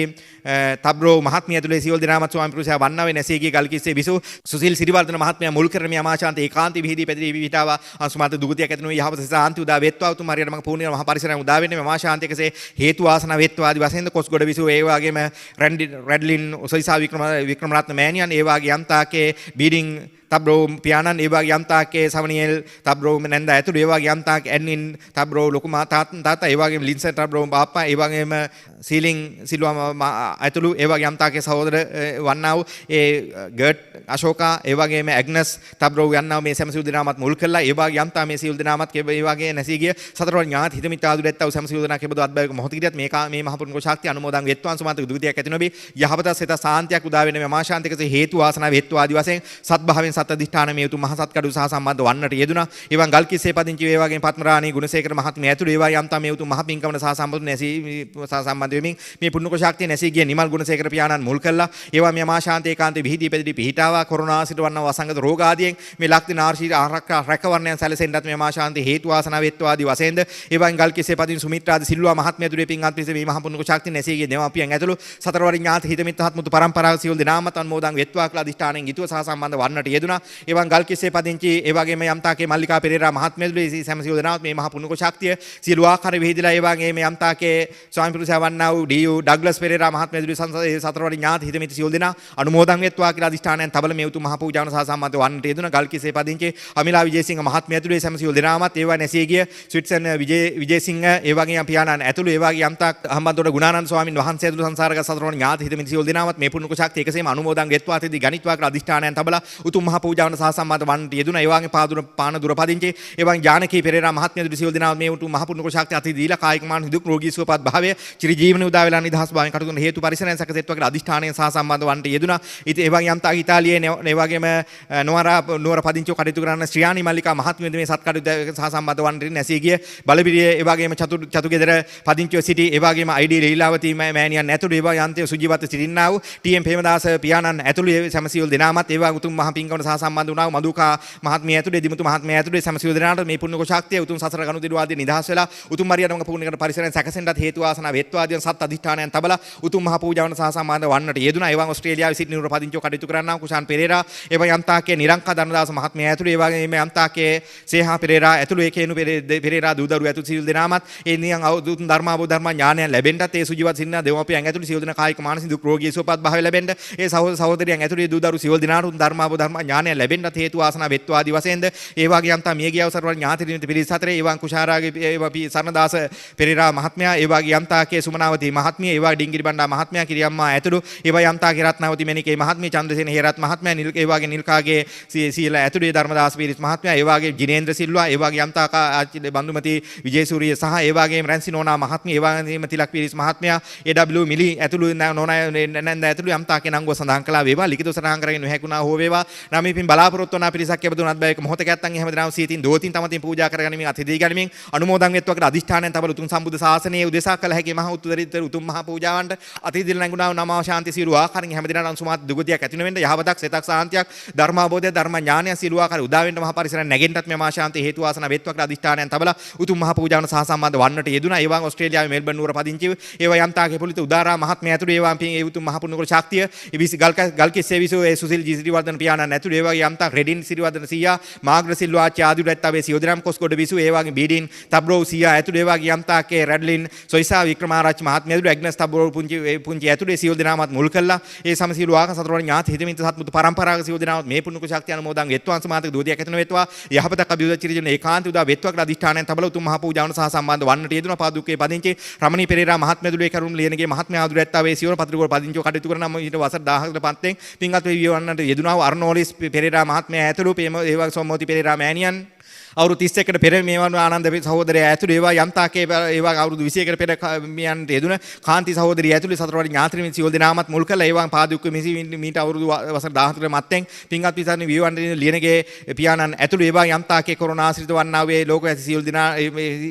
තබ්රෝ මහත්මිය ඇතුළේ සියලු දෙනාමත් ස්වාමි පුරුෂයා වන්නාවේ නැසී ගිය ගල්කිස්සේ විසු සුසිල් සිරිවර්ධන මහත්මයා මුල් කරන මේ අමාශාන්ත ඒකාන්තී විහිදී පැතිරී විවිතාව අංශුමාත්‍රික දුගතියක් ඇතිවෙන යහපත සාන්තු දා වෙත්වා උතුම් හරියට මම පූර්ණ මහ පරිසරයන් උදා වෙන්නේ මේ අමාශාන්තයකසේ හේතු ආසන වෙත්වා ආදි වශයෙන් කොස්ගොඩ විසු ඒ වගේම රැඩ්ලින් ඔසයිසා වික්‍රමරත්න මෑණියන් ඒ වගේ යම්තාකේ බීඩින් තබ්රෝ පියාණන් ඒ වගේ යම්තාකේ සවනියෙල් තබ්රෝ නැන්ද ඇතුළු ඒ වගේ යම්තාක ඇඩ්මින් තබ්රෝ ලොකු තාත්තා ඒ වගේම ලින්සර් තබ්රෝ බාප්පා ඒ වගේම සීලින් සිල්වා ඇතුළු ඒ වගේ යම්තාකේ සහෝදර වන්නා වූ ඒ ගර්ට් අශෝකා ඒ වගේම ඇග්නස් තබ්රෝ යන්නා මේ සෑම සියලු දෙනාමත් මුල් කළා ඒ වගේ යම්තා මේ සියලු දෙනාමත් ඒ වගේ නැසී ගිය සතරවල් ඥාති හිත මිත්‍ර ආදුර ඇත්තව සෑම සියලු දෙනා කෙබඳු අත්බයක මොහොතකදීත් මේ මහ පුණ්‍ය ශක්තිය අනුමෝදන් වෙත්වාන් සමාන්තක දුගතියක් ඇති නොබී යහපත සිත සාන්තියක් උදා වෙන මේ මහා ශාන්තිකසේ හේතු ආසනාව වෙත්වා ආදි වශයෙන් සත්භාවයෙන් සත් අධිෂ්ඨාන මේ උතුම් මහ සත්කඩු සහ සම්බන්ධ වන්නට යෙදුණා. එවන් ගල්කිස්සේ පදිංචි වේ වගේම පත්මරාණී ගුණසේකර මහත්මිය ඇතුළු ඒවා යම්තා මේ උතුම් මහ පින්කමන සහ සම්බන්ධ නැසී සහ සම්බන්ධ වෙමින් මේ පුණ්‍ය ශක්තිය නැසී ගිය නිමල් ගුණසේකර පියාණන් මුල් කළා. ඒවා මේ මහා ශාන්ති ඒකාන්තේ විහිදී පැතිරී පිහිටාවා කොරෝනා සිට වන්නා වසංගත රෝග ආදියෙන් මේ ලක්දින ආර්ශී ආරක්ෂා රැකවරණයන් සැලසෙන්නත් මේ මහා ශාන්ති හේතු ආසනාව වෙත්වා ආදි වශයෙන්ද ඒවන් ගල්කිස්සේ පදිංචි සුමිත්‍රාද සිල්වා මහත්මිය ඇතුළේ පින්වත් පිරිස මේ මහ පුණ්‍ය ශක්තිය නැසී ගිය දෙමාපියන් ඇතුළු සතරවරින් ඥාති හිත මිත්‍රහත් මුතු පරම්පරාව සියලු දෙනාමත් අනුමෝදන් වෙත්වා කියලා අධිෂ්ඨානයෙන් යුතුව සහ සම්බන්ධ වන්නට යෙදුණා. ඒවන් ගල්කිස්සේ පදිංචි ඒ වගේම යම්තාකේ මල්ලිකා පෙරේරා මහත්මිය ඇතුළේ සෑම සියලු දෙනාමත් මේ මහ පුණ්‍ය ශක්තිය සියලු ආකාර විහිදලා ඒ වගේම යම්තාකේ ස්වාමි පුරුෂයා වන්නා වූ ඩී.යූ ඩග්ලස් පෙරේරා මහත්මිය ඇතුළේ සංසදයේ සතරවරින් ඥාති හිත මිත්‍ර සියලු දෙනා අනුමෝදන් වෙත්වා කියලා අධිෂ්ඨානයෙන් තබල මේ උතුම් මහ පූජාවන සහ සම්බන්ධ වන්නට යෙදුණා. ගල්කිස්සේ පදිංචි අමිලා විජේසිංහ මහත්මිය ඇතුළේ සෑම සියලු දෙනාමත් ඒවා නැසී ගිය ස්විට්සන් විජේසිංහ ඒ වගේම පියාණන් ඇතුළු ඒ වගේ යම්තාක් අහම්බන්තොට ගුණානන්ද ස්වාමීන් වහන්සේ ඇතුළු සංසාරගත සතරවරින් ඥාති හිත මිත්‍ර සියලු දෙනාමත් මේ පුණ්‍ය ශක්තිය එකසේම අනුමෝදන් වෙත්වා තෙදී ගණිත්වා කියලා අධිෂ්ඨානයෙන් තබලා උතුම් මහ පූජාවන සහ සම්බන්ධ වන්නට යෙදුණා. ඒ වගේ පාන දුර පදිංචි එවන් ජානකී පෙරේරා මහත්මිය ඇතුළු සියලු දෙනාම මේ උතුම් මහ පුණ්‍ය ශක්තිය අති දීලා කායික මානසික දුක් රෝගී සුවපත් භාවය චිර ජීවන උදා වෙලා නිදහස් භාවයෙන් කටයුතු කරන හේතු පරිසරයන් සැකසෙත්වා කියලා අධිෂ්ඨානයෙන් සහ සම්බන්ධ වන්නට යෙදුණා. ඉතින් එවන් යම්තාක් ඉතාලියේ ඒ වගේම නුවර පදිංචිව කටයුතු කරන ශ්‍රියානි මල්ලිකා මහත්මිය මේ සත්කඩු සහ සම්බන්ධ වන්නට නැසී ගිය බලපිරිය ඒ වගේම චතුගෙදර පදිංචිව සිටි ඒ වගේම අයිඩී ලීලාවති මෑණියන් ඇතුළු ඒවා යන්තේ සුජීවත සිටින්නා වූ ටී.එම්. ප්‍රේමදාස පියාණන් ඇතුළු සමසියල් දෙනාමත් ඒවා උතුම් මහ පින්කමට සහ සම්බන්ධ වුණා වූ මදුකා මහත්මිය ඇතුළු දිමුතු මහත්මිය ඇතුළු සමසියල් දෙනාට මේ පුණ්‍ය ශක්තිය උතුම් සසර ගනුදෙනු ආදී නිදහස් වෙලා උතුම් මරියටම පුණ්‍ය කරන පරිසරයන් සැකසෙන්නත් හේතු ආසනා වෙත්වා ආදී සත් අධිෂ්ඨානයන් තබලා උතුම් මහ පූජාවන සහ සම්බන්ධ වන්නට යෙදුණා. ඒවන් ඕස්ට්‍රේලියාවේ සිටින නුවර පදිංචිව කටයුතු කරන්නා කුෂාන් පෙරේරා ඒවා යම්තාකේ නිරංකා ධනදාස මහත්මිය ඇතුළු ඒ වගේම යම්තාකේ සේහා පෙරේරා ඇතුළු ඒකේනු පෙරේරා දූදරු ඇතුළු සියලු දෙනාමත් ඒ නියං අවුතුම් ධර්මාභෝ ධර්ම ඥානයන් ලැබෙන්නත් ඒ සුජීවත් සිටින දෙමාපියන් ඇතුළු සියලු දෙනා කායික මානසික දුක් රෝගී සුවපත් භාවය ලැබෙන්න ඒ සහෝදරයන් ඇතුළු දූදරු සියලු දෙනාට ධර්මාභෝ ධර්ම ඥානයන් ලැබෙන්නත් හේතු ආසනා වෙත්වා ආදී වශයෙන්ද ඒ වගේ යම්තා මියගිය අවසරවල ඥාති දිනිත පිරිස අතරේ ඒවන් කුෂාරාගේ ඒවා සරණදාස පෙරේරා මහත්මයා ඒ වගේ යම්තාකේ සුමනාවති මහත්මිය ඒ වගේ ඩිංගිරි බණ්ඩා මහත්මයා කිරියම්මා ඇතුළු ඒවා යම්තාකේ රත්නාවති මෙනිකේ මහත්මිය චන්ද්‍රසේන හේරත් මහත්මයා ඒ වගේ නිල්කාගේ සීල ඇතුළු ධර්මදාස පිරිස් මහත්මයා ඒ වගේ ජිනේන්ද්‍ර සිල්වා ඒ වගේ යම්තාකා ආච්චි බන්දුමති විජේසූරිය සහ ඒ වගේම රැන්සි නෝනා මහත්මිය ඒ වගේම තිලක් පිරිස් මහත්මයා ඒ.ඩබ්ලිව් මිලි ඇතුළු නෝනා නැන්ද ඇතුළු යම්තාකේ නංගුව සඳහන් කළා වේවා ලිඛිතව සඳහන් කරගෙන නොහැකුණා හෝ වේවා නම් අපි පින් බලාපොරොත්තු වන පිරිසක් එබඳුනත් බෑ ඒක මොහොතක නැත්තම් හැමදෙනාම සියතින් දෝතින් තමතින් පූජා කරගනිමින් අතිදී ගනිමින් අනුමෝදන් වෙත්වා කියලා අදිෂ්ඨානයෙන් තබල උතුම් සම්බුද්ධ ශාසනයේ උදෙසා කළ හැකි මහ උත්තරීතර උතුම් මහ පූජාවන්ට අතිදී නැඟුණා නම ශාන්ති සියලු ආකාරයෙන් හැමදෙනාටම සුමාත් දුගතියක් ඇති වෙන්න යහපතක් සිතක් සාන්තියක් ධර්මාබෝධය ධර්ම ඥානය සියලු ආකාරයෙන් උදා වෙන්න මහ පරිසරයෙන් නැගෙන්නත් මේ මහ ශාන්ති හේතු වාසනා වෙත්වා කියලා අදිෂ්ඨානයෙන් තබල උතුම් මහ පූජාවන සහ සම්බන්ධ වන්නට යෙදුණා. ඒ වගේම ඕස්ට්‍රේලියාවේ මෙල්බන් නුවර පදිංචි ඒවා යම්තාගේ පොලිත උදාරා මහත්මයා ඇතුළු ඒවා පින් ඒ උතුම් මහ පුණ්‍යකල ශක්තිය ඉවිසි ගල්කිස් සේවිසෝ ඒ සුසිල් ජීසිරිවර්ධන පියාණන් ඇතුළු ඒ වගේ යම්තා රෙඩින් සිරිවර්ධන සීයා මාග්‍ර සිල්වා ආච්චි ආදිවරු ඇත්තවේ සියොදරම් කොස්කොඩ විසු ඒ වගේ බීඩින් තබ්රෝ සීයා ඇතුළු ඒ වගේ යම්තාගේ රැඩ්ලින් සොයිසා වික්‍රමාරච්චි මහත්මයා ඇතුළු ඇග්නස් තබ්රෝ පුංචි ඇතුළු සියොදරාමත් මුල් කළා. ඒ සමසිලු ආක සතරවල ඥාති හිතමින් සත්මුතු පරම්පරාවක සියොදරාමත් මේ පුණ්‍යකල ශක්තිය අනුමෝදන් වෙත්වාංශ මාතක දෝතියක් ඇතන වෙත්වා යහපතක් අභිවෘද්ධි චිරජන ඒකාන්ත උදා වෙත්වා කියලා අදිෂ්ඨානයෙන් තබල උතුම් මහ පූජාවන සහ සම්බන්ධ වන්නට යෙදුණා. පාදුක්කේ පදිංචි රමණී පෙරේරා මහත්මයා ඇතුළු ඒ කරුණ ලියනගේ මහත්මයා ආදුර ඇත්තවේ සියොර පත්‍රිකවල පදිංචිව කටයුතු කරන නම් ඊට වසර 1000කට පන්තෙන් පින්වත් වේ වන්නට යෙදුණා. අර්නෝලිස් පෙරේරා මහත්මයා ඇතුළු ඒ වගේ සොම්මෝති පෙරේරා මෑණියන් අවුරුදු 31කට පෙර මේවන ආනන්ද සහෝදරයා ඇතුළු ඒවා යම්තාකේ ඒවා අවුරුදු 21කට පෙර මියන්ට යෙදුන කාන්ති සහෝදරිය ඇතුළු සතරවඩි ඥාතිරින් සියලු දෙනාමත් මුල් කළා. ඒවා පාදුක්ක මීට අවුරුදු වසර 14කට මත්තෙන් පින්වත් පිසාරණි විවන්ට ලියනගේ පියාණන් ඇතුළු ඒවා යම්තාකේ කොරෝනා ආශ්‍රිත වන්නා වේ ලෝක ඇති සියලු දෙනා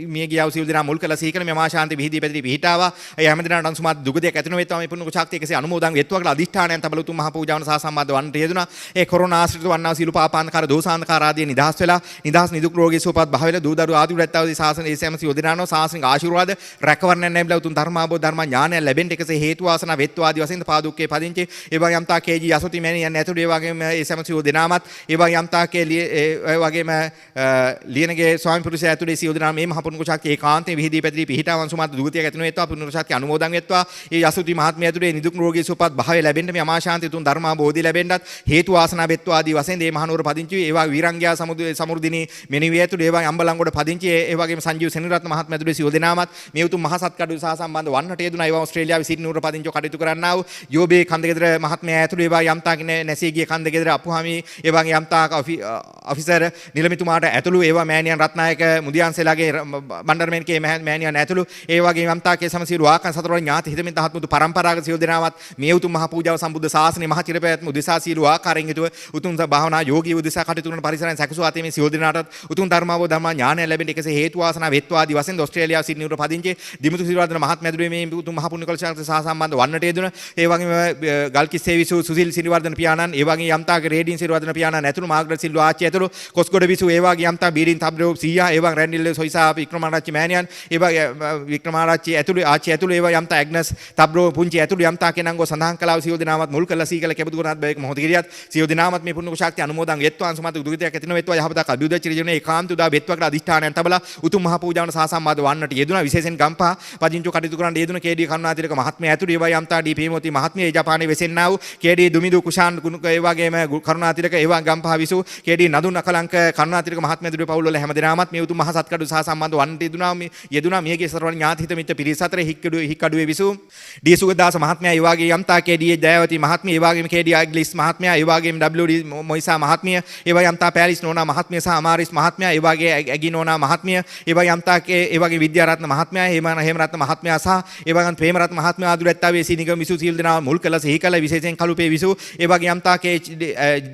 මිය ගියව සියලු දෙනා මුල් කළා. සීකර මේ මහා ශාන්ති විහිදී පැතිරි පිහිටාවා. ඒ හැම දෙනාට අනුසුමාත් දුගතියක් ඇතිවෙන වෙත්වා මේ පුණ්‍ය ශක්තිය කෙසේ අනුමෝදන් වෙත්වා කියලා අදිෂ්ඨානයෙන් තබල උතුම් මහ පූජාවන සහ සම්බන්ධ වන්නට යෙදුණා. ඒ කොරෝනා ආශ්‍රිත වන්නා සියලු පාපාන්තකාර දෝසාන්තකාර ආදී නිදහස් වෙලා නිදහස් නිදුක් රෝගී සුවපත් භාවය දූදරු ආදී රැත්තවදී ශාසන ඒසම යොදනානෝ ශාසනික ආශිර්වාද රැකවරණයක් ලැබිලා උතුම් ධර්මාබෝධ ධර්ම ඥානය ලැබෙන්න එකසේ හේතු වාසනා වෙත්වා ආදී වශයෙන් පාදුක්කේ පදිංචි ඒ වගේ යම්තා කේජී යසොති මෑණියන් ඇතුළු ඒ වගේම ඒසම යොදනාමත් ඒ වගේ යම්තා කේ ඒ වගේම ලියනගේ ස්වාමි පුරුෂය ඇතුළේ සියොදනාම මේ මහ පුණ්‍ය ශක්තිය ඒකාන්තයෙන් විහිදී පැතිරි පිහිටාවන් සුමාත් දුගතියක් ඇතිවෙන වෙත්වා පුණ්‍ය ශක්තිය අනුමෝදන් වෙත්වා. ඒ යසොති මහත්මිය ඇතුළේ නිදුක් රෝගී සුවපත් භාවය ලැබෙන්න මේ අමා ශාන්ති උතුම් ධර්මාබෝධි ලැබෙන්නත් හේතු වාසනා වෙත්වා ආදී වශයෙන් මේ මහනුවර පදිංචි ඒ වගේ වීරංගයා සමුර්දිනී මෙනිවිය ඇතුළේ ඒ වගේ අම්බලන්ගොඩ පදිංචි ඒ වගේම සංජීව සෙනරත්න මහත්මයා ඇතුළේ සියලු දෙනාමත් මේ උතුම් මහසත් කඩුව සහ සම්බන්ධ වන්නට යෙදුණා. ඒවා ඕස්ට්‍රේලියාවේ සිඩ්නි නුවර පදිංචිව කටයුතු කරන්නා වූ යෝබේ කන්දගෙදර මහත්මයා ඇතුළේ ඒවා යම්තාක නැසී ගිය කන්දගෙදර අපුහාමි ඒ වගේ යම්තාක ඔෆිසර් නිලමිතුමාට ඇතුළු ඒවා මෑණියන් රත්නායක මුදියන්සේලාගේ බණ්ඩාරමේන්කේ මෑණියන් ඇතුළු ඒ වගේ යම්තාකේ සමසිරු ආකන් සතරවල ඥාති හිතමින් තහත්මුතු පරම්පරාවක සියලු දෙනාමත් මේ උතුම් මහ පූජාව සම්බුද්ධ ශාසනයේ මහ චිරපැවැත්ම උදෙසා සියලු ආකාරයෙන් යුතුව උතුම් භාවනා යෝගී උදෙසා කටයුතු කරන පරිසරයන් සැකසුවා තේ මේ සියලු දෙනාටත් උතුම් ධර්මාවෝ ධර්ම ඥානය ලැබෙන්න එකසේ හේතු වාසනා වෙත්වා ආදී වශයෙන් ඕස්ට්‍රේලියාව සිඩ්නි නුවර පදිංචි දිමුතු සිරිවර්ධන මහත්මයා ඇතුළේ මේ උතුම් මහ පුණ්‍ය කල්ප සහ සම්බන්ධ වන්නට යෙදුන. ඒ වගේම ගල්කිස් සේවිසු සුසිල් සිරිවර්ධන පියාණන් ඒ වගේ යම්තාගේ රේඩින් සිරිවර්ධන පියාණන් ඇතුළු මාග්‍රට් සිල්වා ආච්චි ඇතුළු කොස්කොඩ විසු ඒ වගේ යම්තා බීරින් තබ්රෝ සීයා ඒ වගේ රැන්ඩිල් සොයිසා වික්‍රමාරච්චි මෑණියන් ඒ වගේ වික්‍රමාරච්චි ඇතුළු ආච්චි ඇතුළු ඒවා යම්තා ඇග්නස් තබ්රෝ පුංචි ඇතුළු යම්තා කෙනංගෝ සඳහන් කළා සියලු දෙනාමත් මුල් කළා සීකල කෙබඳු කරනත් බෑක මොහොත කිරියත් සියලු දෙනාමත් මේ පුණ්‍ය ශක්තිය අනුමෝදන් වෙත්වා අංශමත් දුගතියක් ඇතින වෙත්වා යහපතක් අභිවෘද්ධි චිරජනේ ඒකාන්ත උදා වෙත්වා කියලා අදිෂ්ඨානයෙන් තබලා උතුම් මහ පූජාවන සහ සම්මාද වන්නට යෙදුණා. විශේෂයෙන් ගම්පහ පදිංචි කටයුතු කරන්න යෙදුණ කේඩී කරුණාතිලක මහත්මයා ඇතුළු ඒවා යම්තා ඩී පීමෝති මහත්මිය ඒ ජපානයේ වෙසෙන්නා වූ කේඩී දුමිදු කුෂාන් කුණුක ඒ වගේම කරුණාතිලක ඒවා ගම්පහ විසු කේඩී නදුන් අකලංක කරුණාතිලක මහත්මයා ඇතුළු පවුල් වල හැමදෙනාමත් මේ උතුම් මහ සත්කඩු සහ සම්බන්ධ වන්නට යෙදුණා. මියගේ සතරවල ඥාති හිත මිත්‍ර පිරිස අතර හික්කඩුවේ විසු ඩී සුගතදාස මහත්මයා ඒ වගේ යම්තා කේඩී දයාවති මහත්මිය ඒ වගේම කේඩී අග්ලිස් මහත්මයා ඒ වගේම WD මොයිසා මහත්මිය ඒවා යම්තා පැරිස් නෝනා මහත්මිය සහ අමාරිස් මහත්මයා ඒ වගේ ඇගි නෝනා මහත්මිය ඒවා යම්තා ඒ වගේ විද්‍යාරත්න මහත්මයා හේමරත්න මහත්මයා සහ ඒ වගේම ප්‍රේමරත්න මහත්මයා ආදුර ඇත්තවේ සීනිගම විසු සියලු දෙනා මුල් කළ සිහි කළ විශේෂයෙන් කලුපේ විසු ඒ වගේ යම්තා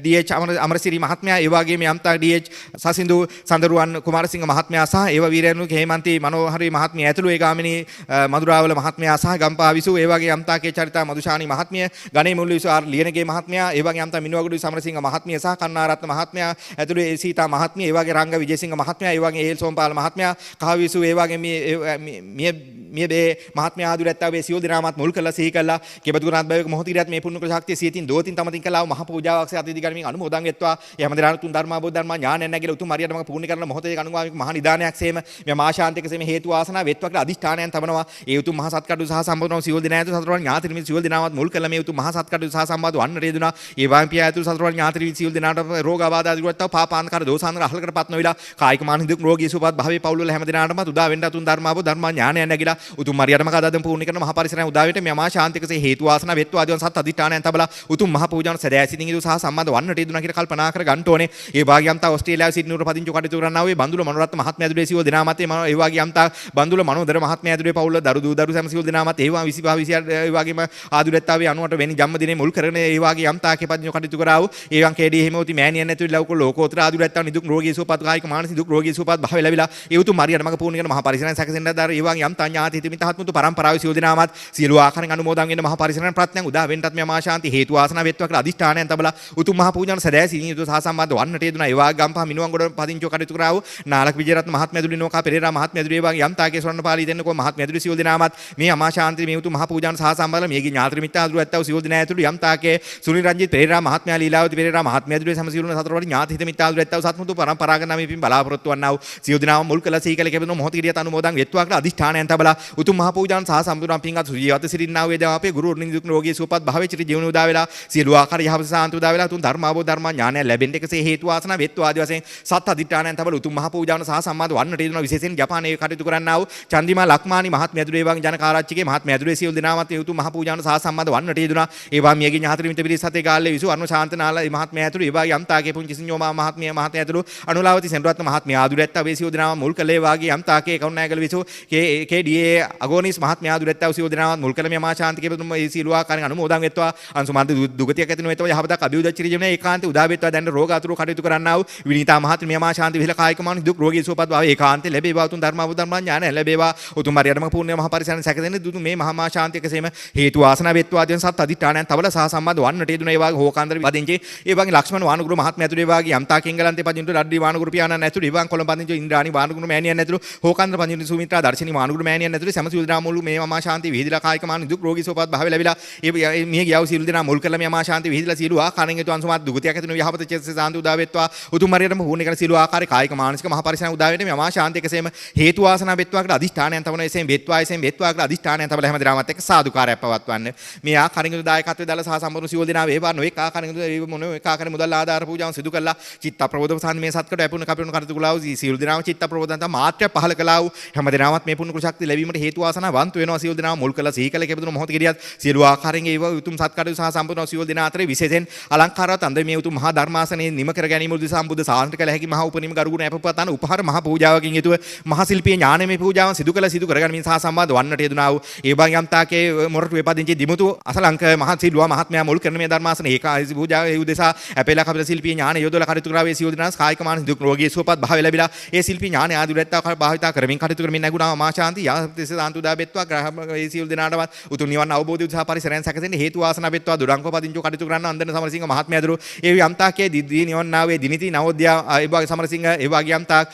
DH අමරසිරි මහත්මයා ඒ වගේම යම්තා DH සසින්දු සඳරුවන් කුමාරසිංහ මහත්මයා සහ ඒවා වීරයන්ු හේමන්ති මනෝහරි මහත්මිය ඇතුළු ඒ ගාමිණී මధుරාවල මහත්මයා සහ ගම්පහ විසු ඒ වගේ යම්තා චරිතා මදුෂානි මහත්මිය ගණේ මුල්ලු විසු ආර් ලියනගේ මහත්මයා ඒ වගේ යම්තා මිනුවගඩු සමරසිංහ මහත්මිය සහ කන්නාරත්න මහත්මයා ඇතුළු ඒ සීතා මහත්මිය ඒ වගේ රංග විජේසිංහ මහත්මයා ඒ වගේ ඒල් සෝම්පාල මහත්මයා කහ විසු ඒ වගේ මේ මහත්මයා ආදුර ඇත්තවේ සියලු දෙනාමත් මුල් කළා සිහි කළා කෙබඳු කරනත් බයක මොහොතිරියත් මේ පුණ්‍ය ශක්තිය සියතින් දෝතින් තමතින් කළා මහ පූජාවක් අතිදි ගනිමින් අනුමෝදන් වෙත්වා. ඒ හැම දෙනාට තුන් ධර්මාබෝධ ධර්ම ඥානය නැගිලා උතුම් හරියට මම පුණ්‍ය කරන මොහොතේ කණුවාමික මහ නිදානයක් සේම මේ මහා ශාන්තික සේම හේතු වාසනා වෙත්වා කියලා අදිෂ්ඨානයන් තබනවා. ඒ උතුම් මහා සත්කඩු සහ සම්බන්ධව සියලු දෙනා ඇතුළු සතරවල් ඥාතිරිමින් සියලු දෙනාමත් මුල් කළා මේ උතුම් මහා සත්කඩු සහ සම්බන්ධ වන්නට යෙදුනා. ඒ වාම්පිය ඇතුළු සතරවල් ඥාතිරිමින් සියලු දෙනාට රෝග ආබාධ ආදී වලට පාපාන්තකාර දෝසාන්තර අහලකටපත් නොවිලා කායික මානසික රෝගී සුවපත් භාවයේ පවුල් වල හැම දෙනාටම උදා වෙන්න තුන් ධර්මාබෝධ ධර්ම ඥානය නැගිලා උතුම් මරියටම කදාදම් පූර්ණ කරන මහා පරිසරයන් උදා වෙට මේ මහා ශාන්තිකසේ හේතු වාසනා වෙත්වා ආදිවන් සත් අධිෂ්ඨානයන් තබලා උතුම් මහා පූජාන සදෑසිතින් ඉදු සහ සම්බන්ධ වන්නට යෙදුණා කියලා කල්පනා කර ගන්න ඕනේ. ඒ වාග්යම්තා ඕස්ට්‍රේලියාවේ සිඩ්නි නුවර පදිංචි කටයුතු කරන්නා වූ බන්දුල මනෝරත්න මහත්මයා ඇතුළේ සියලු දෙනා මත ඒ වාග්යම්තා බන්දුල මනෝදර මහත්මයා ඇතුළේ පවුල දරු සැම සියලු දෙනා මත ඒවා 25 26 ඒ වගේම ආදුරැත්තාවේ 98 වෙනි ජන්මදිනයේ මුල් කරගෙන ඒ වාග්යම්තා කේපදිංචි කටයුතු කරා වූ ඒවන් කේඩී හිමවති මෑණියන් ඇතුළේ ලෞක ලෝකෝත්තර ආදුරැත්තා නිදුක් රෝගී සුවපත් කායික මානසික දුක් රෝගී සුවපත් භාවය ලැබිලා ඒ උතුම් මරියට මඟ පූර්ණ කරන මහා පරිසරයන් සැකසෙන්න දාර ඒ වාග්යම්තා ඥාති හිතමිතහත්මුතු පරම්පරාවේ සියලු දෙනා මත සියලු ආකාරයෙන් අනුමෝදන් වෙන මහා පරිසරයන් ප්‍රඥා උදා වෙන්නත් මේ මහා ශාන්ති හේතු වාසනා වෙත්වා කියලා අදිෂ්ඨානයන් තබලා උතුම් මහා පූජාන සදෑසිතින් ඉදු සහ සම්බන්ධ වන්නට යෙදුණා. ඒ වාග්ගම්පහ මිනුවන්ගොඩ පදිංචි කටයුතු කරා වූ නාලක විජේරත්න මහත්මයා ඇතුළේ නෝකා පෙරේරා මහත්මයා ඇතුළේ වාගේ යම්තාගේ ස්වර්ණපාලී දෙන්නකෝ මහත්මයා ඇතුළේ සියලු දෙනාමත් මේ අමා ශාන්ති මේ උතුම් මහා පූජාන සහ සම්බන්ධ මේගේ ඥාති මිත්‍ර ආදුර ඇත්තව සියලු දෙනා ඇතුළේ යම්තාගේ සුනිල් රංජිත් පෙරේරා මහත්මයා ලීලාවති පෙරේරා මහත්මයා ඇතුළේ සම සියලු සතරවල ඥාති හිත මිත්‍ර ආදුර ඇත්තව සත්මුතු පරම්පරාගත නම් පින් බලාපොරොත්තු වන්නා වූ සියලු දෙනාම මුල් කළ සීකල කැපෙන මොහොත කිරියත් අනුමෝදන් වෙත්වා කියලා අදිෂ්ඨානයන් තබලා උතුම් මහා පූජාන සහ සම්පූර්ණ පින්වත් සුජීවත සිරින්නා වූ දේවාපේ ගුරු නිදුක් රෝගී සුවපත් භාවයේ චිර ජීවන උදා වෙලා සියලු ආකාර යහපත සාන්ත උදා වෙලා උතුම් ධර්මාවෝ ධර්මා ඥානය ලැබෙන්න එකසේ හේතු වාසනා වෙත්වා ආදී වශයෙන් සත් අදිෂ්ඨානයන් තබලා උතුම් මහා පූජාන සහ සම්මාද වන්නට යෙදුණා. විශේෂයෙන් ජපානයේ කටයුතු කරන්නා වූ චන්දිමා ලක්මානි මහත්මයා ඇතුළේ වගේ ජනකාරච්චිගේ මහත්මයා ඇතුළේ සියලු දෙනාමත් ඒ උතුම් මහා පූජාන සහ සම්මාද වන්නට යෙදුණා. ඒවා මියගේ ඥාති මිත්‍ර පිරිස සතේ ගාල්ලේ විසු අරුණ ශාන්තනාලා මේ මහත්මයා ඇතුළේ ඒ වගේ යම්තාගේ පුංචි සිඤ්ඤෝමා මහත්මයා ඇතුළේ අනුලාවති සෙන්රත්න මහත්මයා ආදුරැත්ත වේ සියලු දෙනාම මුල් කළේ වගේ යම්තාගේ කවුනායකල විසු කේඩීයේ අගෝනිස් මහත්මයා ආදුරැත්ත සියලු දෙනාම මුල් කළ මේ මහා ශාන්තිකේ පුතුම මේ සියලු ආකාරයෙන් අනුමෝදන් වෙත්වා. අංශුමාන්ත දුගතියක් ඇතින වෙත්වා යහපතක් අභිවෘද්ධි ජීවනයේ ඒකාන්ත උදා වෙත්වා. දැන් රෝග අතුරු කටයුතු කරන්නා වූ විනීතා මහත්මිය මේ මහා ශාන්ති විහිල කායික මානසික දුක් රෝගී සුවපත් භාවය ඒකාන්ත ලැබේවා. උතුම් ධර්ම ඥාන ලැබේවා. උතුම් මරියටම පූර්ණ මහා පරිසරණ සැකසෙන දුතු මේ මහා ශාන්තිකසේම හේතු වාසනා වෙත්වා. ආදියන් සත් අධිෂ්ඨානයන් තවල සහ සම්බන්ධ වන්නට යෙදුන ඒ වාගේ හෝකාන්දර පදිංචි ඒ වාගේ ලක්ෂ්මන් වානුගුරු මහත්මයා ඇතුළේ වාගේ යම්තා කිංගලන්තේ පදිංචි රඩ්ඩි වානුගුරු පියාණන් ඇතුළේ ඉවන් කොළඹ පදිංචි ඉන්ද්‍රාණි වානුගුරු මෑණියන් ඇතුළේ හෝකාන්දර පදිංචි සුමිත්‍රා දර්ශනී වානුගුරු මෑණියන් ඇතුළේ සමසියලු දෙනා මුළු මේ මහා ශාන්ති විහිදලා කායික මානසික දුක් රෝගී සුවපත් භාවය ලැබිලා ඒ මිය ගියව සියලු දෙනා මුල් කළ මේ මහා ශාන්ති විහිදලා සියලු ආකාරයෙන් හේතු අංශුමාත් දුගතියක් ඇතින යහපත චේතස සාන්ති උදා වෙත්වා. උතුම් මරියටම පූර්ණ කරන සියලු ආකාරයේ කායික මානසික මහා පරිසරණ උදා වෙන්නේ මේ මහා ශාන්තිකසේම හේතු වාසනා වෙත්වා කියලා අදිෂ්ඨානයන් තවන එසේම වෙත්වා කියලා අදිෂ්ඨානයන් තවල හැම දිනමත් එක්ක සාදුකාරයක් පවත්වන්න. මේ ආකාරයෙන් දායකත්වයේ දාලා සහ සම්පූර්ණ සියලු දෙනා වේවා නොඑක ආකාරයෙන් මොන එක ආකාරයෙන් මුදල් ආධාර පූජාවන් සිදු කළා. චිත්ත ප්‍රබෝධ සාන්ති මේ සත්කට අපුණ කපුණ කටයුතු කළා වූ සියලු දෙනාම චිත්ත ප්‍රබෝධන්ත මාත්‍ය පහල කළා වූ හැම දිනමත් මේ පුණ්‍ය ශක්තිය ලැබීමට හේතු වාසනා වන්ත වෙනවා. සියලු දෙනාම මුල් කළා සීකල කෙබඳුන මොහොත කිරියත් සියලු ආකාරයෙන් ඒව උතුම් සත්කටයුතු සහ සම්පූර්ණ සියලු දෙනා අතරේ විශේෂයෙන් අලංකාරවත් අන්ද මේ උතුම් මහා ධර්මාසනයේ නිම කර ගැනීම උදෙසා සම්බුද්ධ ශාන්ති කළ හැකි මහා උපනිම ගරුගුණ අපපතන උපහාර මහා පූජාවකින් යුතුව මහා ශිල්පීය ඥානමය පූජාවන් සිදු කරගැනීම සහ සම්බන්ධ වන්නට යෙදුනා වූ ඒ බං යම්තාකේ මොරටුවේ පදිංචි දිමුතු අසලංක මහත් සිල්වා මහත්මයා මුල් කරන මේ ධර්මාසන ඒකායි පූජාව ඒ උදෙසා අපේලා කපිල ශිල්පීය ඥාන යොදලා කටයුතු කරා වේ සියලු දෙනා කායික මානසික දුක් රෝගී සුවපත් භාවය ලැබිලා ඒ ශිල්පීය ඥාන ආදුරැත්තා භාවිතා කරමින් කටයුතු කරමින් නැගුණා මා ශාන්ති යාතිස සාන්තු දා බෙත්වා ග්‍රහ ඒ සියලු දෙනාටවත් උතුම් නිවන් අවබෝධය උදෙසා පරිසරයන් සැකසෙන්න හේතු වාසනා බෙත්වා. දුරංකෝ පදිංචි කටයුතු කරන අන්දන සමරසිංහ මහත්මයා දරු ඒ යම්තාකේ දිදී නිවන් නාවේ දිනිති නවෝදයා ඒ වගේ සමරසිංහ ඒ වගේ යම්තාක්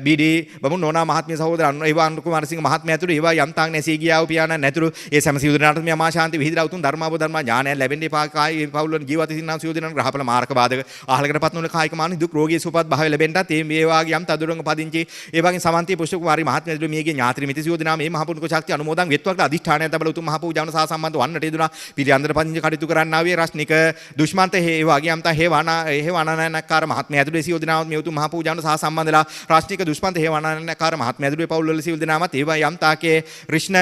බීඩී බමුණු නෝනා මහත්මිය සහෝදරන් ඒ වගේ කුමාරසිංහ මහත්මයා ඇතුළු ඒ වගේ යම්තාක් නැසී ගියා වූ පියාණන් ඇතුළු ඒ සම සියලු දෙනාට මේ මහා ශාන්ති විහිදලා උතුම් ධර්මාවෝ ධර්ම ඥානය ලැබෙන්නේ පාකායි පවුලන් ජීවත් සිටිනා සියලු දෙනාට ග්‍රහඵල මාර්ග බාධක ආහලකටපත් නොවන කායික මානසික දුක් රෝගී සුවපත් භාවය ලැබෙන්නත් මේ වාගේ යම් තදුරංග පදිංචි ඒ වගේ සමන්තිය පුෂ්ප කුමාරී මහත්මිය ඇතුළු මේගේ ඥාති මිත්‍ර සියලු දෙනා මේ මහ පුණ්‍ය ශක්තිය අනුමෝදන් වෙත්වා කියලා අදිෂ්ඨානය තබල උතුම් මහ පූජාවන සහ සම්බන්ධ වන්නට යෙදුනා. පිළියන්දර පදිංචි කටයුතු කරන්නා වේ රශ්නික දුෂ්මන්ත ඒ වගේ යම්තා හේවානනකාර මහත්මිය ඇතුළු සියලු දෙනා මේ උතුම් මහ පූජාවන සහ සම්බන්ධලා රශ්නික දුෂ්මන්ත හේවානනකාර මහත්මිය ඇතුළු පවුල් වල සියලු දෙනාමත් ඒවා යම්තාකේ රිෂ්ණ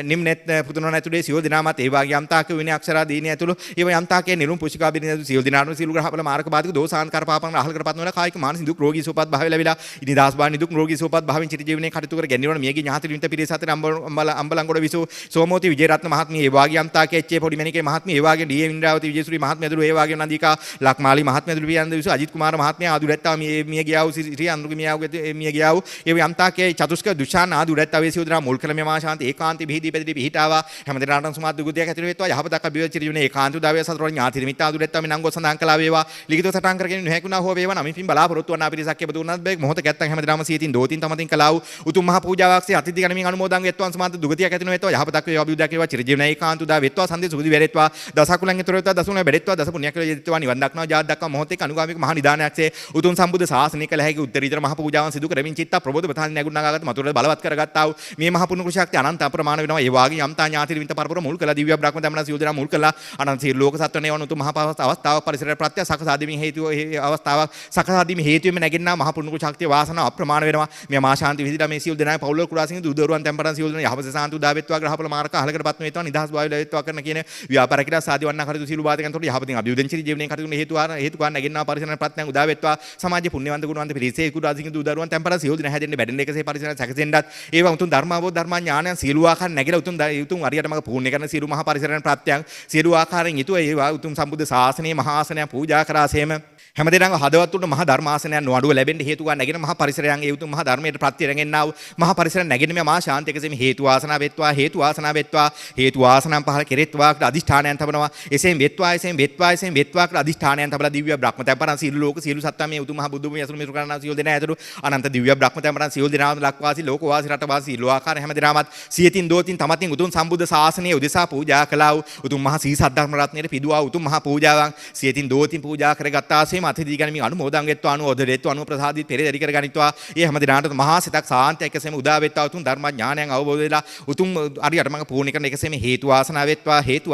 නිම්නෙත් පුතුණන් ඇතුළේ සියලු දෙනාමත් ඒ වගේ යම්තාකේ විනය අක්ෂරා දීනිය ඇතුළු ඒවා යම්තාකේ නිරුම් පුෂිකා බිරිඳ ඇතුළු සියලු දෙනාටම සියලු ග්‍රහඵල මාර්ග බාධක දෝසාන්කාර පාපන් අහලකටපත් නොවන කායික මානසික දුක් රෝගී සුවපත් භාවය ලැබිලා ඉනිදාස් බාණි දුක් රෝගී සුවපත් භාවයෙන් චිර ජීවනයේ කටයුතු කර ගැනීමන මේගේ ඥාති වින්ත පිරිස අතර අම්බලංගොඩ විසු සෝමෝති විජේරත්න මහත්මිය ඒ වගේ යම්තාකේ එච්.ඒ. පොඩි මණිකේ මහත්මිය ඒ වගේ ඩී.ඒ. ඉන්ද්‍රාවති විජේසුරි මහත්මිය ඇතුළු ඒ වගේ නන්දිකා ලක්මාලි මහත්මිය ඇතුළු පියන්ද විසු අජිත් කුමාර මහත්මිය ආදුරැත්තා මිය ගියා වූ සිරි අනුරුගේ මිය ගියා වූ ඒ යම්තාකේ චතුස්ක දුෂාන් ආදුරැත්තා වේ සියලු දෙනා මුල් කළ මේ මහා ශාන්ති ඒකාන්ති බිහිදී පැතිරි පිහිටාවා හැම දිනකටම සුමාත් දුගතියක් ඇතිර වෙත්වා යහපතක් අභිවෘද්ධි ජීවනයේ ඒකාන්ත උදාවේ සතරවල ඥාති මිත්‍ර ආදුරැත්තා මේ නංගෝ සඳහන් කළා වේවා ලිඛිතව සටහන් කරගෙන නොහැකුණා හෝ වේවා නමින් පින් බලාපොරොත්තු වන අපිරිසක් එබඳු උනත් බෑ මොහොත ගැත්තන් හැම දිනම සියතින් දෝතින් තමතින් කළා වූ උතුම් මහා පූජාවක්සේ අතිഥි ගණමින් අනුමෝදන් වෙත්වා සුමාත් දුගතියක් ඇතින වෙත්වා යහපතක් වේවා අභිවෘද්ධියක් වේවා චිර ජීවනයේ ඒකාන්ත උදා වෙත්වා සන්දේ සුදි වැරෙත්වා දසකුලන් ඉතර වෙත්වා දසුනේ බෙරෙත්වා දස පුණ්‍යක් කියලා ජීවිතවා නිවන් දක්නවා ජාත් දක්වා මොහොතේ අනුගාමික මහා නිදානයක්සේ උතුම් සම්බුද්ධ ශාසනය කළ හැකි උත්තරීතර මහ පූජාවන් සිදු කරමින් චිත්ත ප්‍රබෝධ ප්‍රධාන නැගුණාගත මතුරට බලවත් කරගත්තා වූ මේ මහ පුණ්‍ය ශක්තිය අනන්ත අප්‍රමාණ වෙනවා. ඒ වාගේ යම්තා ඥාති වින්ත පරපුර මුල් කළා දිව්‍ය බ්‍රහ්ම දමන සියලු දෙනා මුල් කළා අනන්ත සියලු ලෝක සත්වනේ වන උතුම් මහ අවස්ථාවක් පරිසරය ප්‍රත්‍ය සකසාදීමේ හේතුව අවස්ථාවක් සකසාදීමේ හේතුවෙම නැගෙනා මහ පුණ්‍ය ශක්තිය වාසනාව අප්‍රමාණ වෙනවා. මේ මහා ශාන්ති විහිදලා මේ සියලු දෙනා පවුල් කුඩාසින් දසින් දුදරුවන් තැන්පරන් සියලු දෙනා යහපත සාන්තු උදා වෙත්වා ග්‍රහපල මාර්ග අහලකටපත් වේත්වා නිදහස් වායු ලැබෙත්වා කරන කියන ව්‍යාපාර කිලා සාදී වන්නා කටයුතු සියලු බාධකයන්ට යහපතින් අභිවෘද්ධිශීලී ජීවනයේ කටයුතු හේතු කාරණා නැගෙන්නා පරිසරණ ප්‍රත්‍යයන් උදා වෙත්වා සමාජයේ පුණ්‍යවන්ත ගුණවන්ත පිරිසේ කුඩාසින් දුදරුවන් තැන්පරන් සියලු දෙනා හැදෙන්න බැඩෙන්න එකසේ පරිසරණ සැකසෙන්නත් ඒවා උතුම් ධර්ම අවබෝධ ධර්ම ඥානයන් සියලු ආකාර නැගිලා උතුම් අරියට මඟ පූර්ණ කරන සියලු මහා පරිසරණ ප්‍රත්‍යයන් සියලු ආකාරයෙන් යුතුව ඒවා උතුම් සම්බුද්ධ ශාසනයේ මහා ආසනය පූජා කරාසේම හැමදේම හදවත් උඩ මහා ධර්මාසනයන් නොඅඩුව ලැබෙන්න හේතු ගන්න නැගෙන මහා පරිසරයන් ඒ උතුම් මහා ධර්මයට ප්‍රත්‍යරගෙන්නා වූ මහා පරිසරයන් නැගෙන මේ මහා ශාන්ති එකසෙම හේතු වාසනා වෙත්වා හේතු වාසනාන් පහල කෙරෙත්වා කියලා අදිෂ්ඨානයන් තබනවා එසේම වෙත්වා කියලා අදිෂ්ඨානයන් තබලා දිව්‍ය බ්‍රහ්ම තැන්පරන් සියලු ලෝක සියලු සත්ත්ව මේ උතුම් මහා බුදු මේ අසුරු මිසු කරනා සියලු දෙනා ඇතුළු අනන්ත දිව්‍ය බ්‍රහ්ම තැන්පරන් සියලු දෙනාම ලක්වාසී ලෝකවාසී රටවාසී ලෝආකාර හැමදෙනාමත් සියතින් දෝතින් තමතින් උතුම් සම්බුද්ධ ශාසනයේ උදෙසා පූජා කළා වූ උතුම් මහා සී සද්ධර්ම රත්නයේ පිදුවා උතුම් මහා පූජාවන් සියතින් දෝතින් පූජා කරගත්තාseම අතිදී ගනිමින් අනුමෝදන් වෙත්වා අනුෝදරේත්වා අනුප්‍රසාදිත පෙරදරි කරගනිත්වා ඒ හැම දිනාටම මහා සිතක් සාන්තය එකසෙම උදා වෙත්වා උතුම් ධර්ම ඥානයන් අවබෝධ වෙලා උතුම් අරියට මඟ පූර්ණ කරන එකසෙම හේතු වාසනා වෙත්වා හේතු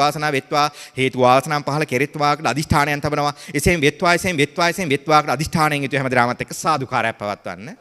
වාසනාන් පහල කෙරෙත්වා කියලා අදිෂ්ඨානයන් තබනවා එසේම වෙත්වා කියලා අදිෂ්ඨානයෙන් යුතුව හැම දිනාමත් එක්ක සාදුකාරයක් පවත්වන්න